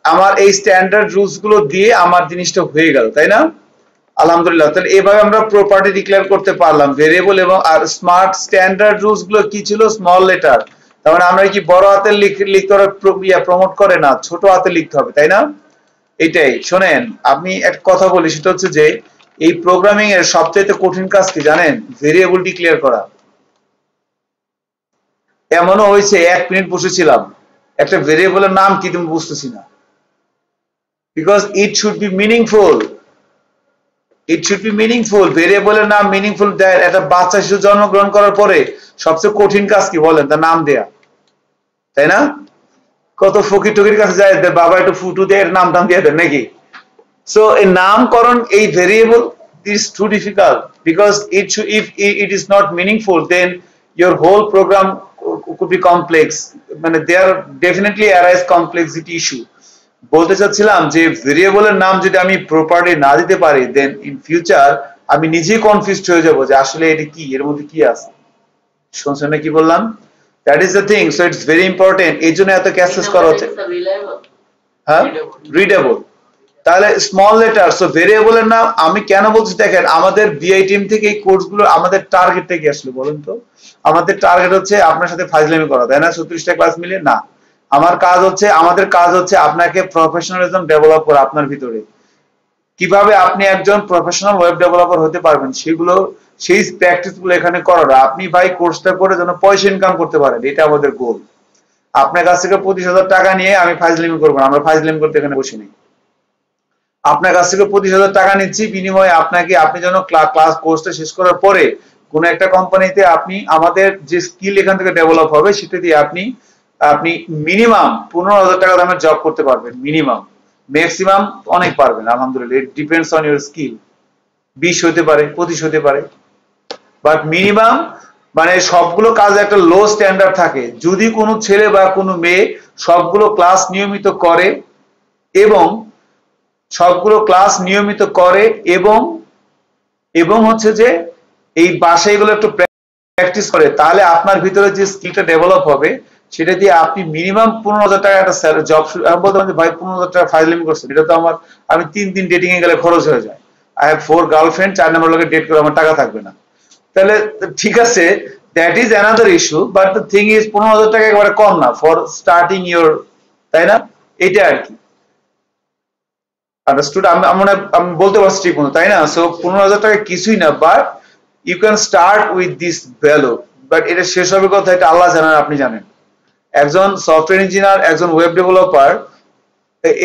আমার এই স্ট্যান্ডার্ড রুলস গুলো দিয়ে আমার জিনিসটা হয়ে গেল, তাই না? আলহামদুলিল্লাহ। তাহলে এভাবে আমরা প্রপার্টি ডিক্লেয়ার করতে পারলাম, ভেরিয়েবল এবং আর স্মার্ট স্ট্যান্ডার্ড রুলস গুলো কি ছিল? Small letter. তার মানে আমরা কি বড় হাতের লিখতে হবে, প্রমোট করে না, ছোট হাতে লিখতে হবে, তাই না? এটাই। শোনেন, আমি একটা কথা বলি, সেটা হচ্ছে যে এই প্রোগ্রামিং এর সবচেয়ে কঠিন কাজ কি জানেন? ভেরিয়েবল ডিক্লেয়ার করা। এমনও হয়েছে 1 মিনিট বসেছিলাম, একটা ভেরিয়েবলের নাম কি তুমি বুঝতেছি না, because it should be meaningful. It should be meaningful, ভেরিয়েবলের নাম মিনিংফুল দেয়। একটা বাচ্চা শিশু জন্মগ্রহণ করার পরে সবচেয়ে কঠিন কাজ কি বলেন? তার নাম দেয়া, তাই না? কত ফকির টকির কাছে যায়, বাবা একটু ফুটু দিয়ে নাম টাম দিয়ে দেন নাকি? সো এই নামকরণ, এই variable is too difficult because if it is not meaningful, then your whole program could be complex. মানে there definitely arise complexity issue. বলতে চাচ্ছিলাম যে ভেরিয়েবলের নাম যদি আমি প্রপারলি না দিতে পারি, দেন ইন ফিউচার আমি নিজেই কনফিউজড হয়ে যাব যে আসলে এটা কি, এর মধ্যে কি আছে। শুনছেন না কি বললাম? That is the thing. So it's very important, এই জন্য এত ক্যাসেস করা হচ্ছে। হ্যাঁ, রিডেবল। তাহলে স্মল লেটার। সো ভেরিয়েবলের নাম আমি কেন বলছি দেখেন, আমাদের বিআই টিম থেকে এই কোর্সগুলো আমাদের টার্গেটটা কি আসলে বলেন তো? আমাদের টার্গেট হচ্ছে আপনার সাথে ফাজলামি করা, তাই না? 36টা ক্লাস মিলে না, আমাদের কাজ হচ্ছে আপনাকে প্রফেশনালিজম ডেভেলপ করা আপনার ভিতরে। কিভাবে আপনি একজন প্রফেশনাল ওয়েব ডেভেলপার হতে পারবেন সেগুলো, সেই প্র্যাকটিস গুলো এখানে করার। আপনি ভাই কোর্সটা করে যেন পয়সা ইনকাম করতে পারেন, এটা আমাদের গোল। আপনার কাছ থেকে 25,000 টাকা নিয়ে আমি ফাজলামি করবো না, আমরা ফাজলামি করতে এখানে বসে নেই। আপনার কাছ থেকে 25,000 টাকা নিচ্ছি, বিনিময়ে আপনি যেন ক্লাস কোর্সটা শেষ করার পরে কোন একটা কোম্পানিতে আপনি আমাদের যে স্কিল এখান থেকে ডেভেলপ হবে সেটা দিয়ে আপনি মিনিমাম 15,000 টাকা দামের জব করতে পারবেন। মিনিমাম, ম্যাক্সিমাম অনেক পারবেন আলহামদুলিল্লাহ। It depends on your skill. 20 হতে পারে, 25 হতে পারে, বাট মিনিমাম মানে সবগুলো কাজে একটা লো স্ট্যান্ডার্ড থাকে। যদি কোনো ছেলে বা কোনো মেয়ে সবগুলো ক্লাস নিয়মিত করে এবং হচ্ছে যে এই বাসায় এগুলো একটু প্র্যাকটিস করে, তাহলে আপনার ভিতরে যে স্কিলটা ডেভেলপ হবে সেটা দিয়ে আপনি মিনিমাম 15,000 টাকা একটা জব শুরু। আমি বলতে পারি ভাই 15,000 টাকা ফাইজলামি করছেন, এটা তো আমি 3 দিন ডেটিং এ গেলে খরচ হয়ে যায়। আই হ্যাভ 4 গার্লফ্রেন্ড, 4 নম্বর লোকে ডেট করে আমার টাকা থাকবে না। তাহলে ঠিক আছে, that is another issue, but the thing is 15,000 টাকা একেবারে কম না ফর স্টার্টিং ইউর, তাই না? এটা আর কি। আন্ডারস্টুড? আমি বলতে পারছি ঠিক মতো, তাই না? সো 15,000 টাকা কিছুই না, but you can start with this value. But এটা শেষ হবে কথা, এটা আল্লাহ জানেন, আপনি জানেন। একজন সফটওয়্যার ইঞ্জিনিয়ার, একজন ওয়েব ডেভেলপার,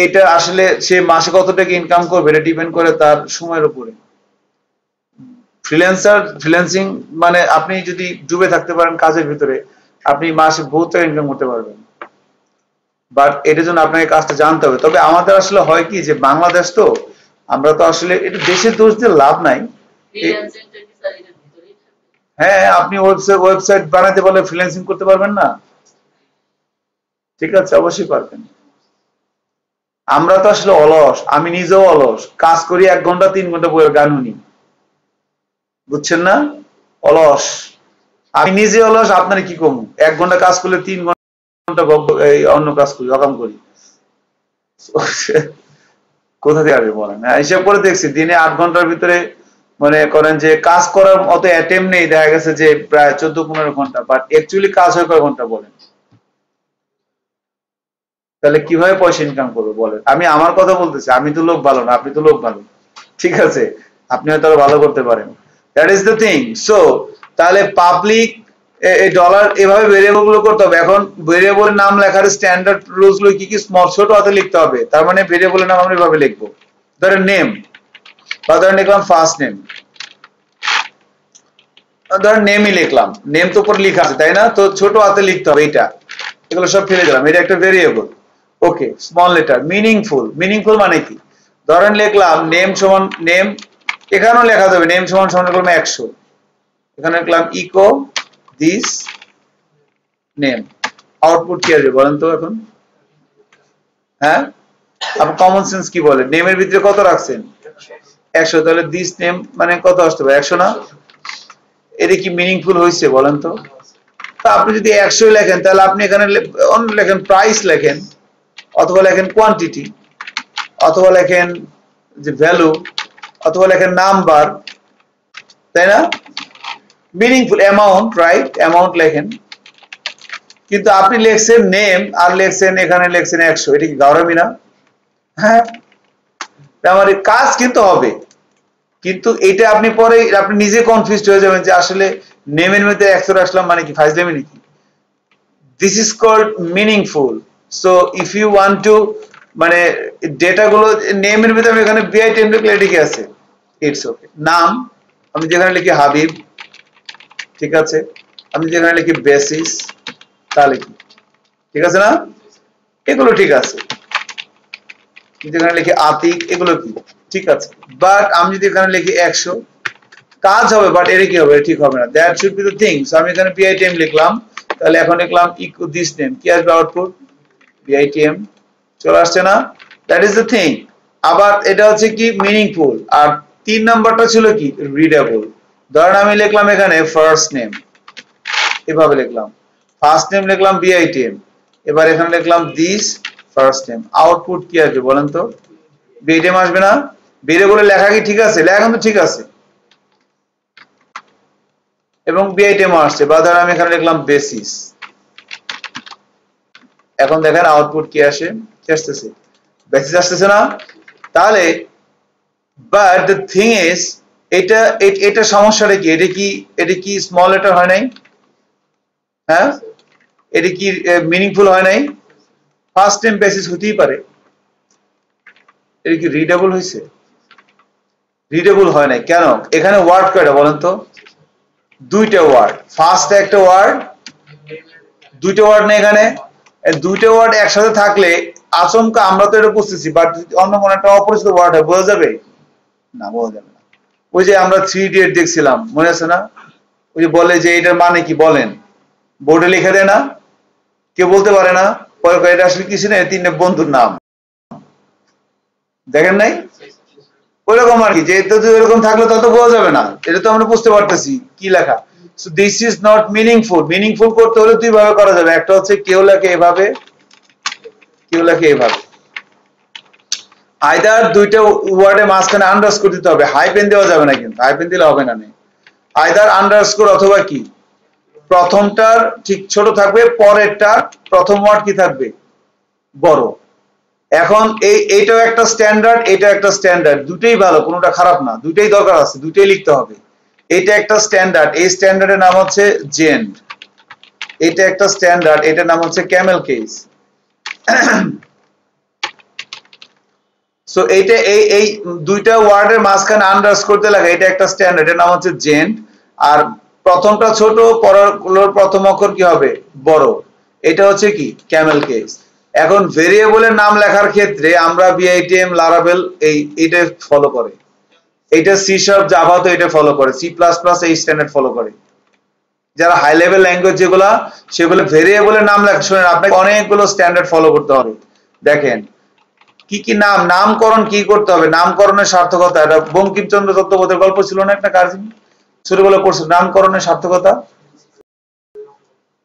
এটা আসলে সে মাসে কত টাকা ইনকাম করবে এটা ডিপেন্ড করে তার সময়ের উপরে। ফ্রিল্যান্সিং মানে আপনি যদি ডুবে থাকতে পারেন কাজের ভিতরে, আপনি মাসে বহুত টাকা ইনকাম করতে পারবেন। বাট এটার জন্য আপনাকে কাজটা জানতে হবে। তবে আমাদের আসলে হয় কি যে বাংলাদেশ তো, আমরা তো আসলে এটা দেশের দোষ দিয়ে লাভ নাই। হ্যাঁ, আপনি ওয়েবসাইট বানাতে পারলে ফ্রিল্যান্সিং করতে পারবেন না? ঠিক আছে, অবশ্যই পারবেন। আমরা তো আসলে অলস, আমি নিজেও অলস, কাজ করি 1 ঘন্টা 3 ঘন্টা বইয়ের গান শুনি, বুঝছেন না? অলস আমি নিজে, অলস আপনার কি কম। 1 ঘন্টা কাজ করলে 3 ঘন্টা অন্য কাজ করি, অকাম করি। কোথা থেকে আসবে বলেন? হিসাব করে দেখছি দিনে 8 ঘন্টার ভিতরে মনে করেন যে কাজ করার মতো অ্যাটেম্প নেই, দেখা গেছে যে প্রায় 14-15 ঘন্টা, বাট অ্যাকচুয়ালি কাজ হয় কয় ঘন্টা বলেন? তাহলে কিভাবে পয়সা ইনকাম করবো বলেন? আমি আমার কথা বলতেছি, আমি তো লোক ভালো না, আপনি তো লোক ভালো, ঠিক আছে? আপনি হয়তো ভালো করতে পারেন, that is the thing. So তাহলে পাবলিক ডলার এভাবে ভেরিয়েবল গুলো করতে হবে। এখন ভেরিয়েবলের নাম লেখার স্ট্যান্ডার্ড রুলস গুলো কি কি? স্মল, ছোট হাতে লিখতে হবে। তার মানে ভেরিয়েবলের নাম আমরা এভাবে লিখবো, ধরেন নেম, বা ধরেন লিখলাম ফার্স্ট নেম, ধরেন নেমই লিখলাম, নেম তো উপরে লেখা আছে, তাই না? তো ছোট হাতে লিখতে হবে এটা, এগুলো সব ফেলে দিলাম, এটা একটা ভেরিয়েবল। ওকে, স্মল লেটার। মিনিংফুল মানে কি? ধরেন লিখলাম নেম সমান নেম, এখানেও লেখা যাবে নেম সমান লিখলাম 100, এখানে লিখলাম ইকো দিস নেম। আউটপুট কি আসবে বলেন তো এখন? হ্যাঁ, আপনার কমন সেন্স কি বলে? নেমের ভিতরে কত রাখছেন? 100, তাহলে দিস নেম মানে কত আসতে পারে? 100 না? এটা কি মিনিংফুল হয়েছে বলেন তো? তা আপনি যদি 100 লেখেন তাহলে আপনি এখানে অন্য লেখেন প্রাইস লেখেন, অথবা লেখেন কোয়ান্টিটি, অথবা লেখেন যে ভ্যালু, অথবা লেখেন নাম্বার, তাই না? Meaningful amount, right? অ্যামাউন্ট লেখেন। কিন্তু আপনি লিখছেন নেম আর লিখছেন এখানে লিখছেন 100, এটা কি গাওরামি না? হ্যাঁ, আমার কাজ কিন্তু হবে, কিন্তু এটা আপনি পরে আপনি নিজে কনফিউজড হয়ে যাবেন যে আসলে নেমের মধ্যে 100 রাখলাম মানে কি ফাইজলামি নাকি? This is called meaningful. So if you want to মানে ডেটা গুলো নেমের ভিতরে আমি এখানে বিআই টেম লিখলে এটা কি আছে? It's okay. নাম আমি যেখানে লিখি হাবিব, ঠিক আছে, আমি যেখানে লিখি বেসিস তাহলে কি ঠিক আছে না? এগুলো ঠিক আছে। যেখানে লিখি আতিক এগুলো কি ঠিক আছে, বাট আমি যদি এখানে লিখি 100 কাজ হবে, বাট এটা কি হবে? ঠিক হবে না। That should be the thing. So আমি এখানে পিআইটিএম লিখলাম, তাহলে এখন লিখলাম ইকো দিস নেম, কি আসবে আউটপুট? পিআইটিএম চলে আসছে না? That is the thing. আবার এটা হচ্ছে কি মিনিংফুল। আর 3 নাম্বারটা ছিল কি রিডেবল। ধরেন আমি লিখলাম এখানে ফার্স্ট নেম, এভাবে লিখলাম ফার্স্ট নেম, লিখলাম বিআইটিএম, এবার এখানে লিখলাম দিস ফার্স্ট নেম, আউটপুট কি আসবে বলেন তো? বিআইটিএম আসবে না? ভেরিয়েবলে লেখা কি ঠিক আছে? লেখা কিন্তু ঠিক আছে এবং বিআইটিএম আসছে। বা ধরেন আমি এখানে লিখলাম বেসিস, এখন দেখেন আউটপুট কি আসে? আসতেছে বেসিস, আসতেছে না? তাহলে বাট দ্য থিং ইজ এটা সমস্যাটা কি? এটা কি স্মল লেটার হয় নাই? হ্যাঁ, এটা কি মিনিংফুল হয় নাই? ফার্স্ট নেম বেসিস হতেই পারে, এটা কি রিডেবল হয়েছে? রিডেবল হয় নাই কেন? এখানে ওয়ার্ড কয়টা বলেন তো? দুইটা ওয়ার্ড, ফার্স্ট একটা ওয়ার্ড, দুইটা ওয়ার্ড নেই এখানে। দুইটা ওয়ার্ড একসাথে থাকলে আচমকা আমরা তো এটা বুঝতেছি, বাট অন্য কোনো একটা অপরিচিত ওয়ার্ড হয়, বোঝা যাবে না? বোঝা যাবে না। ওই যে আমরা 3 ইডিয়ট দেখছিলাম, মনে আছে না? ওই যে বলে যে এটার মানে কি বলেন, বোর্ডে লিখে দেয় না, কেউ বলতে পারে না, পরে এটা আসলে কিছু না, 3 বন্ধুর নাম, দেখেন নাই? ওইরকম আর কি, যে এরকম থাকলে তত বোঝা যাবে না, এটা তো আমরা বুঝতে পারতেছি কি লেখা। So this is not meaningful. Meaningful করতে হলে দুই ভাবে করা যাবে, একটা হচ্ছে কেউ লেখে এভাবে, কেউ লেখে এভাবে। আইদার দুইটা ওয়ার্ডে মাঝখানে আন্ডারস্কোর দিতে হবে, হাইপেন দেওয়া যাবে না, কিন্তু হাইপেন দিলে হবে না। আইদার আন্ডারস্কোর অথবা কি প্রথমটার ঠিক ছোট থাকবে, পরেরটার প্রথম ওয়ার্ড কি থাকবে? বড়। এখন এইটাও একটা স্ট্যান্ডার্ড, এটা একটা স্ট্যান্ডার্ড, দুটোই ভালো, কোনোটা খারাপ না, দুটোই দরকার আছে, দুটোই লিখতে হবে। এটা একটা স্ট্যান্ডার্ড, এই স্ট্যান্ডার্ডের নাম হচ্ছে জেন্ড। এটা একটা স্ট্যান্ডার্ড, এটার নাম হচ্ছে ক্যামেল কেস। সো এইটা এই দুইটা ওয়ার্ডের মাঝখানে আন্ডারস্কোর দিয়ে লেখা, এটা একটা স্ট্যান্ডার্ড, এর নাম হচ্ছে জেন্ড। আর প্রথমটা ছোট, পরের প্রথম অক্ষর কি হবে? বড়। এটা হচ্ছে কি ক্যামেল কেস। এখন ভেরিয়েবলের নাম লেখার ক্ষেত্রে আমরা বিআইটিএম, লারাভেল এইটা ফলো করে, এইটা সি শার্প, জাভা তো এটা ফলো করে, সি প্লাস প্লাস এই স্ট্যান্ডার্ড ফলো করে। যারা হাই লেভেল ল্যাঙ্গুয়েজ যেগুলা, সেগুলো ভেরিয়েবলের নাম লেখা, শুনেন আপনাকে অনেকগুলো স্ট্যান্ডার্ড ফলো করতে হবে। দেখেন কি কি নামকরণ কি করতে হবে, নামকরণের সার্থকতা। এটা বঙ্কিমচন্দ্র চট্টোপাধ্যায়ের গল্প ছিল না একটা, কার্জিনী ছোটবেলা পড়ছে, নামকরণের সার্থকতা।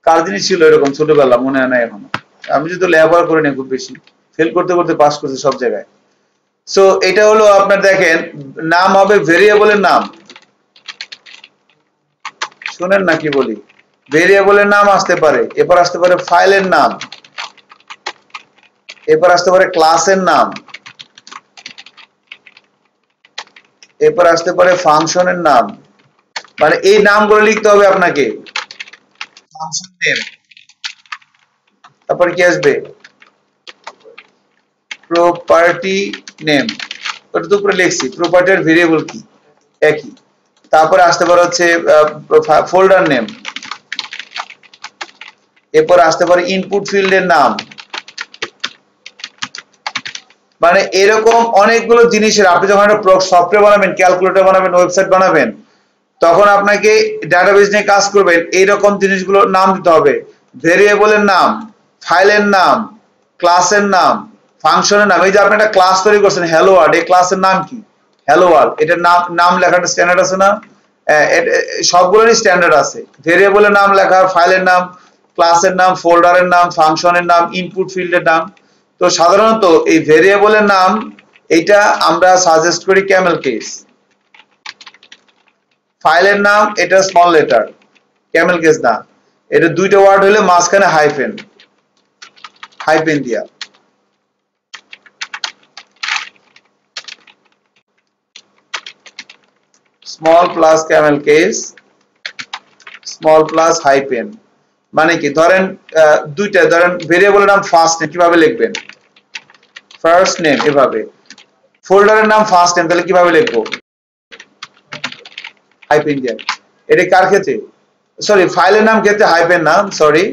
কার্জিনী ছিল এরকম ছোটবেলা, মনে হয় না এখনো। আমি যদি লেবার করি না খুব বেশি, ফেল করতে করতে পাস করছি সব জায়গায়। সো এটা হলো আপনার, দেখেন নাম হবে ভেরিয়েবলের নাম, শুনেন না কি বলি, ভেরিয়েবলের নাম আসতে পারে, এরপর আসতে পারে ফাইলের নাম, এরপর আসতে পারে ক্লাসের নাম, এরপর আসতে পারে ফাংশনের নাম। মানে এই নামগুলো লিখতে হবে আপনাকে, ফাংশন নেম, তারপর কি আসবে? প্রপার্টি নেম, ওটা তো উপরে লিখছি, প্রপার্টি আর ভেরিয়েবল কি একই। তারপরে আসতে পারে হচ্ছে ফোল্ডার নেম, এরপর আসতে পারে ইনপুট ফিল্ডের নাম। মানে এরকম অনেকগুলো জিনিসের, আপনি যখন একটা সফটওয়্যার বানাবেন, ক্যালকুলেটর বানাবেন, ওয়েবসাইট বানাবেন, তখন আপনাকে ডাটাবেস নিয়ে কাজ করবেন, এইরকম জিনিসগুলোর নাম দিতে হবে। ভেরিয়েবলের নাম, ফাইলের নাম, ক্লাসের নাম, ফাংশনের নাম। এই যে আপনি একটা ক্লাস তৈরি করছেন হ্যালো ওয়ার্ল্ড, এই ক্লাসের নাম কি? হ্যালো ওয়ার্ল্ড, এটার নাম নাম লেখাটা স্ট্যান্ডার্ড আছে না? সবগুলোরই স্ট্যান্ডার্ড আছে। ভেরিয়েবলের নাম লেখা, ফাইলের নাম, ক্লাসের নাম, ফোল্ডারের নাম, ফাংশনের নাম, ইনপুট ফিল্ডের নাম। তো সাধারণত এই ভেরিয়েবলের নাম এইটা আমরা সাজেস্ট করি ক্যামেল কেস। ফাইলের নাম এটা স্মল লেটার, ক্যামেল কেস না। এটা দুইটা ওয়ার্ড হলে মাঝখানে হাইফেন, হাইফেন দিয়া। Small plus Camel case, small plus hyphen. মানে কি, ধরেন দুইটা, ধরেন ভেরিয়েবলের নাম ফার্স্ট নেম, কিভাবে লিখবেন? ফার্স্ট নেম এভাবে। ফোল্ডারের নাম ফার্স্ট নেম, তাহলে কিভাবে লিখবো? হাইফেন দিয়ে। এটা কার ক্ষেত্রে? সরি, ফাইলের নাম ক্ষেত্রে হাইফেন নাম, সরি,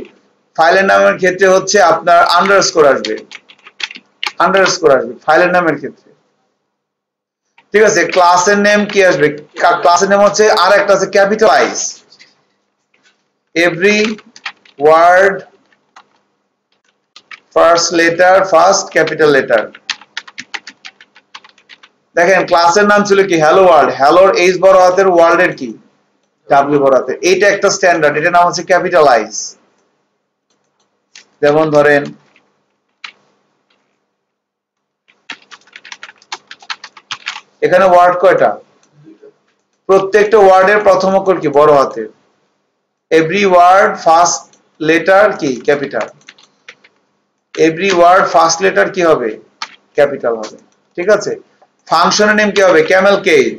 ফাইলের নামের ক্ষেত্রে হচ্ছে আপনার আন্ডারস্কোর আসবে, আন্ডারস্কোর আসবে ফাইলের নামের ক্ষেত্রে। ঠিক আছে, ক্লাসের নেম কি আসবে? ক্লাসের নেম হচ্ছে, আর একটা আছে capitalize, every word first letter, first capital letter. দেখেন ক্লাসের নাম ছিল কি? Hello world. হ্যালোর এইচ বড় হাতের, ওয়ার্ল্ডের কি? ডাব্লিউ বড় হাতের। এইটা একটা স্ট্যান্ডার্ড, এটার নাম হচ্ছে ক্যাপিটালাইজ। যেমন ধরেন এখানে ওয়ার্ড কয়টা? প্রত্যেকটা ওয়ার্ডের প্রথম অক্ষর কি? বড় হাতের। এভরি ওয়ার্ড ফার্স্ট লেটার কি? Capital. Every word first letter কি হবে? ক্যাপিটাল হবে। ঠিক আছে, ফাংশনের নেম কি হবে? Camel cage.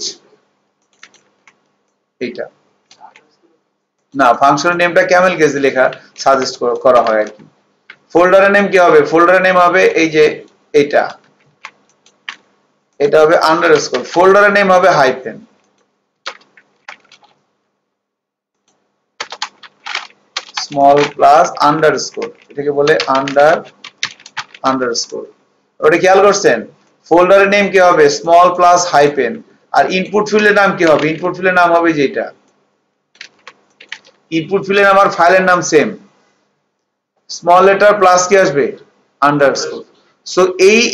এইটা না, ফাংশনের নেমটা ক্যামেল কেজ লেখা সাজেস্ট করা হয় আর কি। ফোল্ডারের নেম কি হবে? ফোল্ডারের নেম হবে এই যে এটা, এটা হবে আন্ডারস্কোর। ফোল্ডারের নেম হবে হাইফেন। স্মল প্লাস আন্ডারস্কোর, এটাকে বলে আন্ডারস্কোর। ওটা খেয়াল করছেন? ফোল্ডারের নেম কি হবে? Small plus hyphen. আর ইনপুট ফিল্ডের নাম কি হবে? ইনপুট ফিল্ডের নাম হবে যেটা, ইনপুট ফিল্ডের নাম আর ফাইলের নাম সেম, স্মল লেটার প্লাস কি আসবে? আন্ডারস্কোর। সো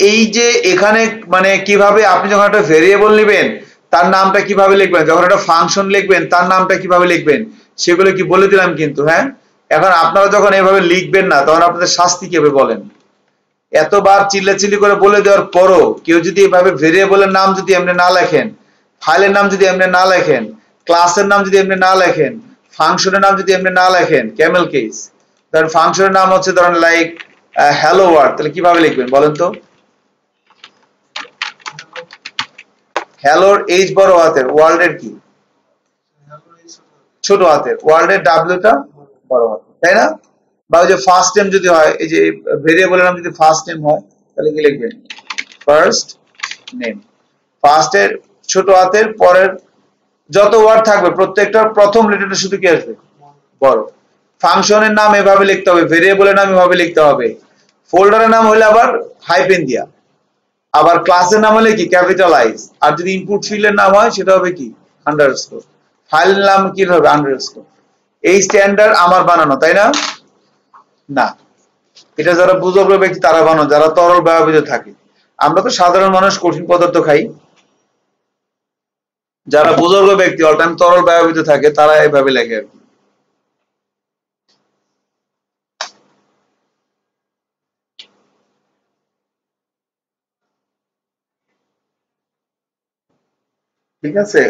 এই যে এখানে মানে কিভাবে আপনি যখন একটা ভেরিয়েবল নেবেন তার নামটা কিভাবে লিখবেন, যখন একটা ফাংশন লিখবেন তার নামটা কিভাবে লিখবেন, সেগুলো কি বলে দিলাম কিন্তু। হ্যাঁ, এখন আপনারা যখন এভাবে লিখবেন না তখন আপনাদের শাস্তি কি হবে বলেন? এতবার চিল্লাচিল্লি করে বলে দেওয়ার পরও কেউ যদি এভাবে ভেরিয়েবলের নাম যদি এমনি না লেখেন, ফাইলের নাম যদি এমনি না লেখেন, ক্লাসের নাম যদি এমনি না লেখেন, ফাংশনের নাম যদি এমনি না লেখেন, ক্যামেল কেস, ধরেন ফাংশনের নাম হচ্ছে ধরেন লাইক হ্যালো ওয়ার্ল্ড, তাহলে কিভাবে লিখবেন বলেন তো? হ্যালোর এইচ বড় হাতের, ওয়ার্ল্ডের কি? ছোট হাতের। ওয়ার্ল্ডের ডাব্লিউটা বড় হাতের, তাই না? বা ওই যে ফার্স্ট নেম যদি হয়, এই যে ভেরিয়েবলের নাম যদি ফার্স্ট নেম হয় তাহলে কি লিখবেন? First name. ফার্স্টের ছোট হাতের, পরের যত ওয়ার্ড থাকবে প্রত্যেকটার প্রথম লেটারটা শুধু কি আসবে? বড়। ফাংশনের নাম এভাবে লিখতে হবে, ভেরিয়েবলের নাম এভাবে লিখতে হবে। ফোল্ডারের নাম হলে আবার হাইফেন দিয়া, আবার ক্লাসের নাম হলে কি? ক্যাপিটালাইজ। আর যদি ইনপুট ফিল্ডের নাম হয় সেটা হবে কি? আন্ডারস্কোর। ফাইলের নাম কি হবে? আন্ডারস্কোর। এই স্ট্যান্ডার্ড আমার বানানো, তাই না? না, এটা যারা বুজুর্গ ব্যক্তি তারা বানানো, যারা তরল ব্যবহৃত থাকে। আমরা তো সাধারণ মানুষ কঠিন পদার্থ খাই। যারা বুজুর্গ ব্যক্তি অল টাইম তরল ব্যবহৃত থাকে তারা এইভাবে লেখে আর কি। ঠিক আছে।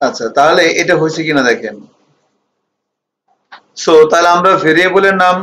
আচ্ছা, তাহলে এটা হয়েছে কিনা দেখেন। সো তাহলে আমরা ভেরিয়েবলের নাম,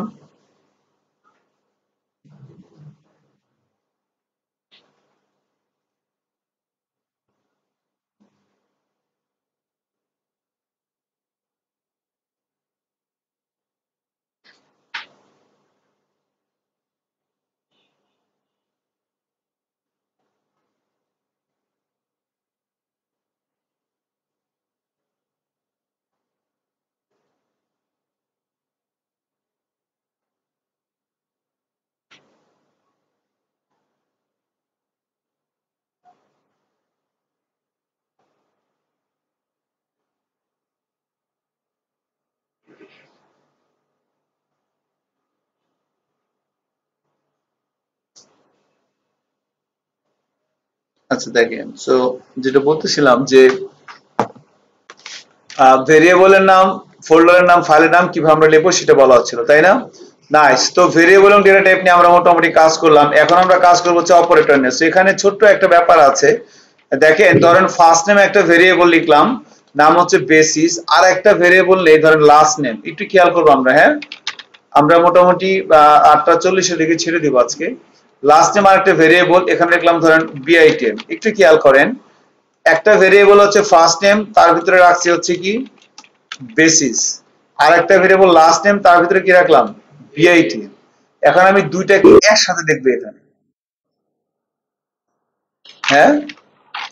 আচ্ছা দেখেন, সো যেটা বলতেছিলাম যে ভেরিয়েবলের নাম, ফোল্ডারের নাম, ফাইলের নাম কিভাবে আমরা লিখবো সেটা বলা হচ্ছিল, তাই না? নাইস। তো ভেরিয়েবল এবং ডেটা টাইপ নিয়ে আমরা মোটামুটি কাজ করলাম। এখন আমরা কাজ করবো হচ্ছে অপারেটর নিয়ে। এখানে ছোট্ট একটা ব্যাপার আছে। দেখেন, ধরেন ফার্স্ট নেম একটা ভেরিয়েবল লিখলাম, নাম হচ্ছে বেসিস। আর একটা ভেরিয়েবল নেই, ধরেন লাস্ট নেম। একটু খেয়াল করবো আমরা, হ্যাঁ, আমরা মোটামুটি 8:40-এর দিকে ছেড়ে দিব আজকে। লাস্ট নেম আর একটা ভেরিয়েবল এখানে লিখলাম, ধরেন বিআইটেম। একটু খেয়াল করেন, একটা ভেরিয়েবল হচ্ছে ফার্স্ট নেম, তার ভিতরে রাখছি হচ্ছে কি বেসিস, আর একটা ভেরিয়েবল লাস্ট নেম, তার ভিতরে কি রাখলাম বিআইটি। এখন আমি দুইটাকে একসাথে দেখবো এখানে, হ্যাঁ,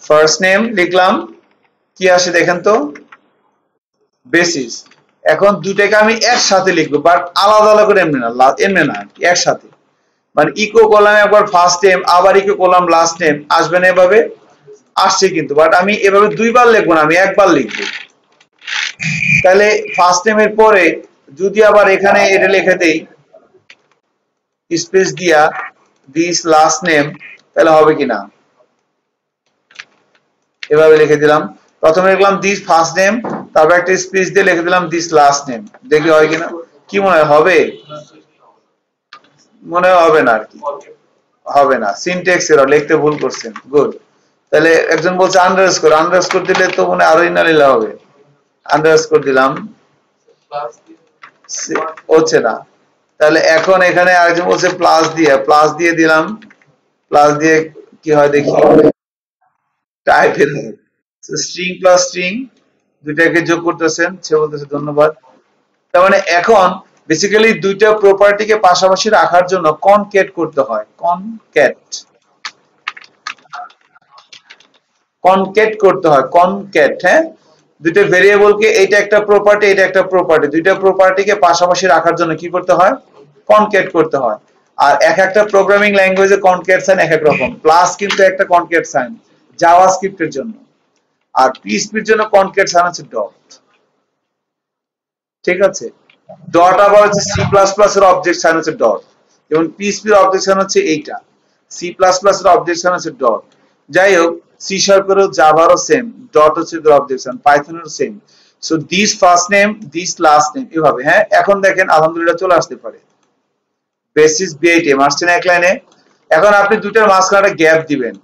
ফার্স্ট নেম লিখলাম, কি আসে দেখেন তো, বেসিস। এখন দুইটাকে আমি একসাথে লিখবো, বাট আলাদা আলাদা করে, এমনি না একসাথে, মানে ইকো করলাম একবার ফার্স্ট নেম, আবার ইকো করলাম লাস্ট নেম, আসবে না এভাবে? আসছে কিন্তু, বাট আমি এভাবে দুইবার লিখবো না, আমি একবার লিখবো। তাহলে ফার্স্ট নেমের পরে যদি আবার এখানে এটা লিখে দেই স্পেস দিয়া দিস লাস্ট নেম, তাহলে হবে কিনা? এভাবে লিখে দিলাম, প্রথমে লিখলাম দিস ফার্স্ট নেম, তারপর একটা স্পেস দিয়ে লিখে দিলাম দিস লাস্ট নেম। দেখি হয় কিনা। কি মনে হয়, হবে? মনে হয় হবে না আর কি, হবে না, সিনট্যাক্স এরর, লিখতে ভুল করছেন। গুড। তাহলে একজন বলছে আন্ডারস্কোর, আন্ডারস্কোর দিলে তো মনে আরো ইনালিলা হবে। আন্ডারস্কোর দিলাম, প্লাস দিয়ে হচ্ছে না। তাহলে এখন এখানে আরেকজন বলছে প্লাস দিয়ে দিলাম, প্লাস দিয়ে কি হয় দেখি, টাইপের স্ট্রিং প্লাস স্ট্রিং দুইটাকে যোগ করতেছেন, সে বলতেছে ধন্যবাদ। তার মানে এখন বেসিক্যালি দুইটা প্রপার্টিকে পাশাপাশি রাখার জন্য কনক্যাট করতে হয়, কনক্যাট, কনক্যাট করতে হয়, কনক্যাট, হ্যাঁ। দুইটা ভেরিয়েবলকে, এইটা একটা প্রপার্টি, এটা একটা প্রপার্টি, দুইটা প্রপার্টিকে পাশাপাশি রাখার জন্য কি করতে হয়, কনক্যাট করতে হয়। আর এক একটা প্রোগ্রামিং ল্যাঙ্গুয়েজে কনক্যাট সাইন এক এক রকম। প্লাস কিন্তু একটা কনক্যাট সাইন জাভাস্ক্রিপ্টের জন্য, আর পিএইচপির জন্য কনক্যাট সাইন হচ্ছে ডট। ঠিক আছে, ডট আবার হচ্ছে সি প্লাস প্লাস এর অবজেক্ট সাইন হচ্ছে ডট, যেমন পিএইচপি এর অবজেক্ট সাইন হচ্ছে এইটা, সি প্লাস প্লাস এর অবজেক্ট সাইন হচ্ছে ডট। যাই হোক, সি শার্পেরও জাভারও সেম, ডট হচ্ছে এর অবজেক্ট সাইন, পাইথনেরও same. So this first name, this last name, এভাবে, হ্যাঁ। এখন দেখেন আলহামদুলিল্লাহ চলে আসতে পারে, বেসিস বিআইটিএম আসছে না এক লাইনে। এখন আপনি দুইটার মাঝখানে গ্যাপ দিবেন,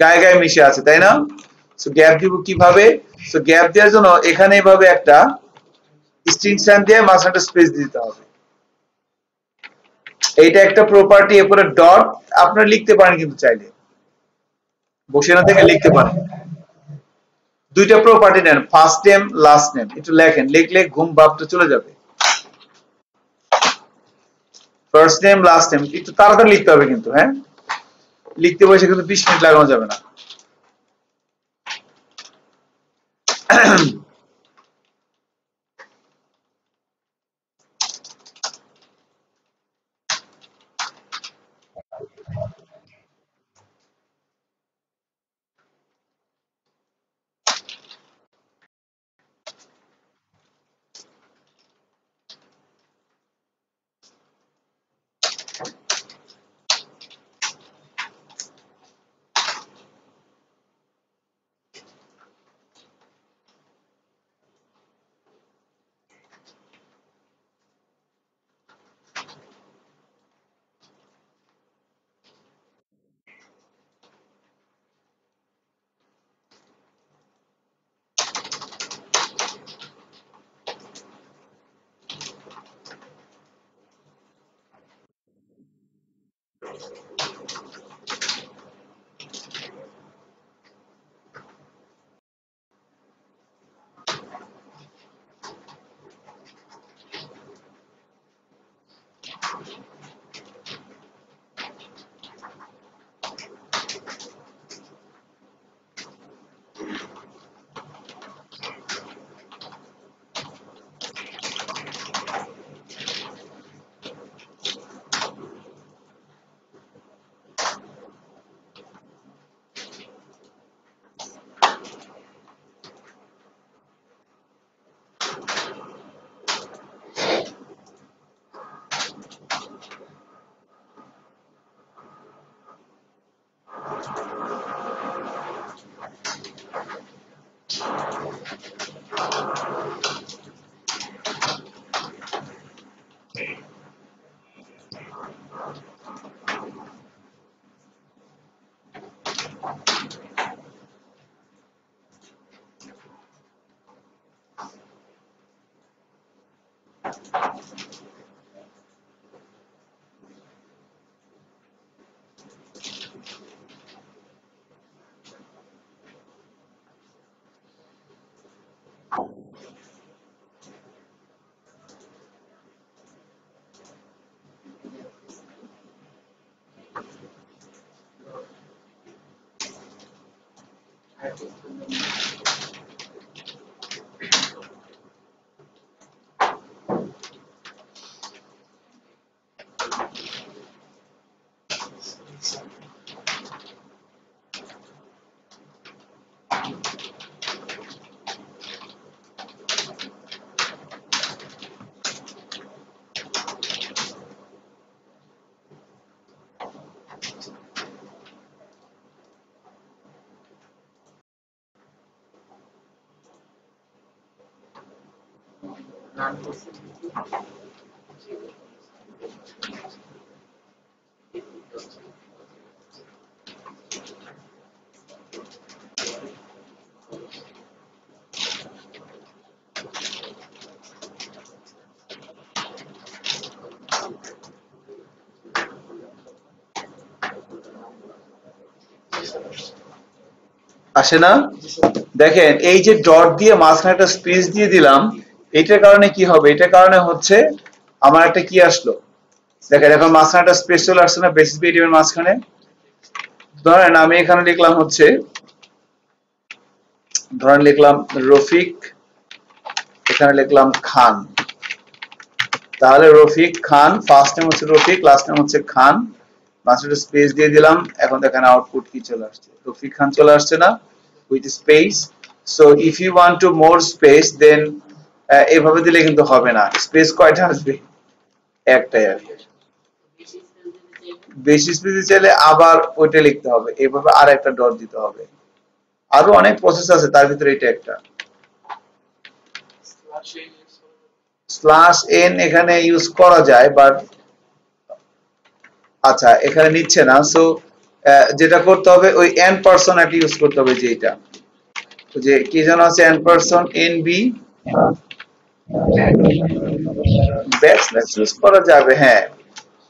গায়ে গায়ে মিশে আছে, তাই না? সো গ্যাপ দিব কিভাবে? সো গ্যাপ দেওয়ার জন্য এখানে এভাবে একটা স্ট্রিং সাইন দিয়ে মাঝখানে একটা স্পেস দিতে হবে। এইটা একটা প্রপার্টি, এরপরে ডট আপনারা লিখতে পারেন, কিন্তু চাইলে বসে না থেকে লিখতে পারেন। দুইটা প্রপার্টি নেন, ফার্স্ট নেম লাস্ট নেম, একটু লেখেন, লিখলে ঘুম ভাবটা চলে যাবে। ফার্স্ট নেম লাস্ট নেম একটু তাড়াতাড়ি লিখতে হবে কিন্তু, হ্যাঁ, লিখতে বসে কিন্তু 20 মিনিট লাগানো যাবে না। নান করছে আসে না? দেখেন এই যে ডট দিয়ে মাঝখানে একটা স্পেস দিয়ে দিলাম, এটার কারণে কি হবে? এটার কারণে হচ্ছে আমার একটা কি আসলো, দেখেন এখন মাঝখানে একটা স্পেস চলে আসছে না বেসিস ভেরিয়েবলের মাঝখানে। ধরেন আমি এখানে লিখলাম হচ্ছে, ধরেন লিখলাম রফিক, এখানে লিখলাম খান। তাহলে রফিক খান, ফার্স্ট নেম হচ্ছে রফিক, লাস্ট নেম হচ্ছে খান, মাঝখানে স্পেস দিয়ে দিলাম। এখন দেখেন আউটপুট কি চলে আসছে, রফিক খান চলে আসছে না, with space. So if you want to more space then এইভাবে দিলে কিন্তু হবে না, স্পেস কয়টা আসবে? একটাই আসবে। বেশি স্পেস দিতে চাইলে বেশি স্পেস চাইলে আবার ওইটা লিখতে হবে, এইভাবে আর একটা ডট দিতে হবে। আরো অনেক প্রসেস আছে, তার ভিতরে এটা একটা। স্ল্যাশ এন ইউজ করে স্ল্যাশ এন এখানে ইউজ করা যায়, বাট আচ্ছা এখানে নিচ্ছে না। সো যেটা করতে হবে ওই এন পারসন একটা ইউজ করতে হবে, যে এটা যে কি যেন আছে, ampersand N B backslash use করা যাবে, হ্যাঁ,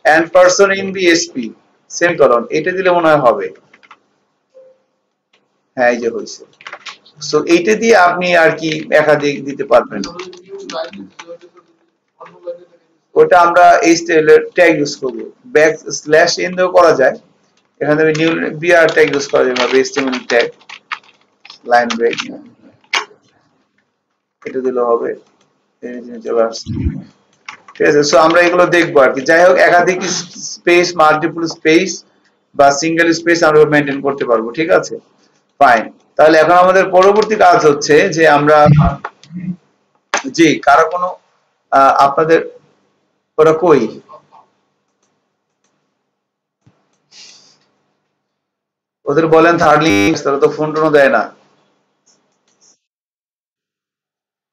ampersand N B SP semicolon, এটা দিলে মনে হয় হবে। হ্যাঁ এই যে হয়েছে। সো এইটা দিয়ে আপনি আর কি একাধিক দিতে পারবেন। তাহলে নিউ লাইন যদি অন্য লাইনে থেকে ওটা আমরা এইচটিএমএল এর ট্যাগ ইউজ করব, ব্যাক স্ল্যাশ এন দিয়েও করা যায়, এখানে আমি নিউ বিআর ট্যাগ ইউজ করা যাবে, এইচটিএমএল ট্যাগ লাইন ব্রেক এটা দিলে হবে। এই যে চলে আসছে, ঠিক আছে। সো আমরা এগুলো দেখবো আর কি। যাই হোক, একাধিক স্পেস, মাল্টিপল স্পেস বা সিঙ্গেল স্পেস আমরা মেনটেন করতে পারবো, ঠিক আছে, ফাইন। তাহলে এখন আমাদের পরবর্তী কাজ হচ্ছে যে আমরা, জি কারো কোনো আপনাদের ওরা কই, ওদের বলেন থার্ড লিঙ্ক, তারা তো ফোন টোনও দেয় না।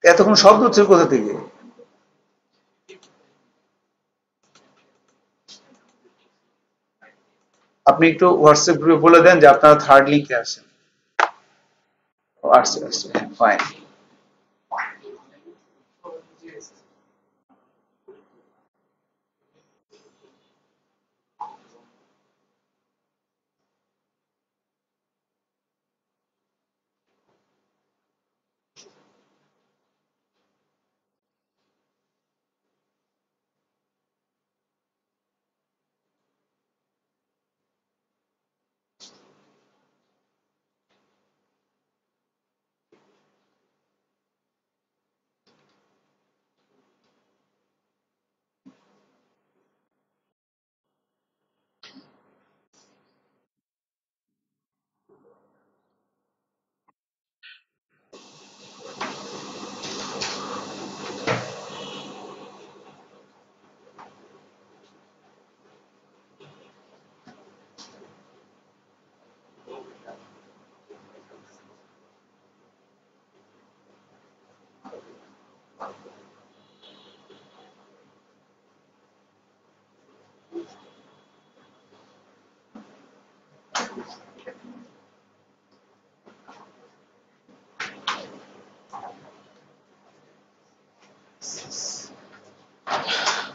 এতক্ষণ শব্দ হচ্ছে কোথা থেকে? আপনি একটু হোয়াটসঅ্যাপ গ্রুপে বলে দেন যে আপনারা থার্ড লিঙ্কে আসেন। ও আসছে আসছে, ফাইন।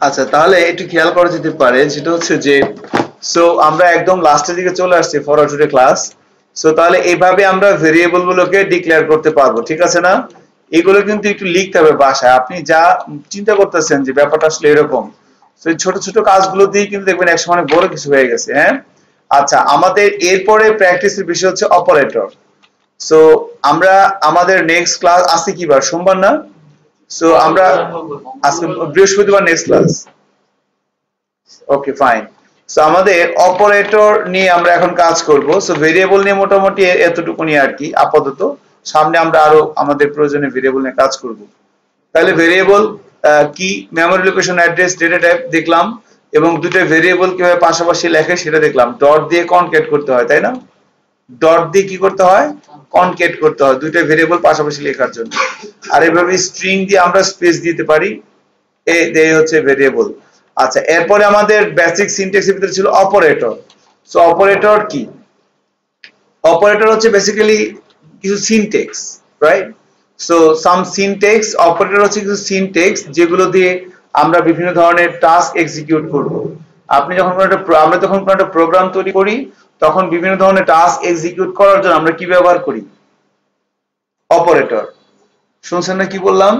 আচ্ছা, তাহলে একটু খেয়াল করা যেতে পারে, যেটা হচ্ছে যে সো আমরা একদম লাস্টের দিকে চলে আসছি ফর টুডে ক্লাস। সো তাহলে এইভাবে আমরা ভেরিয়েবল গুলোকে ডিক্লেয়ার করতে পারবো, ঠিক আছে না? এগুলো কিন্তু একটু লিখতে হবে বাসায়। আপনি যা চিন্তা করতেছেন যে ব্যাপারটা আসলে এরকম, তো এই ছোট ছোট কাজগুলো দিয়ে কিন্তু দেখবেন একসময় অনেক বড় কিছু হয়ে গেছে। হ্যাঁ, আচ্ছা, আমাদের এরপরে প্র্যাকটিসের বিষয় হচ্ছে অপারেটর। সো আমরা আমাদের নেক্সট ক্লাস আছে কি বার? সোমবার না? সো আমরা আজকে বৃহস্পতিবার নেক্সট ক্লাস। ওকে, ফাইন। সো আমাদের অপারেটর নিয়ে আমরা এখন কাজ করব। সো ভেরিয়েবল নিয়ে মোটামুটি এতটুকু নিয়ে আর কি আপাতত। সামনে আমরা আরো আমাদের প্রয়োজনীয় ভেরিয়েবল নিয়ে কাজ করব। তাহলে ভেরিয়েবল কি, memory location, address, data type দেখলাম, এবং দুটো ভেরিয়েবল কিভাবে পাশাপাশি লেখে সেটা দেখলাম। ডট দিয়ে কনক্যাট করতে হয়, তাই না? ডট দিয়ে কি করতে হয়? কনক্যাট করতে হয় দুইটা ভেরিয়েবল পাশাপাশি লেখার জন্য। আর এভাবে স্ট্রিং দিয়ে আমরা স্পেস দিতে পারি, এই হচ্ছে ভেরিয়েবল। আচ্ছা, এরপরে আমাদের বেসিক সিনট্যাক্সের ভিতরে ছিল অপারেটর। সো অপারেটর কি? অপারেটর হচ্ছে বেসিক্যালি কিছু সিনট্যাক্স, রাইট? সো সাম সিনট্যাক্স, অপারেটর হচ্ছে কিছু সিনট্যাক্স যেগুলো দিয়ে আমরা বিভিন্ন ধরনের টাস্ক এক্সিকিউট করব। আপনি যখন আমরা যখন কোনো একটা প্রোগ্রাম তৈরি করি, তখন বিভিন্ন ধরনের টাস্ক এক্সিকিউট করার জন্য আমরা কি ব্যবহার করি? অপারেটর। শুনছেন না কি বললাম?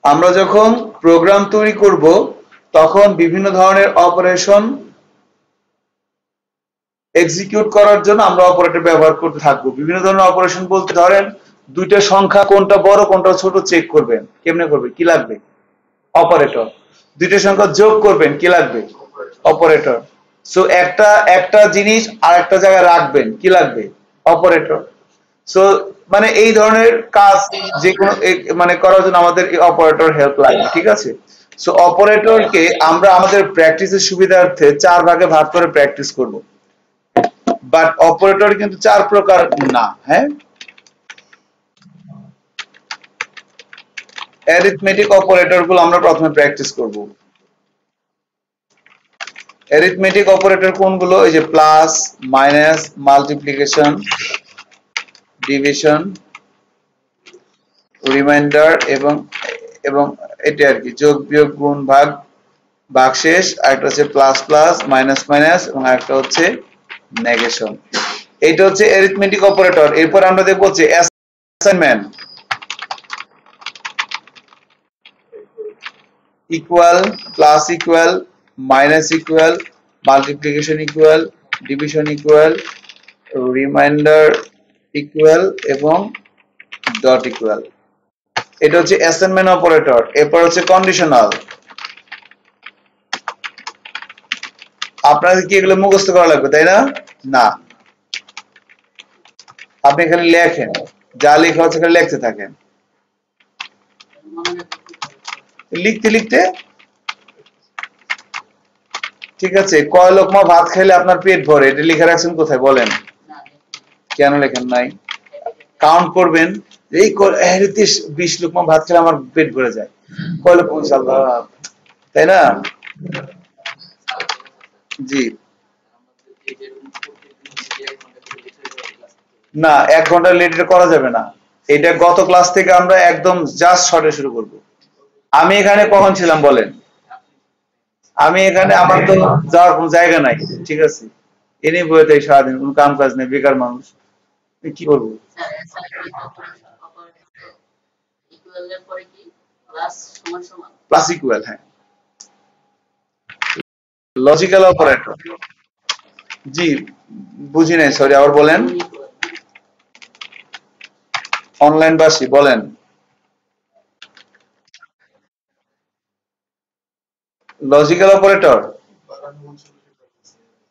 আমরা যখন প্রোগ্রাম তৈরি করব, তখন বিভিন্ন ধরনের অপারেশন এক্সিকিউট করার জন্য আমরা অপারেটর ব্যবহার করতে থাকবো। বিভিন্ন ধরনের অপারেশন বলতে ধরেন দুইটা সংখ্যা কোনটা বড় কোনটা ছোট চেক করবেন, কেমনে করবে? কি লাগবে? অপারেটর। দুইটা সংখ্যা যোগ করবেন, কি লাগবে? অপারেটর। সো একটা জিনিস আর একটা জায়গায় রাখবেন, কি লাগবে? অপারেটর। সো মানে এই ধরনের কাজ যে কোনো মানে করার জন্য আমাদের এই অপারেটর হেল্প লাগে, ঠিক আছে? সো অপারেটরকে আমরা আমাদের প্র্যাকটিসের সুবিধার্থে 4 ভাগে ভাগ করে প্র্যাকটিস করব। বাট অপারেটর কিন্তু 4 প্রকার না। হ্যাঁ, অ্যারিথমেটিক অপারেটর গুলো আমরা প্রথমে প্র্যাকটিস করব। অ্যারিথমেটিক অপারেটর কোনগুলো? এই যে plus, minus, multiplication, division, reminder এবং এবং এটা আর কি, যোগ, বিয়োগ, গুণ, ভাগ, ভাগশেষ। আরেকটা হচ্ছে প্লাস প্লাস, মাইনাস মাইনাস, এবং আরেকটা হচ্ছে নেগেশন। এটা হচ্ছে অ্যারিথমেটিক অপারেটর। এরপর আমরা দেখব হচ্ছে assignment. Equal, plus equal, minus equal, multiplication equal, division equal, reminder equal এবং ডট ইকুয়াল। এটা হচ্ছে অ্যাসাইনমেন্ট অপারেটর। এরপর হচ্ছে কন্ডিশনাল। আপনাদের কি এগুলো মুখস্থ করা লাগবে, তাই না? না, আপনি এখানে লেখেন, যা লেখা হচ্ছে এখানে লিখতে থাকেন, লিখতে লিখতে। ঠিক আছে, কয় লোকমা ভাত খাইলে আপনার পেট ভরে, এটা লিখে রাখছেন কোথায় বলেন? কেন লেখেন নাই? কাউন্ট করবেন, এই 20 লোকমা ভাত খেলে আমার পেট ভরে যায়। কয় লোক? ইনশাআল্লাহ, তাই না? জি না, 1 ঘন্টা লেট করা যাবে না। এটা গত ক্লাস থেকে আমরা একদম জাস্ট শর্টে শুরু করব। আমি এখানে কখন ছিলাম বলেন? আমি এখানে, আমার তো যাওয়ার কোনো জায়গা নাই, ঠিক আছে? এনে বইতে সারাদিন কোনো কাম কাজ নেই, বেকার মানুষ, কি করবো? প্লাস ইকুয়াল, হ্যাঁ, লজিক্যাল অপারেটর। জি, বুঝি নাই, সরি, আবার বলেন। অনলাইন বাসী বলেন। Logical operator.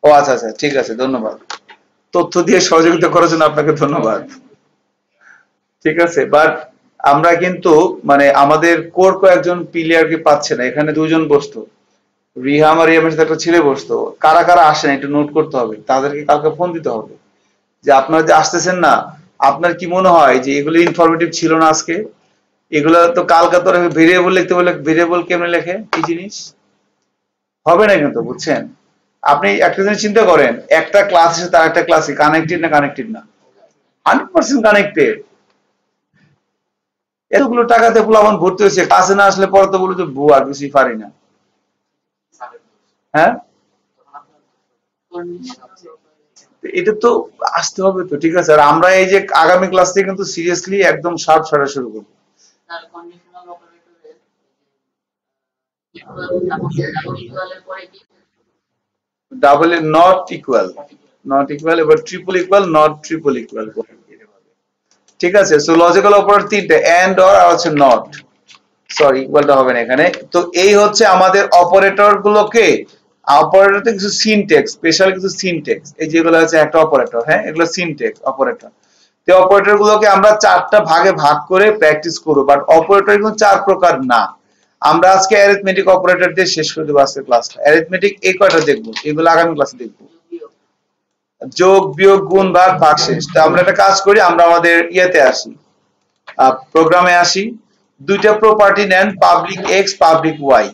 ও আচ্ছা আচ্ছা, ঠিক আছে, ধন্যবাদ। তথ্য দিয়ে সহযোগিতা করার জন্য আপনাকে ধন্যবাদ। ঠিক আছে, বাট আমরা কিন্তু মানে আমাদের কোর কয়েকজন প্লেয়ারকে পাচ্ছে না। এখানে 2 জন বসতো, রিহাম আর রিহামের সাথে একটা ছেলে বসতো। কারা কারা আসেন একটু নোট করতে হবে, তাদেরকে কালকে ফোন দিতে হবে যে আপনারা যে আসতেছেন না, আপনার কি মনে হয় যে এগুলো ইনফরমেটিভ ছিল না আজকে? এগুলো তো কালকে তো ভেরিয়েবল লিখতে বলে, ভেরিয়েবল কেমনে লেখে, কি জিনিস হবে না কিন্তু, বুঝছেন? আপনি একটা জিনিস চিন্তা করেন, একটা ক্লাস এসে তার একটা ক্লাসে কানেক্টেড না? কানেক্টেড না? 100% কানেক্টেড। এতগুলো টাকাতে প্লাবন ভর্তি হয়েছে, কাছে না আসলে পরে তো বলে যে বউ আর কিছুই পারি না। হ্যাঁ, এটা তো আসতে হবে তো, ঠিক আছে। আর আমরা এই যে আগামী ক্লাস থেকে কিন্তু সিরিয়াসলি একদম শার্প সারা শুরু করবো। তার কন্ডিশনাল অপারেটরের ইকুয়াল ডাবল ইকুয়ালের পরে কি double not equal, not equal, এবার triple equal, not triple equal, ঠিক আছে। সো লজিক্যাল অপারেটর তিনটে, এন্ড অর আর হচ্ছে নট, সরি ইকুয়ালটা হবে না এখানে। তো এই হচ্ছে আমাদের অপারেটর গুলোকে, অপারেটরতে কিছু সিনট্যাক্স, স্পেশাল কিছু সিনট্যাক্স, এই যেগুলো আছে একটা অপারেটর, হ্যাঁ এগুলো সিনট্যাক্স অপারেটর। তো অপারেটর গুলোকে আমরা চারটা ভাগে ভাগ করে প্র্যাকটিস করব, বাট অপারেটর কিন্তু চার প্রকার না। আমরা আজকে অ্যারিথমেটিক অপারেটর দিয়ে শেষ করে দেবো আজকে ক্লাসটা। অ্যারিথমেটিক এই কয়টা দেখবো, এগুলো আগামী ক্লাসে দেখবো। যোগ, বিয়োগ, গুণ, ভাগ, ভাগশেষ। তো আমরা একটা কাজ করি, আমরা আমাদের ইয়েতে আসি, প্রোগ্রামে আসি। দুইটা প্রপার্টি নেন, পাবলিক এক্স, পাবলিক ওয়াই।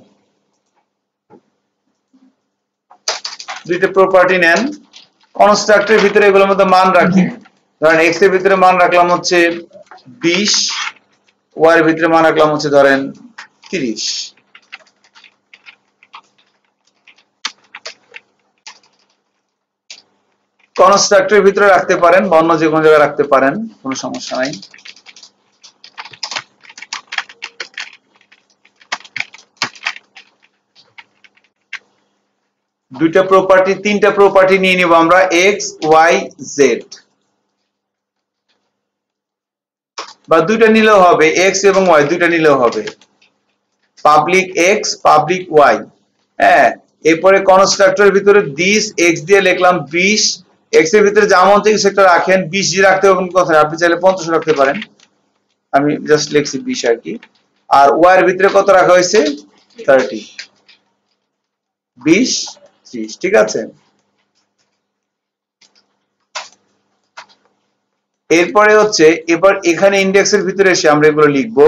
দুইটা প্রপার্টি নেন, কনস্ট্রাক্টরের ভিতরে এগুলোর মধ্যে মান রাখি। ধরেন এক্স এর ভিতরে মান রাখলাম হচ্ছে 20, ওয়াই এর ভিতরে মান রাখলাম হচ্ছে ধরেন 30। কনস্ট্রাক্টরের ভিতরে রাখতে পারেন বা অন্য যে কোনো জায়গায় রাখতে পারেন, কোনো সমস্যা নাই। দুইটা প্রপার্টি, তিনটা প্রপার্টি নিয়ে নিব আমরা, এক্স, ওয়াই, জেড, বা দুইটা নিলেও হবে, এক্স এবং ওয়াই দুইটা নিলেও হবে, পাবলিক এক্স, পাবলিক ওয়াই। হ্যাঁ, এরপরে কনস্ট্রাক্টরের ভিতরে দিস এক্স দিয়ে লিখলাম 20, এক্স এর ভিতরে যা মন চাই সেটা রাখেন, 20 জি রাখতে হবে কোনো কথা না, আপনি চাইলে 50 রাখতে পারেন, আমি জাস্ট লিখছি 20 আর কি। আর ওয়াই এর ভিতরে কত রাখা হয়েছে, 30, 20, 30, ঠিক আছে। এরপরে হচ্ছে এবার এখানে ইন্ডেক্সের ভিতরে এসে আমরা এগুলো লিখবো।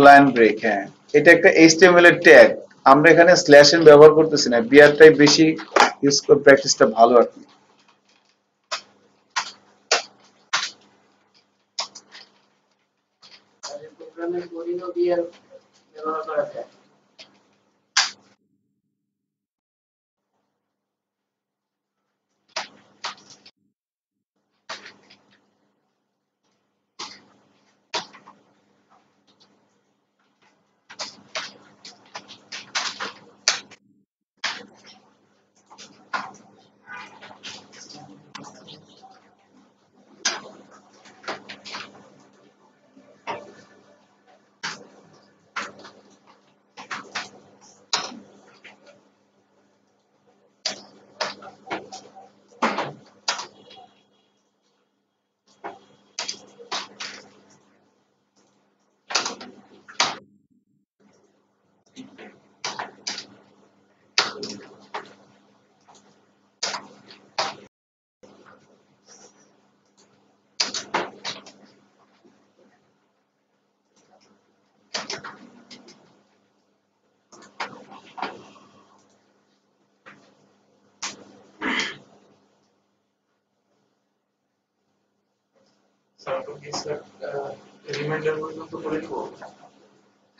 লাইন ব্রেক, হ্যাঁ এটা একটা এইচটিএমএল এর ট্যাগ। আমরা এখানে স্ল্যাশ এন ব্যবহার করতেছি না, বিআরটাই বেশি ইউজ করে, প্র্যাকটিসটা ভালো আর কি। প্রোগ্রামের কোডিংও বিআর ব্যবহার করা যায়।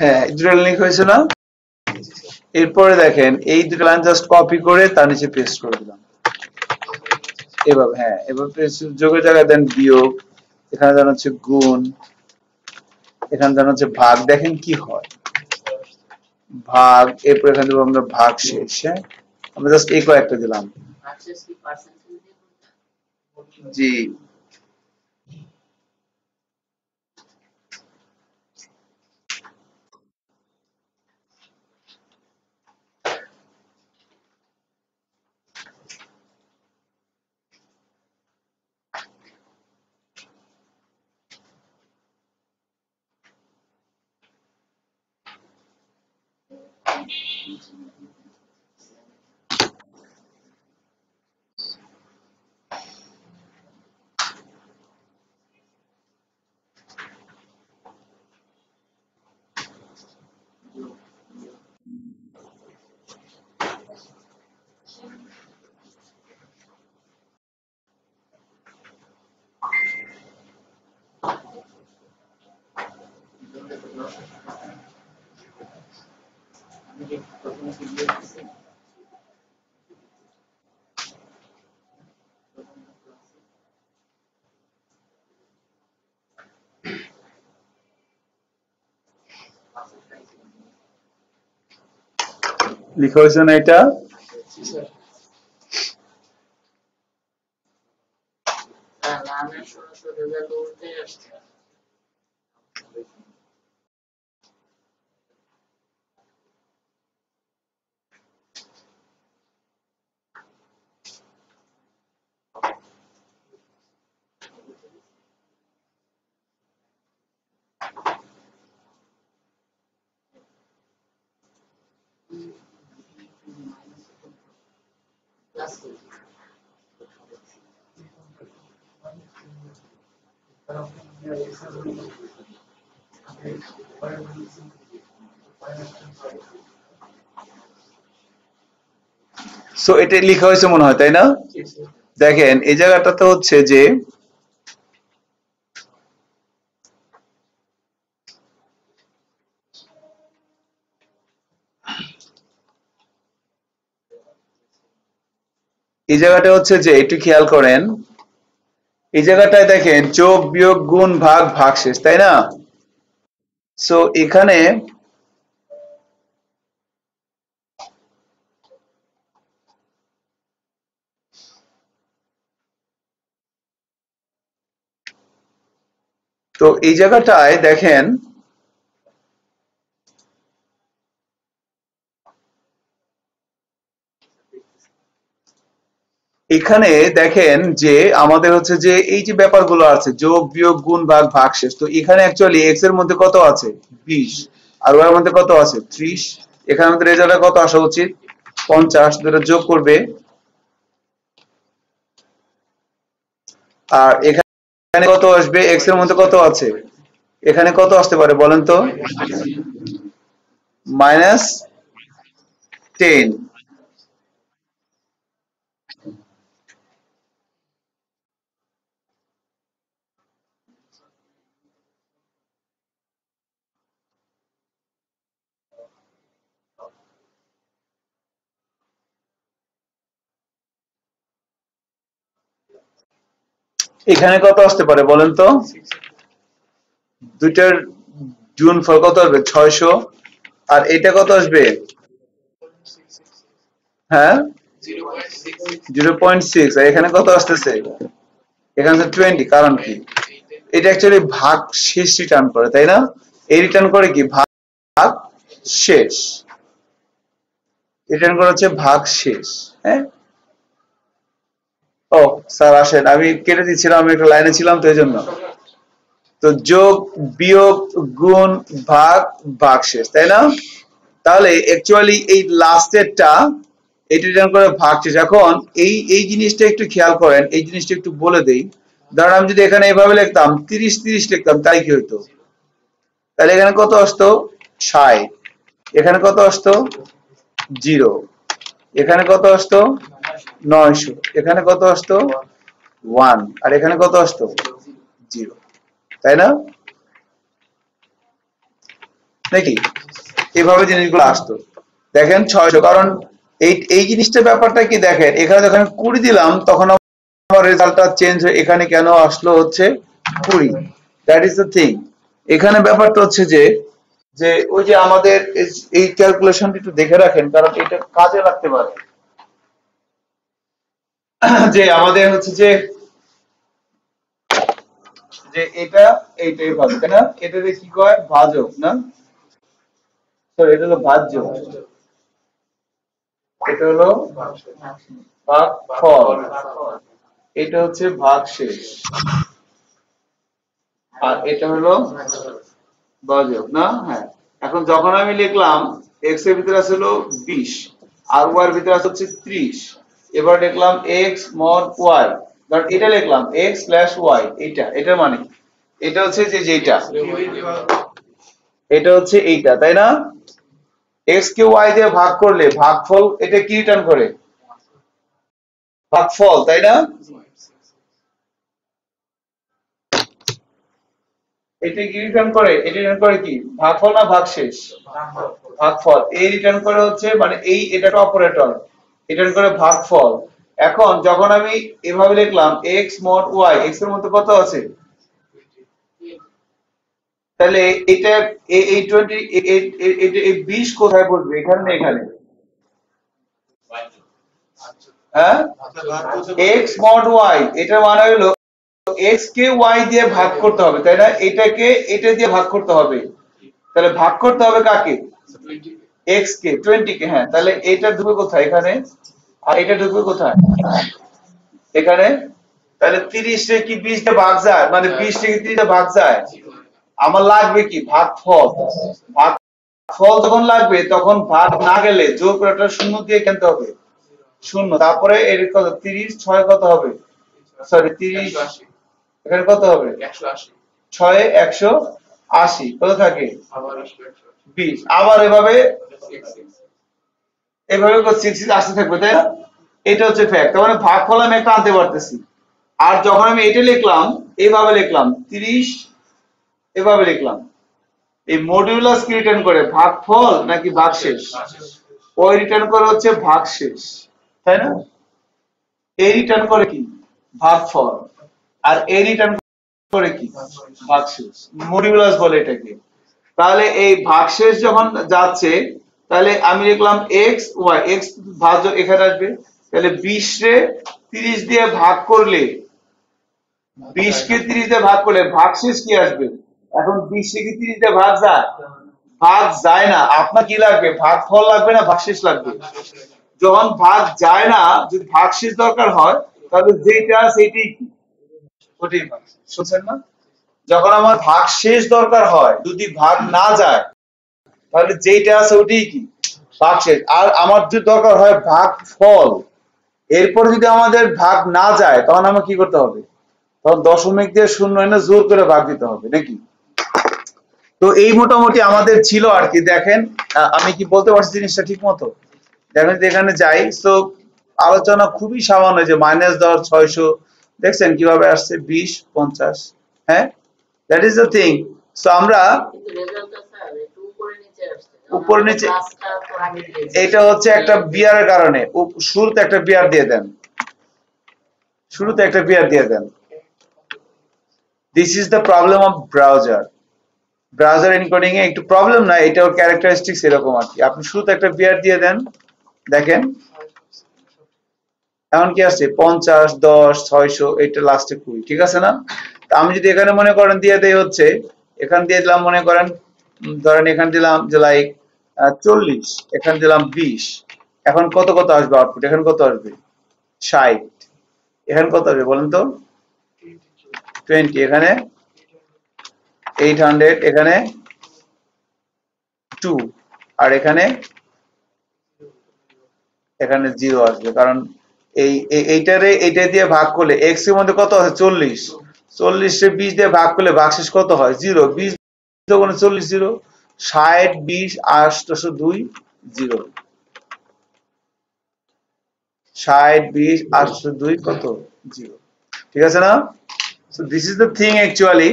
হ্যাঁ দুটো লিঙ্ক হয়েছে না। এরপরে দেখেন এই দুটো লাইন জাস্ট কপি করে তার নিচে পেস্ট করে দিলাম এভাবে। হ্যাঁ এবার যোগের জায়গায় দেন বিয়োগ, এখানে দেন হচ্ছে গুণ, এখানে দেন হচ্ছে ভাগ। দেখেন কি হয়, ভাগ, এরপর এখানে দেবো আমরা ভাগ শেষ। হ্যাঁ আমরা জাস্ট এই কয়েকটা দিলাম। ভার্সেস কি পার্সেন্টেজ দিয়ে করতে? জি লিখা হয়েছে না এটা? রানের সরাসরি রেজাল্ট উল্টে আসছে। প্লাস সো এটা লেখা হয়েছে মনে হয়, তাই না? দেখেন এই জায়গাটাতে হচ্ছে যে এই জায়গাটা হচ্ছে যে একটু খেয়াল করেন, এই জায়গাটায় দেখেন যোগ বিয়োগ গুণ ভাগ ভাগশেষ, তাই না? সো এখানে তো এই জায়গাটায় দেখেন এখানে দেখেন যে আমাদের হচ্ছে যে এই যে ব্যাপারগুলো আছে যোগ বিয়োগ গুণ ভাগ ভাগশেষ, তো এখানে অ্যাকচুয়ালি এক্স এর মধ্যে কত আছে 20 আর ওয়াই এর মধ্যে কত আছে 30, এখানে আমাদের রেজাল্টটা কত আসা উচিত 50, দুটো যোগ করবে আর এখানে কত আসবে এক্স এর মধ্যে কত আছে, এখানে কত আসতে পারে বলেন তো -10। এখানে কত আসতে পারে বলেন তো, দুইটার গুণফল কত আসবে 600 আর এটা কত আসবে, হ্যাঁ 0.6 আর এখানে কত আসতেছে, এখানে 20, কারণ কি এটা অ্যাকচুয়ালি ভাগ শেষ রিটার্ন করে, তাই না? এই রিটার্ন করে কি ভাগ শেষ, রিটার্ন করে হচ্ছে ভাগ শেষ। হ্যাঁ, ও স্যার আসেন, আমি কেটে দিচ্ছিলাম, আমি একটা লাইনে ছিলাম তো এই জন্য। তো যোগ বিয়োগ গুণ ভাগ ভাগশেষ, তাই না? তাহলে অ্যাকচুয়ালি এই লাস্টেরটা এটা রিটার্ন করে ভাগশেষ। এখন এই জিনিসটা একটু খেয়াল করেন, এই জিনিসটা একটু বলে দেই। ধরেন আমি যদি এখানে এইভাবে লিখতাম 30 লিখতাম, তাই কি হতো, তাহলে এখানে কত আসতো 60, এখানে কত আসতো 0, এখানে কত আসতো 900, এখানে কত আসতো 1 আর এখানে কত আসতো 0, তাই না নাকি? এইভাবে জিনিসগুলো আসতো। দেখেন 600, কারণ এই জিনিসটা ব্যাপারটা কি দেখেন, এখানে যখন 20 দিলাম তখন আমার রেজাল্টটা চেঞ্জ হয়ে এখানে কেন আসলো হচ্ছে 20, দ্যাট ইজ দ্য থিং। এখানে ব্যাপারটা হচ্ছে যে যে ওই যে আমাদের এই ক্যালকুলেশনটা একটু দেখে রাখেন, কারণ এটা কাজে লাগতে পারে। যে আমাদের হচ্ছে যে যে এটা এইটাই ভাগ, তাই না? এটাকে কি কয় ভাজক, না সরি এটা হলো ভাজ্য, এটা হলো ভাগফল, এটা হচ্ছে ভাগশেষ আর এটা হলো ভাজক, না? হ্যাঁ, এখন যখন আমি লিখলাম x এর ভিতরে আছে হলো 20 আর y এর ভিতরে আছে হচ্ছে 30। এবার লিখলাম x mod y, কারণ এটা লিখলাম x / y, এটা মানে এটা হচ্ছে যেটা এটা হচ্ছে এইটা, তাই না? x কে y দিয়ে ভাগ করলে ভাগফল এটা কি রিটার্ন করে? ভাগফল, তাই না? এটা কি রিটার্ন করে? এটা রিটার্ন করে কি? ভাগফল না ভাগশেষ? ভাগফল। এই রিটার্ন করে হচ্ছে মানে এটা একটা অপারেটর, রিটার্ন করে ভাগফল। এখন যখন আমি এভাবে লিখলাম x mod y, x এর মধ্যে কত আছে? তাহলে এটা এই 20 এই 20 কোথায় বসবে? এখানে না এখানে? হ্যাঁ, x mod y এটা মানে হলো x কে y দিয়ে ভাগ করতে হবে, তাই না? এটাকে এটা দিয়ে ভাগ করতে হবে। তাহলে ভাগ করতে হবে কাকে? x কে, 20 কে। হ্যাঁ, তাহলে এটা ঢুকবে কোথায়? এখানে। আর এটা ঢুকবে কোথায়? এখানে। তাহলে 30 রে কি 20 দিয়ে ভাগ যায়? মানে 20 থেকে 30 দিয়ে ভাগ যায়। আমার লাগবে কি? ভাগফল। ভাগফল যখন লাগবে তখন ভাগ না গেলে জোর করে একটা শূন্য দিয়ে কেনতে হবে, শূন্য। তারপরে এর কত? 30 6 কত হবে? সরি 30 এখানে কত হবে? 6 180 কত থাকে? 20। আবার এভাবে করছি 80 থাকবে, তাই না? এটা হচ্ছে ফ্যাক্ট। তার মানে ভাগফল আমি একটা আনতে পারতেছি। আর যখন আমি এটা লিখলাম এইভাবে লিখলাম 30 এভাবে লিখলাম, এই মডিউলাস কি রিটার্ন করে? ভাগফল নাকি ভাগশেষ? ওই রিটার্ন করে হচ্ছে ভাগশেষ, তাই না? এই রিটার্ন করে কি? ভাগফল। আর এই রিটার্ন করে কি? ভাগশেষ। মডিউলাস বলে এটাকে। তাহলে এই ভাগশেষ যখন যাচ্ছে তাহলে আমি লিখলাম x y, x ভাজ্য এখানে আসবে। তাহলে 20 রে 30 দিয়ে ভাগ করলে 20 কে 30 দিয়ে ভাগ করলে ভাগশেষ কি আসবে? এখন 20 কে 30 দিয়ে ভাগ যায়? ভাগ যায় না। আপনার কি লাগবে? ভাগফল লাগবে না ভাগশেষ লাগবে? যখন ভাগ যায় না, যদি ভাগশেষ দরকার হয় তাহলে যেটা সেইটাই কি? ওটাই ভাগশেষ। শুনছেন না? যখন আমার ভাগশেষ দরকার হয়, যদি ভাগ না যায় তাহলে যেটা আছে ওটাই কি? ভাগশেষ। আর আমার যদি দরকার হয় ভাগফল, এরপর যদি আমাদের ভাগ না যায় তখন আমার কি করতে হবে? তখন দশমিক দিয়ে শূন্য এনে জোর করে ভাগ দিতে হবে, নাকি? তো এই মোটামুটি আমাদের ছিল আর কি। দেখেন আমি কি বলতে পারছি জিনিসটা ঠিক মতো? দেখেন এখানে যাই, তো আলোচনা খুবই সামান্য, যে -10 600 দেখছেন কিভাবে আসছে 20 50। হ্যাঁ, that is the thing. So আমরা কিন্তু রেজাল্টটা স্যার একটু উপরে নিচে আসছে। উপর নিচে, ক্লাসটা তো আগে দিয়েছি। এটা হচ্ছে একটা বিয়ারের কারণে। শুরুতে একটা বিয়ার দিয়ে দেন, শুরুতে একটা বিয়ার দিয়ে দেন। This is the problem of browser. Browser encoding এ একটু প্রবলেম না, এটা ওর ক্যারেক্টারিস্টিক্স এরকম আর কি। আপনি শুরুতে একটা বিয়ার দিয়ে দেন, দেখেন এখন কি আসছে 50 10 600, এটা লাস্টে 20, ঠিক আছে না? তা আমি যদি এখানে মনে করেন দিয়ে দেই হচ্ছে, এখান দিয়ে দিলাম মনে করেন, ধরেন এখানে দিলাম যে লাইক 40, এখানে দিলাম 20, এখন কত কত আসবে আউটপুট? এখানে কত আসবে? 60। এখানে কত আসবে বলেন তো? 20। এখানে 800, এখানে 2, আর এখানে 0 আসবে। কারণ এইটা দিয়ে ভাগ করলে x এর মধ্যে কত আছে? 40। 40 রে 20 দিয়ে ভাগ করলে ভাগশেষ কত হয়? 0। 20 যখন 40 0, 60 20 802 0, 60 20 802 কত? 0, ঠিক আছে না? So this is the thing actually.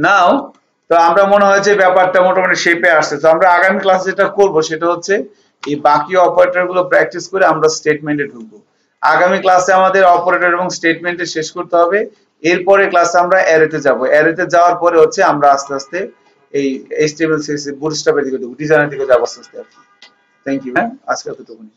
Now তো আমরা মনে হয় যে ব্যাপারটা মোটামুটি শেপে আসছে। তো আমরা আগামী ক্লাসে যেটা করব সেটা হচ্ছে এই বাকি অপারেটর গুলো প্র্যাকটিস করে আমরা স্টেটমেন্টে ঢুকবো। আগামী ক্লাসে আমাদের অপারেটর এবং স্টেটমেন্টে শেষ করতে হবে। এরপরে ক্লাসে আমরা অ্যারেতে যাব। অ্যারেতে যাওয়ার পরে হচ্ছে আমরা আস্তে আস্তে এই HTML CSS বুটস্ট্র্যাপের দিকে ঢুকবো, ডিজাইনের দিকে যাবো আস্তে আস্তে। Thank you. হ্যাঁ, আজকে এতটুকুই।